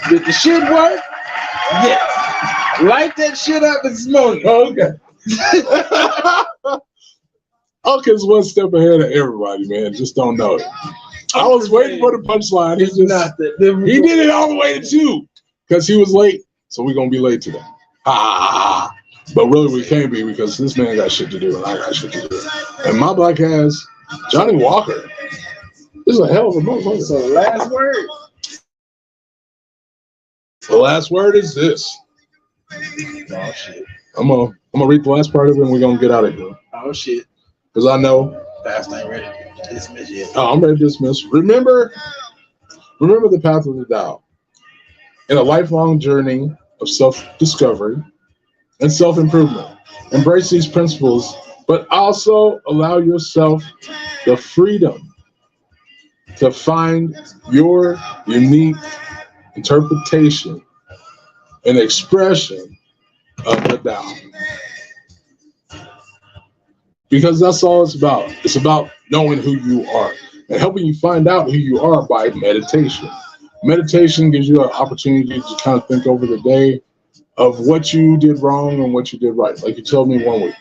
did the shit work? Yes. Light that shit up and smoke it. Okay. Uncle's one step ahead of everybody, man. Just don't know it. I was waiting for the punchline. He did it all the way to 2 because he was late. So we're going to be late today. But really we can't be because this man got shit to do and I got shit to do. And my black ass, Johnny Walker, is a hell of a motherfucker. So the last word. The last word is this. Oh shit! I'm gonna read the last part of it and we're gonna get out of here. Oh shit! Because I know. Fast ain't ready to dismiss yet. Oh, I'm ready to dismiss. Remember the path of the Tao. In a lifelong journey of self-discovery and self-improvement, embrace these principles, but also allow yourself the freedom to find your unique interpretation and expression of the Tao. Because that's all it's about. It's about knowing who you are and helping you find out who you are by meditation. Meditation gives you an opportunity to kind of think over the day of what you did wrong and what you did right. Like you told me one week.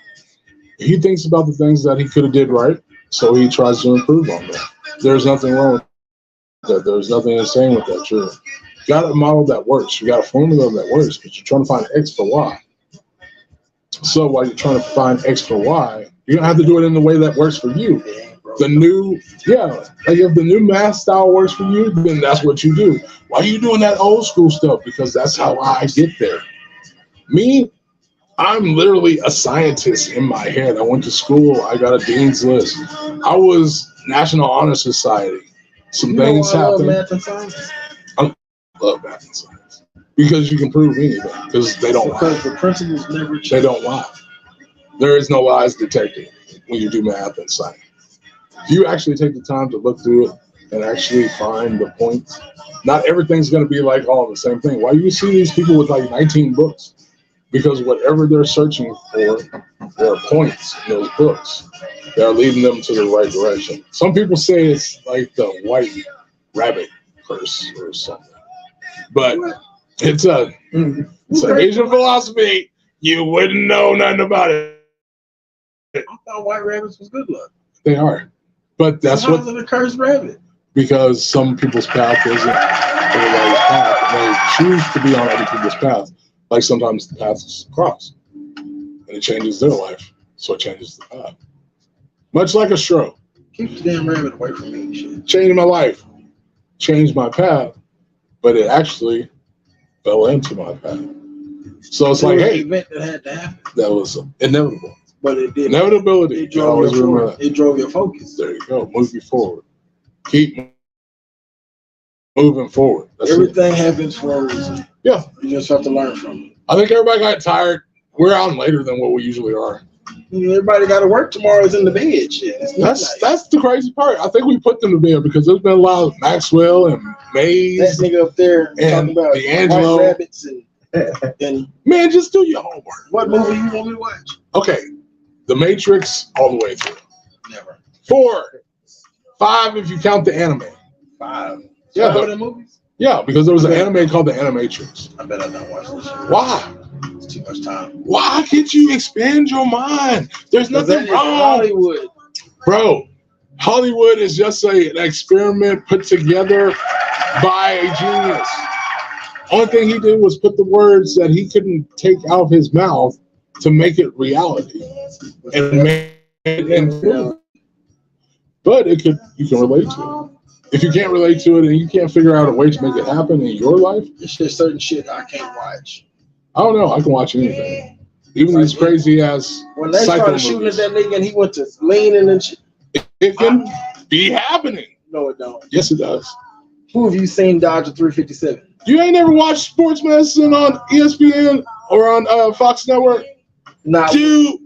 He thinks about the things that he could have did right, so he tries to improve on that. There's nothing wrong with that. There's nothing insane with that. You got a model that works. You got a formula that works, but you're trying to find X for Y. So while you're trying to find X for Y, you don't have to do it in the way that works for you. Like if the new math style works for you, then that's what you do. Why are you doing that old school stuff? Because that's how I get there. Me, I'm literally a scientist in my head. I went to school. I got a dean's list. I was National Honor Society. Some things happened. Math and science? Of love math and science because you can prove anything because they don't lie. The principles never change. They don't lie. There is no lies detected when you do math and science. If you actually take the time to look through it and actually find the points, not everything's going to be like all the same thing. Why you see these people with like 19 books? Because whatever they're searching for, there are points in those books that are leading them to the right direction. Some people say it's like the white rabbit curse or something, but it's an Asian philosophy. You wouldn't know nothing about it. I thought white rabbits was good luck. They are, but that's How's it a cursed rabbit? Because some people's path isn't everybody's path, and they choose to be on other people's path. Like sometimes the paths cross, and it changes their life, so it changes the path. Much like a stroke. Keep the damn rabbit away from me. Shit. Changed my life, changed my path, but it actually fell into my path. So it's like, hey, event that had to happen. That was inevitable. But it did. Inevitability. It drove your focus. There you go. Move you forward. Keep moving forward. That's Everything happens for a reason. Yeah. You just have to learn from it. I think everybody got tired. We're on later than what we usually are. Everybody got to work tomorrow. Is in the bed. Shit. That's the crazy part. I think we put them to bed because there's been a lot of Maxwell and Mays. That nigga up there and talking about D'Angelo. white rabbits and man, just do your homework. What movie you want me to watch? Okay, The Matrix all the way through. Never. 4, 5 if you count the anime. 5. Yeah, the movies. Yeah, because there was an anime called The Animatrix. I bet I don't watch this shit. Why? It's too much time. Why can't you expand your mind? There's nothing wrong. Hollywood. Bro, Hollywood is just an experiment put together by a genius. Only thing he did was put the words that he couldn't take out of his mouth to make it reality. And make it into. But you can relate to it. If you can't relate to it and you can't figure out a way to make it happen in your life, it's just certain shit I can't watch. I don't know. I can watch anything. Even these crazy ass. When they started shooting at that nigga and he went to leaning and shit. It can be happening. No, it don't. Yes, it does. Who have you seen dodge a 357? You ain't never watched Sports Medicine on ESPN or on Fox Network? Nah. Dude,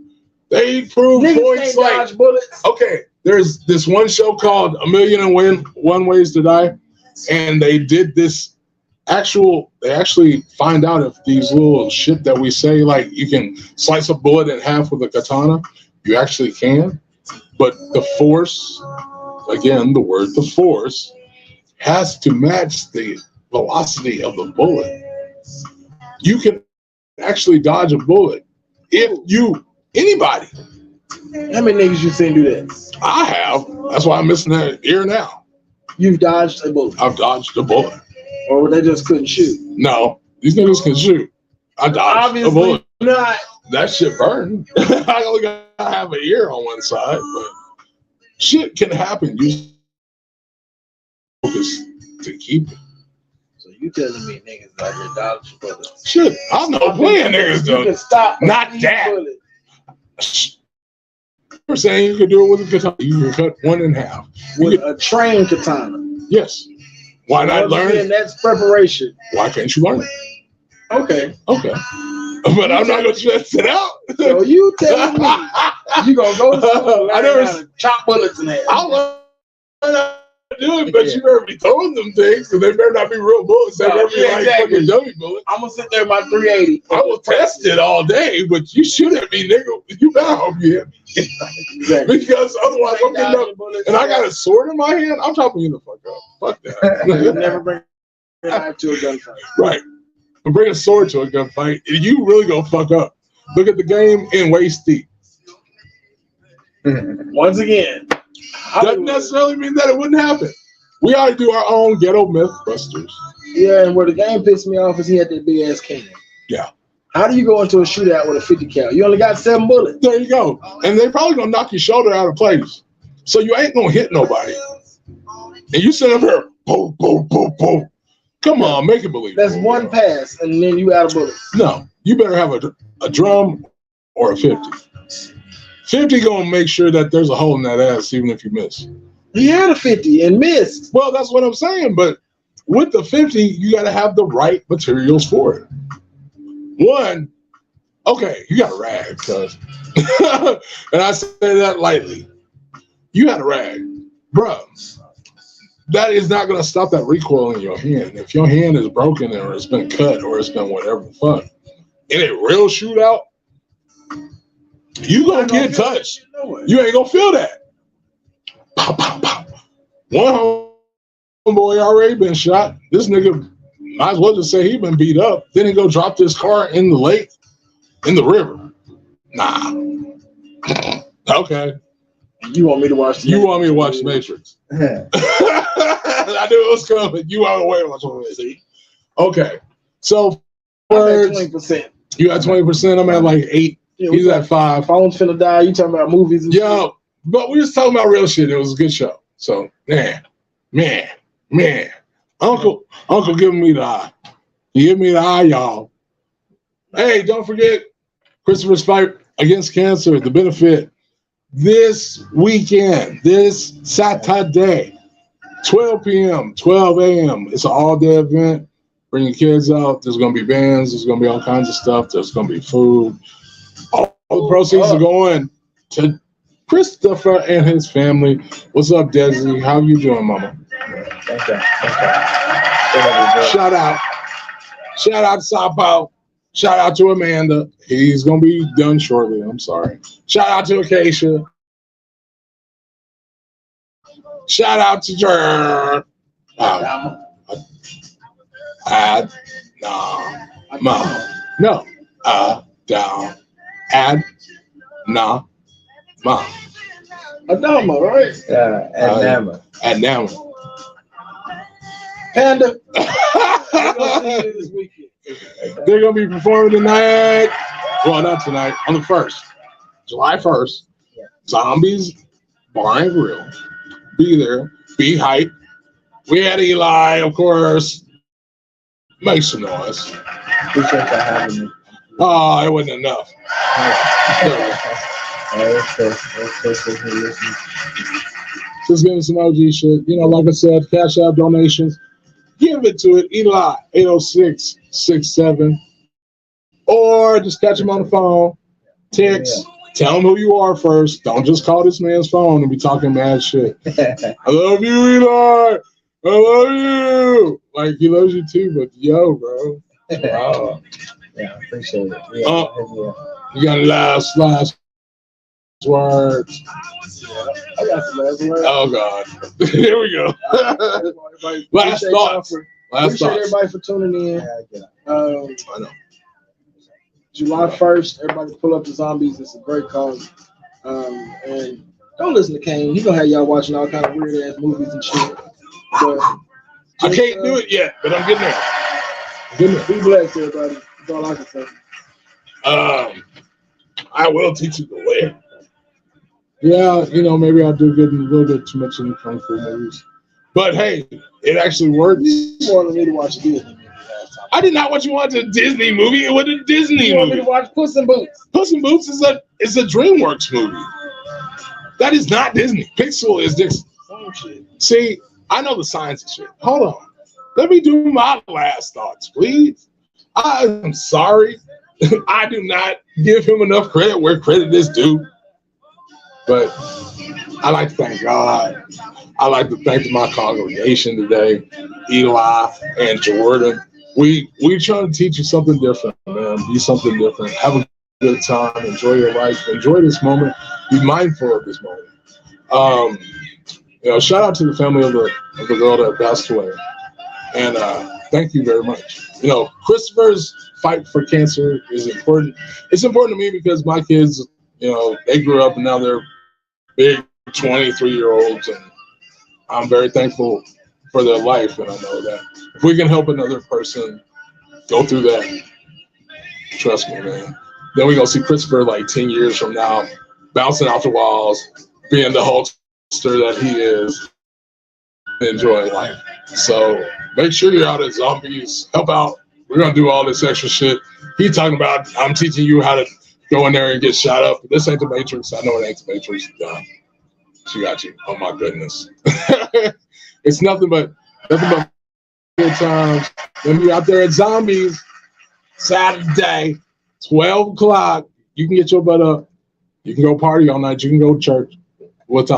they prove points like dodge bullets. Okay, there's this one show called A Million and One Ways to Die, and they did this they actually find out if these little shit that we say, like you can slice a bullet in half with a katana, you actually can. But the force, again, the word the force, has to match the velocity of the bullet. You can actually dodge a bullet if anybody. How many niggas you seen do that? I have. That's why I'm missing that ear now. You've dodged a bullet. I've dodged a bullet. Or they just couldn't shoot. No, these niggas can shoot. I dodged Obviously a bullet. Not. That shit burned. I only got to have an ear on one side, but shit can happen. You focus to keep it. So you telling me niggas out here dodging bullets? Shit, I know plenty of niggas You can stop. Not that. Bullet. You're saying you can do it with a katana. You can cut one in half. With a trained katana. Yes. Why not learn it? That's preparation. Why can't you learn it? Okay. But I'm not gonna stress it out. So you telling me you gonna go to school and learn how to chop bullets in half? I'll learn how to do it, but you better be throwing them things, because they better not be real bullets. They better be like fucking dummy bullets. I'm gonna sit there with my 380. I will test it all day, but you shoot at me, nigga. You better hope you hit me. Exactly. Because otherwise I'm getting up and I got a sword in my hand. I'm chopping you the fuck up. Fuck that. You'll never bring a knife to a gunfight. Right. But bring a sword to a gunfight, and you really gonna fuck up. Look at the game in waist deep. Once again, doesn't necessarily mean that it wouldn't happen. We ought to do our own ghetto Mythbusters. Yeah, and where the game pissed me off is he had that big ass cannon. Yeah. How do you go into a shootout with a 50 cal? You only got 7 bullets. There you go. And they probably gonna knock your shoulder out of place. So you ain't gonna hit nobody. And you sit up here, boom, boom, boom, boom. Come on, make it believe. That's one pass, and then you out of bullets. No, you better have a drum or a 50. 50 gonna make sure that there's a hole in that ass, even if you miss. He had a 50 and missed. Well, that's what I'm saying, but with the 50, you got to have the right materials for it. One, okay, you got a rag, cuz. And I say that lightly. You had a rag. Bro, that is not going to stop that recoil in your hand. If your hand is broken or it's been cut or it's been whatever the fuck, in a real shootout, you going to get touched. You ain't going to feel that. Pop, pop, pop. One homeboy already been shot. This nigga might as well just say he been beat up. Then he go drop this car in the lake, in the river. Nah. Okay. You want me to watch the You want me to watch The Matrix. I knew it was coming. You want to wait watch the see. Okay. So I'm at 20%. You at 20%, I'm at like 8. Yeah, he's at 5. Phone's finna die. You talking about movies and shit. But we was talking about real shit. It was a good show. So man. Uncle giving me the eye. He give me the eye, y'all. Hey, don't forget Christopher's fight against cancer, the benefit. This weekend, this Saturday, 12 p.m., 12 a.m. It's an all-day event. Bring your kids out. There's going to be bands. There's going to be all kinds of stuff. There's going to be food. All the proceeds are going to Christopher and his family. What's up, Desi? How you doing, mama? Thank you. Shout out Sapo. Shout out to Amanda. He's going to be done shortly. I'm sorry. Shout out to Acacia. Shout out to Jer. Adama, right? Yeah, Adama. Panda. They're going to be performing tonight. Well, not tonight. On the 1st. July 1st. Zombies Bar and Grill. Be there. Be hype. We had Eli, of course. Make some noise. Appreciate you having me. Oh, it wasn't enough. Just giving some OG shit. You know, like I said, Cash App donations. Give it to it. Eli, 806-67. Or just catch him on the phone. Text. Tell him who you are first. Don't just call this man's phone and be talking mad shit. I love you, Eli. I love you. Like, he loves you too, but yo, bro. Wow. Yeah, appreciate it. You got last words. I got some last words. Oh, God. Here we go. Last thoughts. Appreciate everybody for tuning in. I know. July 1st, everybody pull up the Zombies. It's a great cause. And don't listen to Kane. He's going to have y'all watching all kind of weird-ass movies and shit. But I can't do it yet, but I'm getting there. Be blessed, everybody. That's all I can say. I will teach you the way. Yeah, you know, maybe I do get a little bit too much in the kung fu movies. But hey, it actually works. You wanted me to watch Disney movie last time. I did not want you to watch a Disney movie. It was a Disney You want me movie. to watch Puss in Boots? Puss in Boots is a DreamWorks movie. That is not Disney. Pixel is this. Oh, shit. See, I know the science of shit. Hold on. Let me do my last thoughts, please. I'm sorry. I do not give him enough credit where credit is due. But I like to thank God. I like to thank my congregation today, Eli and Jordan. We trying to teach you something different, man. Be something different. Have a good time. Enjoy your life. Enjoy this moment. Be mindful of this moment. You know, shout out to the family of the girl that passed away. And thank you very much. You know, Christopher's fight for cancer is important. It's important to me because my kids, you know, they grew up and now they're big 23-year-olds, and I'm very thankful for their life. And I know that if we can help another person go through that, trust me, man, then we're going to see Christopher like 10 years from now bouncing off the walls, being the Hulkster that he is, enjoying life. So make sure you're out at Zombies. Help out. We're going to do all this extra shit. He's talking about, I'm teaching you how to go in there and get shot up. This ain't the Matrix. I know it ain't the Matrix. She got you. Oh, my goodness. It's nothing but good times. Then we out there at Zombies Saturday, 12 o'clock. You can get your butt up. You can go party all night. You can go to church. What time?